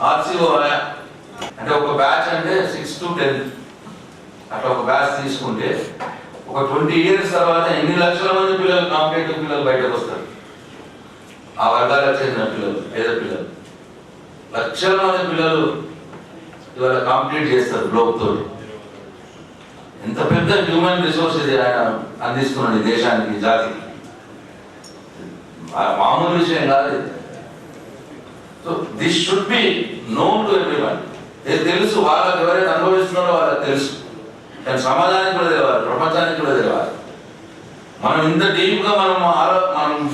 B: ఆర్సీఓ అంటే ఒక బ్యాచ్ అంటే 6 to 10 అట్లా ఒక బ్యాచ్ తీసుకుంటే ఒక 20 years తర్వాత ఎన్ని లక్షల మంది పిల్లలు కాంపిటేటివ్ పిల్లలు బయటకు వస్తారు ఆ వర్గాలకు చెందిన పిల్లలు పేద పిల్లలు లక్షల మంది పిల్లలు ఇవాళ కాంపిటీట్ చేస్తారు గ్లోబ్ తోటి ఎంత పెద్ద హ్యూమన్ రిసోర్స్ ఇది ఆయన అందిస్తున్నాడు దేశానికి జాతికి మామూలు విషయం కాదు so this should be known to everyone తెలుసు వాళ్ళకి ఎవరైతే అనుభవిస్తున్నారో వాళ్ళకి తెలుసు కానీ సమాజానికి కూడా తెలియాలి ప్రపంచానికి కూడా తెలియాలి మనం ఇంత డీప్గా మనం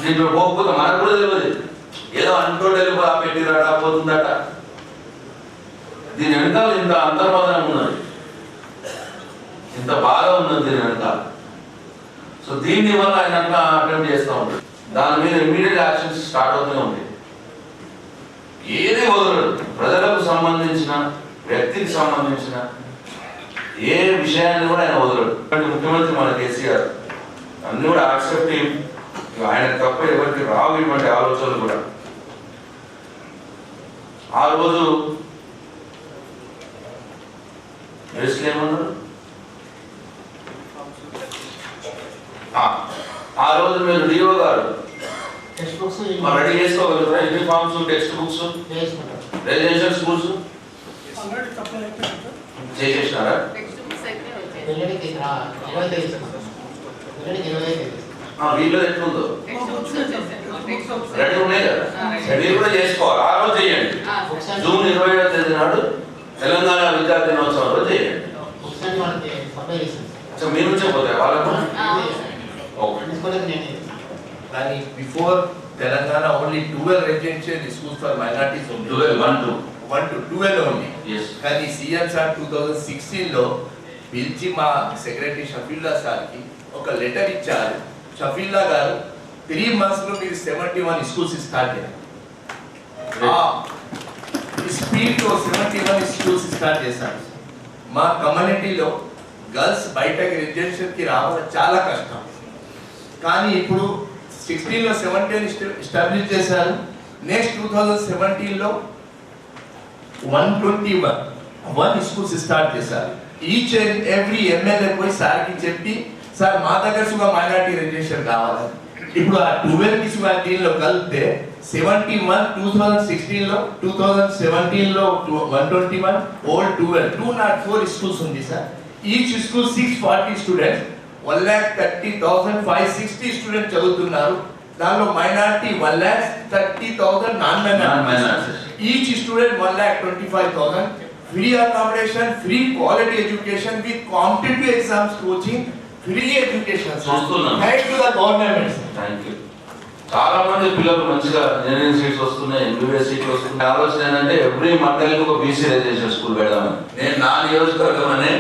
B: దీంట్లో పోకపోతే మనకు కూడా తెలియదు ఏదో అంటోడు వెళ్ళిపో పెట్టిరాడా పోతుందట దీని వెనకాల ఇంత అంతర్వాదనం ఉన్నది ఇంత బాధ ఉన్నది దీని వెనకాల సో దీని వల్ల ఆయన అటెంప్ట్ చేస్తూ ఉంటాడు దాని మీద ఇమ్మీడియట్ యాక్షన్స్ స్టార్ట్ అవుతూనే ఉంటాయి ఏది వదలడు ప్రజలకు సంబంధించిన వ్యక్తికి సంబంధించిన ఏ విషయాన్ని కూడా ఆయన వదలడు ముఖ్యమంత్రి మన కేసీఆర్ అన్ని కూడా యాక్సెప్టివ్ ఆయన తప్ప ఎవరికి రావు ఇటువంటి ఆలోచనలు కూడా ఆ రోజు ఏమన్నారు ఆ రోజు మీరు డిఓ గారు రెడీ చేసుకోగలుగుతారా uniforms text books residential schools చేసేసినారా వీళ్ళు ఎట్లుందో రెడీ ఉన్నాయి కదా మీరు కూడా చేసుకోవాలి ఆ రోజు చేయండి జూన్ 27వ తేదీ నాడు తెలంగాణ విద్యా దినోత్సవం రోజు చేయండి మీ నుంచే పోతాయి వాళ్ళకు
G: కానీ before Telangana only 12 residential schools for minorities 1 to 12 only కానీ సీఎం సార్ 2016 లో పిలిచి మా సెక్రటరీ షఫీల్లా సార్కి ఒక లెటర్ ఇచ్చారు షఫీల్లా గారు 3 months లో మీరు 71 స్కూల్స్ స్టార్ట్ చేయాలి స్పీడ్ తో 71 స్కూల్స్ స్టార్ట్ చేశారు మా కమ్యూనిటీలో గర్ల్స్ బయటకి రెసిడెన్షియల్ కి రావడం చాలా కష్టం కానీ ఇప్పుడు 16 లో 17 ఎస్టాబ్లిష్ చేశారు నెక్స్ట్ 2017 లో 121 స్కూల్స్ స్టార్ట్ చేశారు ఈచ్ అండ్ ఎవ్రీ ఎమ్మెల్యే పోయి సార్కి చెప్పి సార్ మా దగ్గర సుగా మైనారిటీ రెసిడెన్షియల్ కావాలి ఇప్పుడు ఆ 12 కి సుగా దీనిలో కలిపితే 71 2016 లో 2017 లో 121 ఓల్డ్ 204 స్కూల్స్ ఉంది sir each school 640 students 1,30,560 students చదువుతున్నారు దానిలో minority 1,30,000 non minority each student 1,25,000 free accommodation free quality education with competitive exams coaching free education thanks to the government.
B: Thank you. చాలా మంది పిల్లలు మంచిగా ఇంజనీరింగ్ సీట్స్ వస్తున్నాయి ఎంబీబీఎస్ సీట్లు వస్తున్నాయి ఆలోచన ఏంటంటే ఎవ్రీ మండలికి ఒక బీసీ రెసిడెన్షియల్ స్కూల్ పెడదామని నేను నా నియోజకవర్గంలోనే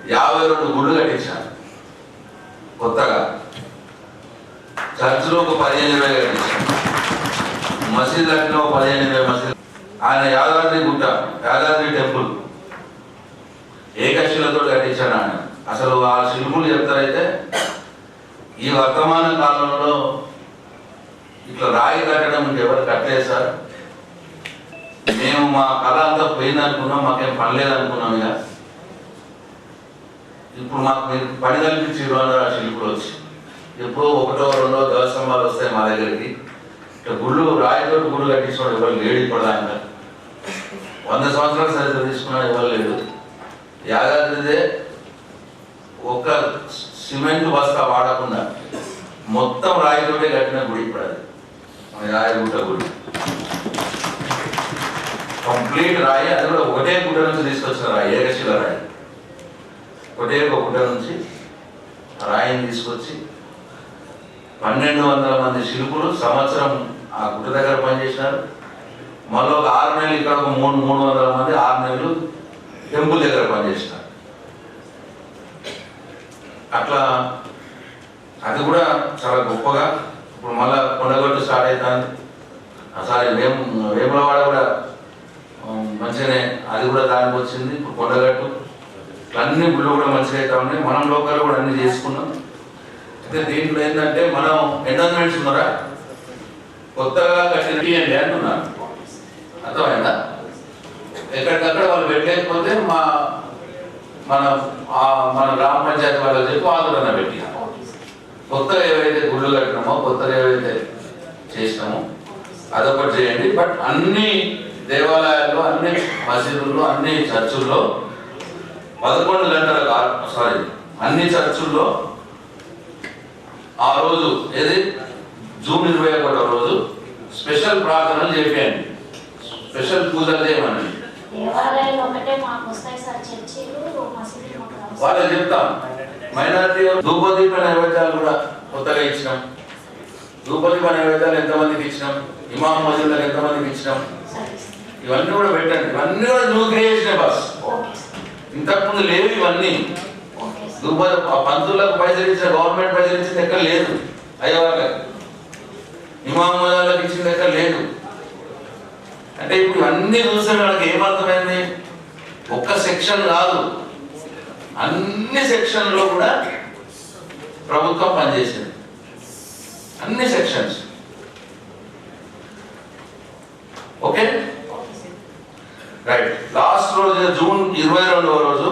B: 52 గుళ్ళు కట్టించాను కొత్తగా చర్చిలో ఒక 15,000 కట్టించాను మసీద్ కట్టిన ఒక 15,000 మసీద్ ఆయన యాదాద్రి గుట్ట యాదాద్రి టెంపుల్ ఏకశిలతో కట్టించాను ఆయన అసలు ఆ శిల్పులు చెప్తారైతే ఈ వర్తమాన కాలంలో ఇట్లా రాయి కట్టడం ఎవరు కట్టలేదు సార్ మేము మా కళ అంతా పోయిందనుకున్నాం మాకేం పని లేదనుకున్నాం ఇక ఇప్పుడు మాకు మీరు పని కల్పించారు అన్నారు ఆ శిల్పులు వచ్చి ఎప్పుడో 1వ 2వ దేవస్తంభాలు వస్తాయి మా దగ్గరికి ఇట్లా గుళ్ళు రాయితో గుళ్ళు కట్టించుకోవడం ఎవరు లేడు ఇప్పటిదాకా 100 సంవత్సరాల చరిత్ర తీసుకున్నాడు ఎవరు లేడు యాదాద్రిదే ఒక్క సిమెంట్ బస్తా వాడకుండా మొత్తం రాయితోటే కట్టిన గుడి ఇప్పుడు అది రాయగుట్ట గుడి కంప్లీట్ రాయి అది కూడా ఒకటే గుట్ట నుంచి తీసుకొచ్చిన రాయి ఏకశిల రాయి ఒకటే ఒక గుట్ట నుంచి రాయిని తీసుకొచ్చి 1,200 మంది శిల్పులు సంవత్సరం ఆ గుట్ట దగ్గర పనిచేసినారు మళ్ళీ ఒక 6 నెలలు ఇక్కడ ఒక 300 మంది 6 నెలలు టెంపుల్ దగ్గర పనిచేసినారు అట్లా అది కూడా చాలా గొప్పగా ఇప్పుడు మళ్ళా కొండగట్టు స్టార్ట్ అవుతుంది సారీ వేములవాడ కూడా మంచిగానే అది కూడా దానికి వచ్చింది. ఇప్పుడు కొండగట్టు అన్ని గుళ్ళు కూడా మంచిగా అవుతా ఉన్నాయి. మనం లోకల్ కూడా అన్ని చేసుకున్నాం. అయితే దీంట్లో ఏంటంటే మనం ఎండోన్మెంట్స్ ఉన్నారా కొత్తగా కట్టిన అంటున్నారు, అర్థమైందా? ఎక్కడికక్కడ వాళ్ళు పెట్టలేకపోతే మన గ్రామ పంచాయతీ వాళ్ళకి చెప్పి ఆందోళన పెట్టి కొత్తగా ఏవైతే గుళ్ళు కట్టినామో కొత్తగా ఏవైతే చేసినామో అదొకటి చేయండి. బట్ అన్ని దేవాలయాల్లో అన్ని మసీదుల్లో అన్ని చర్చుల్లో 11 గంటల అన్ని చర్చుల్లో ఆ రోజు ఏది జూన్ 21 రోజు స్పెషల్ ప్రార్థనలు చేయండి, స్పెషల్ పూజలు చేయమని వాళ్ళకి చెప్తాం. మైనారిటీ ధూపదీప నైవేద్యాలు కూడా కొత్తగా ఇచ్చినాం. ధూపదీప నైవేద్యాలు ఎంతమందికి ఇచ్చినాం, ఇమాం మసీదులకు ఎంతమందికి ఇచ్చినాం, ఇవన్నీ కూడా పెట్టండి. ఇవన్నీ కూడా నువ్వు క్రియేషన్ బస్, ఇంతకుముందు లేవు ఇవన్నీ. పంతులకు పైసలు ఇచ్చిన గవర్నమెంట్ పైసలు ఇచ్చింది ఎక్కడ లేదు, అయ్యవాళ్ళకి ఇమాం మసీదులకు ఇచ్చింది ఎక్కడ లేదు. అంటే ఇప్పుడు ఇవన్నీ చూస్తే మనకి ఏమర్థమైంది, ఒక్క సెక్షన్ కాదు అన్ని సెక్షన్లో కూడా ప్రభుత్వం పనిచేసింది, అన్ని సెక్షన్స్. Okay right. లాస్ట్ రోజు జూన్ 22వ రోజు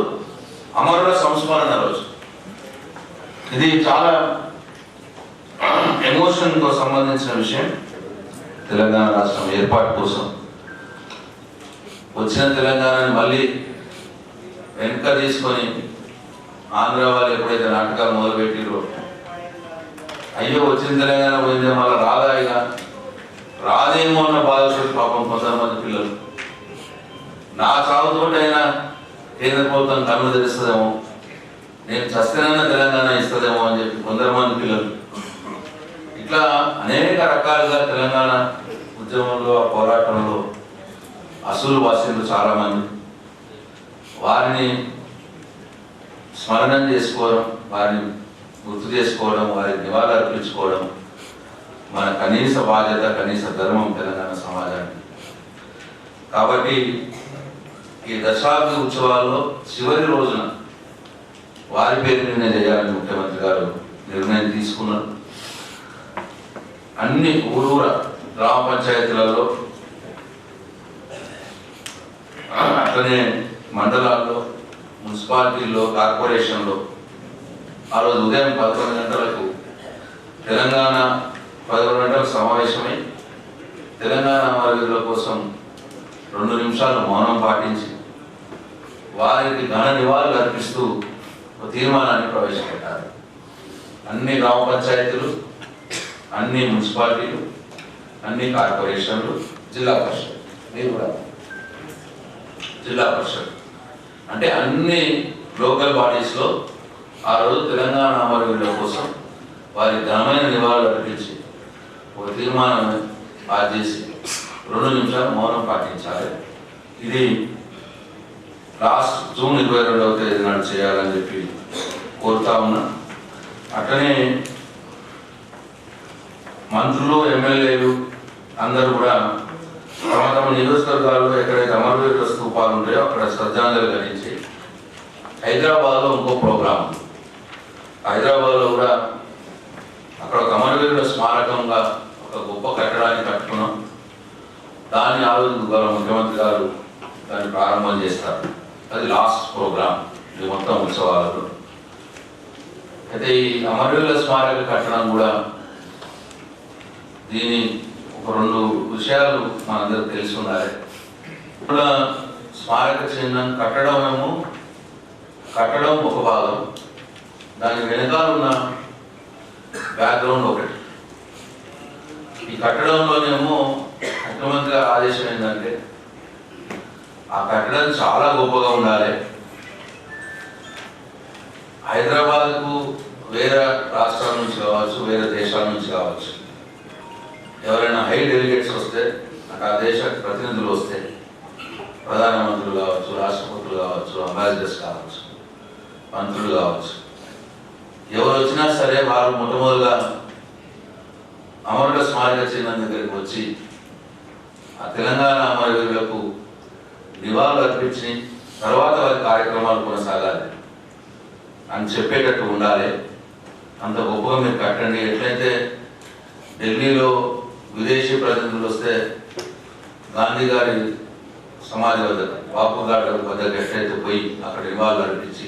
B: అమరుల సంస్మరణ రోజు. ఇది చాలా ఎమోషన్తో సంబంధించిన విషయం. తెలంగాణ రాష్ట్రం ఏర్పాటు కోసం వచ్చిన తెలంగాణని మళ్ళీ వెనుక తీసుకొని ఆంధ్ర వాళ్ళు ఎప్పుడైతే నాటకాలు మొదలుపెట్టిరో, అయ్యో వచ్చిన తెలంగాణ పోయిందే మళ్ళీ రాదా, ఇక రాదేమో అన్న బాధతో పాపం కొంతమంది పిల్లలు, నా చావుతోటైనా కేంద్ర ప్రభుత్వం కన్ను తెరుస్తుందేమో, నేను చస్తేనైనా తెలంగాణ ఇస్తుందేమో అని చెప్పి కొంతమంది పిల్లలు, ఇట్లా అనేక రకాలుగా తెలంగాణ ఉద్యమంలో ఆ పోరాటంలో అసలు వాసింలు చాలామంది, వారిని స్మరణం చేసుకోవడం, వారిని గుర్తు చేసుకోవడం, వారికి నివాళులు అర్పించుకోవడం మన కనీస బాధ్యత, కనీస ధర్మం తెలంగాణ సమాజానికి. కాబట్టి ఈ దశాబ్ది ఉత్సవాల్లో చివరి రోజున వారి పేరు మీద చేయాలని ముఖ్యమంత్రి గారు నిర్ణయం తీసుకున్నారు. అన్ని ఊరూర గ్రామ పంచాయతీలలో అట్లనే మండలాల్లో, మున్సిపాలిటీల్లో, కార్పొరేషన్లో ఆ రోజు ఉదయం 11 గంటలకు తెలంగాణ 11 గంటలకు సమావేశమై తెలంగాణ అమరవీరుల కోసం 2 నిమిషాలు మౌనం పాటించి వారికి ఘన నివాళులు అర్పిస్తూ ఒక తీర్మానాన్ని ప్రవేశపెట్టారు. అన్ని గ్రామ పంచాయతీలు, అన్ని మున్సిపాలిటీలు, అన్ని కార్పొరేషన్లు, జిల్లా పరిషత్, మీరు కూడా జిల్లా పరిషత్ అంటే అన్ని లోకల్ బాడీస్లో ఆ రోజు తెలంగాణ అమరవీరుల కోసం వారి ఘనమైన నివాళులు అర్పించి ఒక తీర్మానం పాస్ చేసి 2 నిమిషాలు మౌనం పాటించాలి. ఇది లాస్ట్ జూన్ 22వ తేదీ నాడు చేయాలని చెప్పి కోరుతా ఉన్నా. అట్లనే మంత్రులు, ఎమ్మెల్యేలు అందరూ కూడా తమ తమ నియోజకవర్గాల్లో ఎక్కడైతే అమరవీరుల స్తూపాలు ఉంటాయో అక్కడ శ్రద్ధాంజలి ఘటించి, హైదరాబాద్లో ఇంకో ప్రోగ్రాం, హైదరాబాద్లో కూడా అక్కడ ఒక అమరవీరుల స్మారకంగా ఒక గొప్ప కట్టడాన్ని కట్టుకున్నాం. దాన్ని ఆ రోజు ముఖ్యమంత్రి గారు దాన్ని ప్రారంభం చేస్తారు. అది లాస్ట్ ప్రోగ్రాం ఇది మొత్తం ఉత్సవాలలో. అయితే ఈ అమరవీరుల స్మారక కట్టడం కూడా దీని ఒక 2 విషయాలు మనందరూ తెలిసి ఉండాలి. కూడా స్మారక చిహ్నం కట్టడం ఒక భాగం, దాని వెనకాల ఉన్న బ్యాక్గ్రౌండ్ ఒకటి. ఈ కట్టడంలోనేమో ముఖ్యమంత్రి గారి ఆదేశం ఏంటంటే ఆ కట్టడం చాలా గొప్పగా ఉండాలి. హైదరాబాద్కు వేరే రాష్ట్రాల నుంచి కావచ్చు, వేరే దేశాల నుంచి కావచ్చు, ఎవరైనా హై డెలిగేట్స్ వస్తే, నాకు ఆ దేశ ప్రతినిధులు వస్తే, ప్రధానమంత్రులు కావచ్చు, రాష్ట్రపతులు కావచ్చు, అంబాసిడర్స్ కావచ్చు, మంత్రులు కావచ్చు, ఎవరు వచ్చినా సరే వారు మొట్టమొదటిగా అమరుల స్మారక చిహ్నం దగ్గరికి వచ్చి ఆ తెలంగాణ అమరవీరులకు నివాళులు అర్పించి తర్వాత వారి కార్యక్రమాలు కొనసాగాలి అని చెప్పేటట్టు ఉండాలి. అంత గొప్పగా మీరు కట్టండి. ఎట్లయితే ఢిల్లీలో విదేశీ ప్రతినిధులు వస్తే గాంధీ గారి సమాధి వద్దకు, బాపు గారి వద్దకు ఎట్లయితే పోయి అక్కడ నివాళులు అర్పించి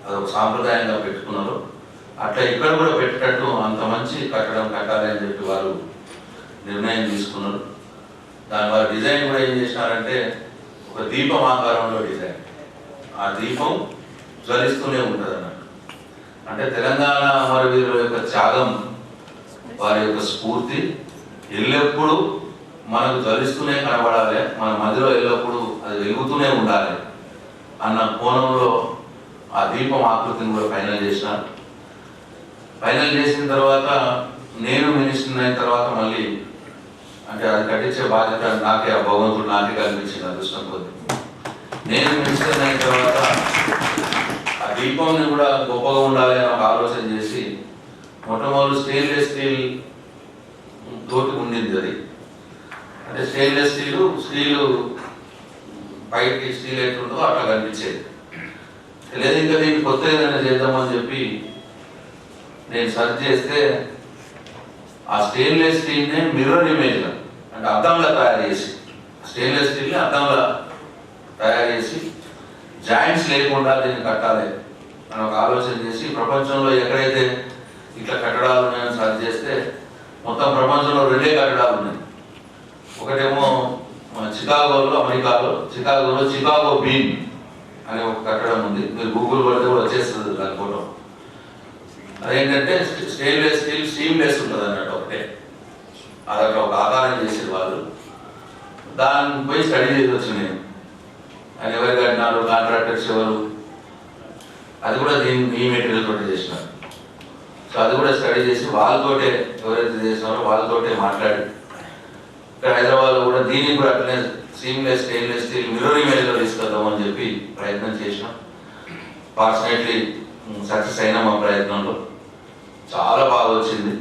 B: అదొక సాంప్రదాయంగా పెట్టుకున్నారు, అట్లా ఇక్కడ కూడా పెట్టేటట్టు అంత మంచి కట్టడం కట్టాలి అని చెప్పి వారు నిర్ణయం తీసుకున్నారు. దాని వారి డిజైన్ కూడా ఏం చేసినారంటే ఒక దీపం ఆకారంలో డిజైన్. ఆ దీపం జ్వలిస్తూనే ఉంటుంది అన్నట్టు. అంటే తెలంగాణ అమరవీరుల యొక్క త్యాగం, వారి యొక్క స్ఫూర్తి ఎల్లప్పుడూ మనకు జ్వలిస్తూనే కనబడాలి, మన మధ్యలో ఎల్లప్పుడూ అది వెలుగుతూనే ఉండాలి అన్న కోణంలో ఆ దీపం ఆకృతిని కూడా ఫైనల్ చేసినారు. ఫైనల్ చేసిన తర్వాత నేను మినిస్టర్ అయిన తర్వాత మళ్ళీ అంటే అది కట్టించే బాధ్యత నాకే, ఆ భగవంతుడు నాకే కనిపించింది అదృష్టం కొద్ది. నేను మినిస్టర్ అయిన తర్వాత ఆ దీపంని కూడా గొప్పగా ఉండాలి అని ఒక ఆలోచన చేసి మొట్టమొదటి స్టెయిన్లెస్ స్టీల్ తోటి ఉండింది. అది అంటే స్టెయిన్లెస్ స్టీలు బయటికి స్టీల్ ఎట్లుంటుందో అట్లా కనిపించేది. లేదు ఇంకా దీన్ని కొత్త ఏదైనా చేద్దామని చెప్పి నేను సర్చ్ చేస్తే ఆ స్టెయిన్లెస్ స్టీల్ని మిర్రర్ ఇమేజ్గా అంటే అద్దంలా తయారు చేసి, స్టెయిన్లెస్ స్టీల్ని అద్దంలా తయారు చేసి జాయింట్స్ లేకుండా దీన్ని కట్టాలి అని ఒక ఆలోచన చేసి ప్రపంచంలో ఎక్కడైతే ఇట్లా కట్టడాలు ఉన్నాయని సర్చ్ చేస్తే మొత్తం ప్రపంచంలో 2 కట్టడాలు ఉన్నాయి. ఒకటేమో చికాగోలో, అమెరికాలో చికాగో బీమ్ అనే ఒక కట్టడం ఉంది. మీరు గూగుల్ పడితే కూడా వచ్చేస్తుంది దాని ఫోటో. అదేంటంటే స్టెయిన్లెస్ స్టీల్ సీమ్లెస్ ఉంటుంది అన్నట్టు ఒకటే. అదొక ఒక ఆకారం చేసేది వాళ్ళు. దాన్ని పోయి స్టడీ చేసి వచ్చి నేను ఆయన ఎవరు కట్టినారు, కాంట్రాక్టర్స్ ఎవరు, అది కూడా ఈ మెటీరియల్ తోటి చేసినారు. సో అది కూడా స్టడీ చేసి వాళ్ళతోటే ఎవరైతే చేసినారో వాళ్ళతోటే మాట్లాడి ఇక్కడ హైదరాబాద్లో కూడా దీనికి కూడా అట్లనే సీమ్లెస్ స్టెయిన్లెస్ స్టీల్ మిర్రర్ ఇమేజ్లో తీసుకొద్దామని చెప్పి ప్రయత్నం చేసినాం. ఫార్చునేట్లీ సక్సెస్ అయినా మా ప్రయత్నంలో చాలా బాగా వచ్చింది.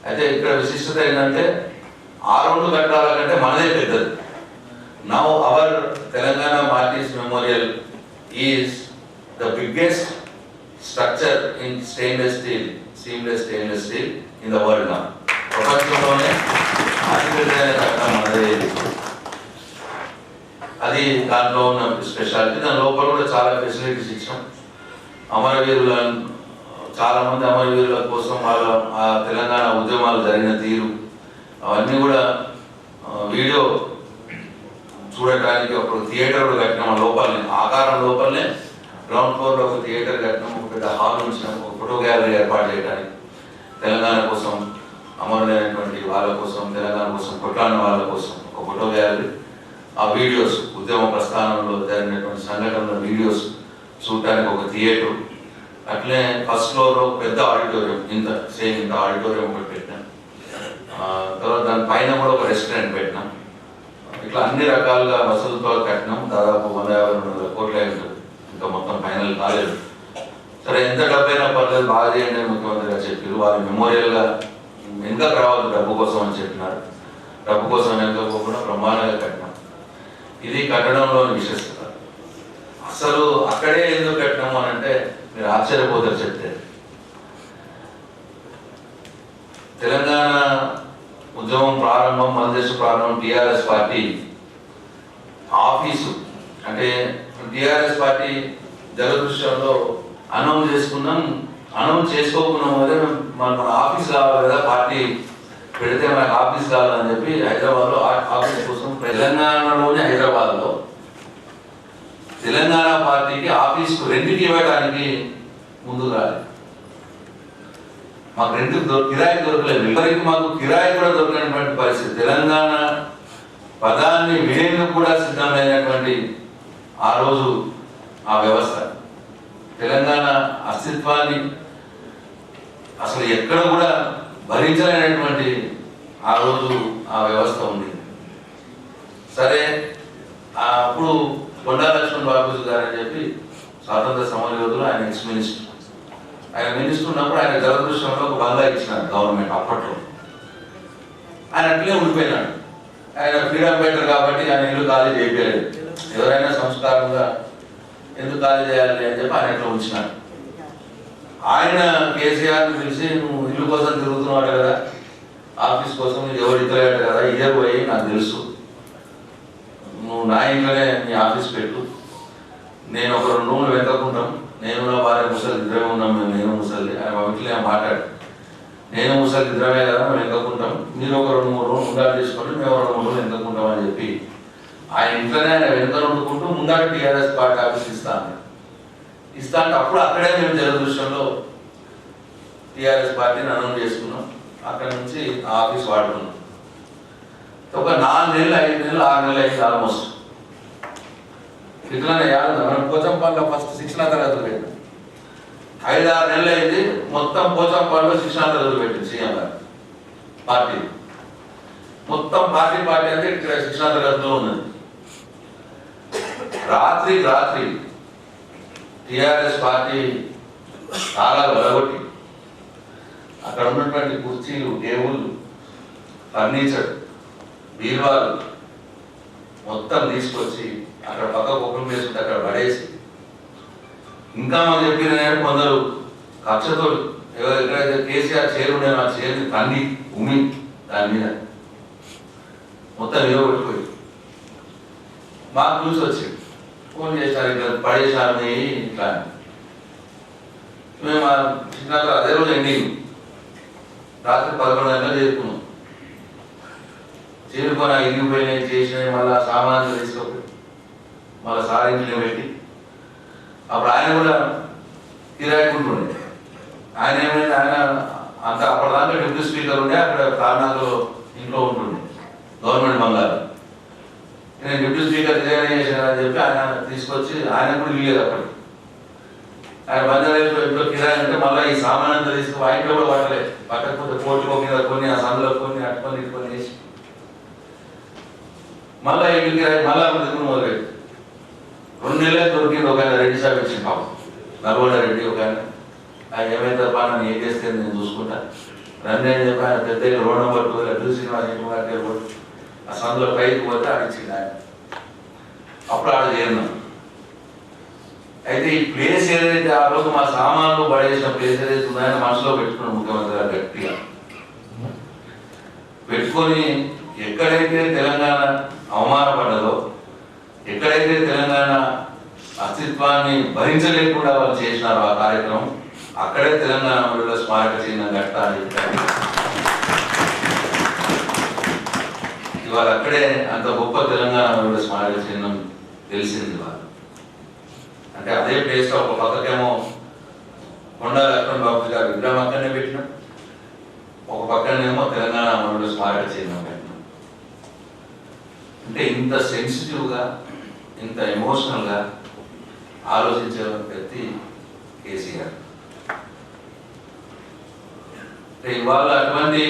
B: అయితే ఇక్కడ విశిష్టత ఏంటంటే ఆ 2 కట్టడాల కంటే మనదే పెద్దది. Now our Telangana martyrs memorial is the biggest structure in stainless steel, seamless stainless steel in the world. నా ప్రపంచంలోనే అతిపెద్దదైన కట్టడం మనదే. అది దాంట్లో ఉన్న స్పెషాలిటీ. దాని లోపల కూడా చాలా ఫెసిలిటీస్ ఇచ్చాం. అమరవీరుల చాలా మంది అమరవీరుల కోసం వాళ్ళ ఆ తెలంగాణ ఉద్యమాలు జరిగిన తీరు అవన్నీ కూడా వీడియో చూడటానికి ఒక థియేటర్ కూడా కట్టినాం. లోపలనే ఆకారం లోపలనే గ్రౌండ్ ఫ్లోర్లో ఒక థియేటర్ కట్టినాం. ఒక పెద్ద హాల్ ఉంచినాం. ఒక ఫోటో గ్యాలరీ ఏర్పాటు చేయడానికి తెలంగాణ కోసం, అమరులైనటువంటి వాళ్ళ కోసం, తెలంగాణ కోసం కొట్లాడిన వాళ్ళ కోసం ఒక ఫోటో గ్యాలరీ. ఆ వీడియోస్ ఉద్యమ ప్రస్థానంలో జరిగినటువంటి సంఘటనల వీడియోస్ చూడటానికి ఒక థియేటర్. అట్లనే ఫస్ట్ ఫ్లోర్లో పెద్ద ఆడిటోరియం, ఇంత ఆడిటోరియం ఒకటి పెట్టినాం. తర్వాత దాని పైన కూడా ఒక రెస్టారెంట్ పెట్టినాం. ఇట్లా అన్ని రకాలుగా వసతులతో కట్టినాం. దాదాపు 150-200 కోట్ల ఉంటుంది. ఇంకా మొత్తం ఫైనల్ కాలేదు. సరే ఎంత డబ్బైనా పర్లేదు, బాగా చేయండి అని ముఖ్యమంత్రి గారు చెప్పారు. వారి మెమోరియల్గా వెనుక రావద్దు డబ్బు కోసం అని చెప్పినారు. డబ్బు కోసం వెనుకపోకుండా బ్రహ్మాండంగా కట్టినాం. ఇది కట్టడంలోని విశేషత. అసలు అక్కడే ఎందుకు కట్టినాము అని అంటే మీరు ఆశ్చర్యపోతారు చెప్తే. తెలంగాణ ఉద్యమం ప్రారంభం, మన దేశ ప్రారంభం టీఆర్ఎస్ పార్టీ ఆఫీసు అంటే టీఆర్ఎస్ పార్టీ జగదృశ్యంలో అనౌన్స్ చేసుకోకున్నాం అదే మన ఆఫీస్ కావాలి కదా, పార్టీ పెడితే మనకు ఆఫీస్ కావాలని చెప్పి హైదరాబాద్లో ఆఫీస్ కోసం తెలంగాణలోనే హైదరాబాద్లో తెలంగాణ పార్టీకి ఆఫీస్కు రెంట్కి ఇవ్వడానికి ముందు రాలేదు. మాకు రెంట్కి కిరాయి దొరకలేదు. ఎవరికి మాకు కిరాయి కూడా దొరకనటువంటి పరిస్థితి. తెలంగాణ పదాన్ని వినేందుకు కూడా సిద్ధమైనటువంటి ఆ రోజు ఆ వ్యవస్థ, తెలంగాణ అస్తిత్వాన్ని అసలు ఎక్కడ కూడా భరించలేనటువంటి ఆ రోజు ఆ వ్యవస్థ ఉంది. సరే అప్పుడు కొండా లక్ష్మణ్ బాబు గారు అని చెప్పి స్వాతంత్ర సమరయోధులు, ఆయన ఎక్స్ మినిస్టర్. ఆయన మినిస్టర్ ఉన్నప్పుడు ఆయన జలదృశ్యంలో ఒక బంగ్లా ఇచ్చినారు గవర్నమెంట్ అప్పట్లో. ఆయన అట్లే ఉండిపోయినాడు. ఆయన ఫ్రీడమ్ ఫైటర్ కాబట్టి ఆయన ఇల్లు ఖాళీ చేయలేదు. ఎవరైనా సంస్కారంగా ఎందుకు ఖాళీ చేయాలి అని చెప్పి ఆయన ఎట్లా ఉంచినారు. ఆయన కేసీఆర్ని పిలిచి నువ్వు ఇల్లు కోసం తిరుగుతున్నావు కదా, ఆఫీస్ కోసం ఎవరు ఇద్దరు కదా, ఇదే పోయి నాకు తెలుసు, నువ్వు నా ఇంట్లోనే నీ ఆఫీస్ పెట్టు, నేను ఒక 2 రూములు వెతకుంటాం, నేను నా భార్య ముసలి ఇద్దరమే ఉన్నాం, నేను ముసలి ఆయన ఇంట్లో మాట్లాడు, నేను ముసలి ఇద్దరమే కదా మేము వెతకుంటాం, మీరు ఒక 2-3 రూములు ముందాడు తీసుకోండి, మేము 2-3 రూములు వెతకుంటాం అని చెప్పి ఆయన ఇంట్లోనే ఆయన వెనుక వండుకుంటూ ముందాడు టీఆర్ఎస్ పార్టీ ఆఫీస్ ఇస్తా అంటే అప్పుడు అక్కడే మేము జలదృశ్యంలో టీఆర్ఎస్ పార్టీని అనౌన్స్ చేసుకున్నాం. అక్కడ నుంచి ఆ ఆఫీస్ వాడుకున్నాం. ఒక 4 నెలలు 5 నెలలు 6 నెలలు అయింది ఆల్మోస్ట్. ఇట్లానే యాద మనం పోచంపల్లిలో ఫస్ట్ శిక్షణా తరగతులు పెట్టాం. 5-6 నెలలు అయింది మొత్తం పోచంపల్లిలో శిక్షణా తరగతులు పెట్టింది సీఎం గారు పార్టీ. మొత్తం పార్టీ అంటే ఇక్కడ శిక్షణా తరగతిలో ఉన్నది. రాత్రి టిఆర్ఎస్ పార్టీ చాలా వెలగొట్టి అక్కడ ఉన్నటువంటి కుర్చీలు, టేబుల్లు, ఫర్నిచర్, బీరువాలు మొత్తం తీసుకొచ్చి అక్కడ పక్క కుక్కలు వేసుకుంటే అక్కడ పడేసి, ఇంకా మనం చెప్పిన కొందరు కక్షతో ఎక్కడైతే కేసీఆర్ చేరుండే ఆ చేరుని తన్ని ఉమ్మి దాని మీద మొత్తం నిలబెట్టుకోయి మాకు చూసి వచ్చింది. ఫోన్ చేశారు ఇట్లా పడేసారు ఇట్లా. మేము చిన్నగా అదే రోజు ఎండింగ్ రాత్రి 11 గంటలకు చేరుకున్నాం. చేరుకొని ఆ ఇల్లు పోయినాయి చేసినాయి, మళ్ళీ సామాన్లు తీసుకోపోయి మళ్ళీ సార్ ఇంట్లో పెట్టి అప్పుడు ఆయన కూడా కిరాయికుంటుండే. ఆయన ఏమైంది, ఆయన అంత అప్పటిదాకా డిప్యూటీ స్పీకర్ ఉండే అక్కడ కారణాలు ఇంట్లో ఉంటుండే గవర్నమెంట్ బంగారు. నేను డిప్యూటీ స్పీకర్ రిజైన్ చేశానని చెప్పి ఆయన తీసుకొచ్చి ఆయన కూడా ఇల్లేదు అప్పటికి. ఆయన బంజారాలో ఇంట్లో కిరాయి అంటే మళ్ళీ ఈ సామాన్ అంతా తీసుకుని ఆ ఇంట్లో కూడా పట్టలేదు. పట్టకపోతే కోర్టులో మీద కొన్ని, ఆ సందులో కొన్ని, అట్టుకొని ఇట్టుకొని వేసి మళ్ళీ ఇల్లు కిరాయి మళ్ళీ దిగులు మొదలెట్టి 2 నెలలు దొరికింది. ఒక ఆయన రెడ్డి సాబ్ ఇచ్చింది పాపం, నల్గొండ రెడ్డి ఒక ఆయన. ఆయన ఏమైతే తప్ప నన్ను ఏం చేస్తే నేను చూసుకుంటా రండి అని చెప్పి ఆయన పెద్ద రోడ్ నెంబర్ 2 అడ్డు శ్రీనివాస్ ఆ సందులో పైకి పోతే ఆడిచ్చింది ఆయన. అప్పుడు ఆడ చేరినాం. అయితే ఈ ప్లేస్ ఏదైతే ఆ రోజు మా సామాన్లు పడేసిన ప్లేస్ ఏదైతే ఉందో ఆయన మనసులో పెట్టుకున్నాం ముఖ్యమంత్రి గారు గట్టిగా పెట్టుకొని, ఎక్కడైతే తెలంగాణ అవమానపడ్డదో, ఎక్కడైతే తెలంగాణ అస్తిత్వాన్ని భరించలేకుండా వాళ్ళు చేసినారో ఆ కార్యక్రమం, అక్కడే తెలంగాణ అమరుల స్మారక చిహ్నం కట్ట అని చెప్పారు. ఇవాళ అక్కడే అంత గొప్ప తెలంగాణ అమరుల స్మారక చిహ్నం తెలిసింది వాళ్ళు. అంటే అదే ప్లేస్ లో ఒక పక్కకేమో కొండా లక్ష్మణ్ బాబు గారు విగ్రహం అక్కడనే పెట్టినాం, ఒక పక్కనేమో తెలంగాణ అమరుల స్మారక చిహ్నం పెట్టినాం. అంటే ఇంత సెన్సిటివ్గా, ఇంత ఎమోషనల్గా ఆలోచించే వ్యక్తి కేసీఆర్. అంటే ఇవాళ అటువంటి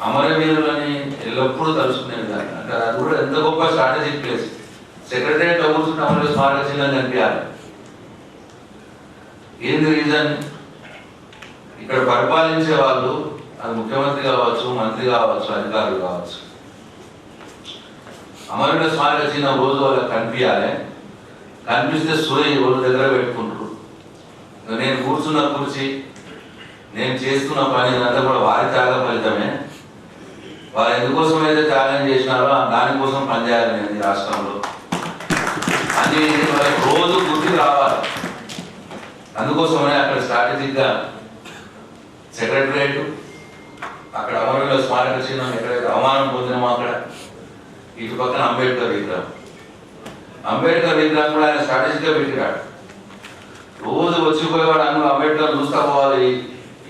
B: అమరవీరులని ఎల్లప్పుడూ తలుచుకునే విధానం. అంటే అది కూడా ఎంత గొప్ప స్ట్రాటజిక్ ప్లేస్. సెక్రటరియట్ కూర్చుంటే అమరుల స్మారక చిహ్నం కనిపించాలి. ఏంది రీజన్? ఇక్కడ పరిపాలించే వాళ్ళు, అది ముఖ్యమంత్రి కావచ్చు, మంత్రి కావచ్చు, అధికారులు కావచ్చు, అమరుల స్మారక చిహ్నం రోజు వాళ్ళకి కనిపించాలి. కనిపిస్తే సూర్య వాళ్ళ దగ్గర పెట్టుకుంటారు. నేను కూర్చున్న కుర్చీ, నేను చేస్తున్న పని అంతా కూడా వారి త్యాగం ఫలితమే. వారు ఎందుకోసం అయితే త్యాగం చేసినారో దానికోసం పనిచేయాలి నేను ఈ రాష్ట్రంలో అని వాళ్ళకి రోజు గుర్తుకు రావాలి. అందుకోసమే అక్కడ స్ట్రాటజిక్గా సెక్రటరియట్, అక్కడ అమరుల స్మారక చిహ్నం ఎక్కడైతే అవమానం పొందినామో అక్కడ, ఇటు పక్కన అంబేద్కర్ విగ్రహం. అంబేద్కర్ విగ్రహం కూడా ఆయన స్ట్రాటజిక్గా పెట్టినాడు. రోజు వచ్చిపోయేవాడు అందులో అంబేద్కర్ చూస్తా పోవాలి.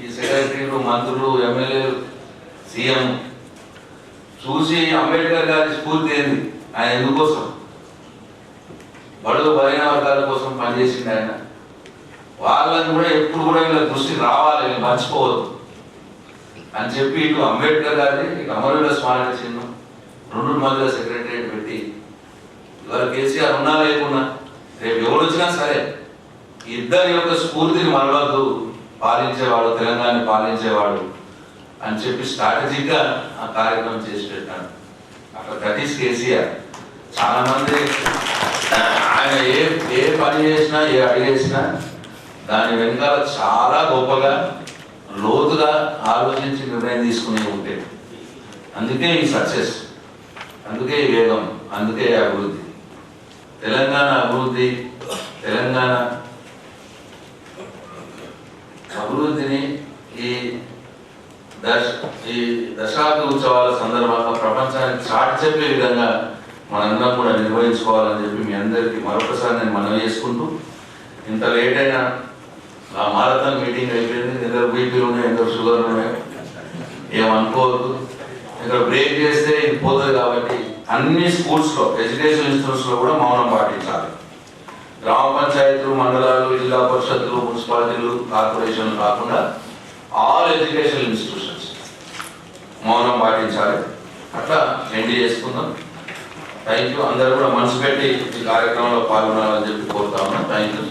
B: ఈ సెక్రటరీలు, మంత్రులు, ఎమ్మెల్యేలు, సీఎం చూసి అంబేద్కర్ గారి స్ఫూర్తి ఏంది, ఆయన ఎందుకోసం బడుగు బలైన వర్గాల కోసం పనిచేసింది ఆయన. వాళ్ళని కూడా ఎప్పుడు కూడా వీళ్ళ దృష్టికి రావాలి, వీళ్ళు మర్చిపోవద్దు అని చెప్పి ఇటు అంబేద్కర్ గారి, ఇటు అమరుల స్మారక చిహ్నం 2 మధ్యలో సెక్రటరియట్ పెట్టి, ఇవాళ కేసీఆర్ ఉన్నా లేకున్నా రేపు ఎవరు వచ్చినా సరే ఇద్దరి యొక్క స్ఫూర్తిని మరవద్దు, పాలించేవాడు, తెలంగాణ పాలించేవాడు అని చెప్పి స్ట్రాటజిక్గా ఆ కార్యక్రమం చేసి పెట్టాను. అక్కడ దట్ ఈస్ కేసీఆర్. చాలా మంది ఆయన ఏ పని చేసినా ఏ అడిగేసినా దాని వెనకాల చాలా గొప్పగా లోతుగా ఆలోచించి నిర్ణయం తీసుకునే ఉంటే అందుకే ఈ సక్సెస్, అందుకే ఈ వేగం, అందుకే అభివృద్ధి. తెలంగాణ అభివృద్ధి, తెలంగాణ అభివృద్ధిని ఈ దశాబ్ద ఉత్సవాల సందర్భంగా ప్రపంచానికి చాటి చెప్పే విధంగా మనందరం కూడా నిర్వహించుకోవాలని చెప్పి మీ అందరికీ మరొకసారి నేను మనవి చేసుకుంటూ, ఇంత లేట్ అయినా ఆ మారథాన్ మీటింగ్ అయిపోయింది. ఎందరు బీపీలు ఉన్నాయి, ఎందరు షుగర్లు ఉన్నాయి, ఏమనుకోవద్దు. ఇక్కడ బ్రేక్ చేస్తే ఇది పోతుంది కాబట్టి అన్ని స్కూల్స్లో, ఎడ్యుకేషన్ ఇన్స్టిట్యూట్స్లో కూడా మౌనం పాటించాలి. గ్రామ పంచాయతీలు, మండలాలు, జిల్లా పరిషత్తులు, మున్సిపాలిటీలు, కార్పొరేషన్లు కాకుండా ఆల్ ఎడ్యుకేషన్ ఇన్స్టిట్యూషన్స్ మౌనం పాటించాలి. అట్లా ఎండి చేసుకుందాం. Thank you. అందరూ కూడా మనసు పెట్టి ఈ కార్యక్రమంలో పాల్గొనాలని చెప్పి కోరుతా ఉన్నాం. Thank you.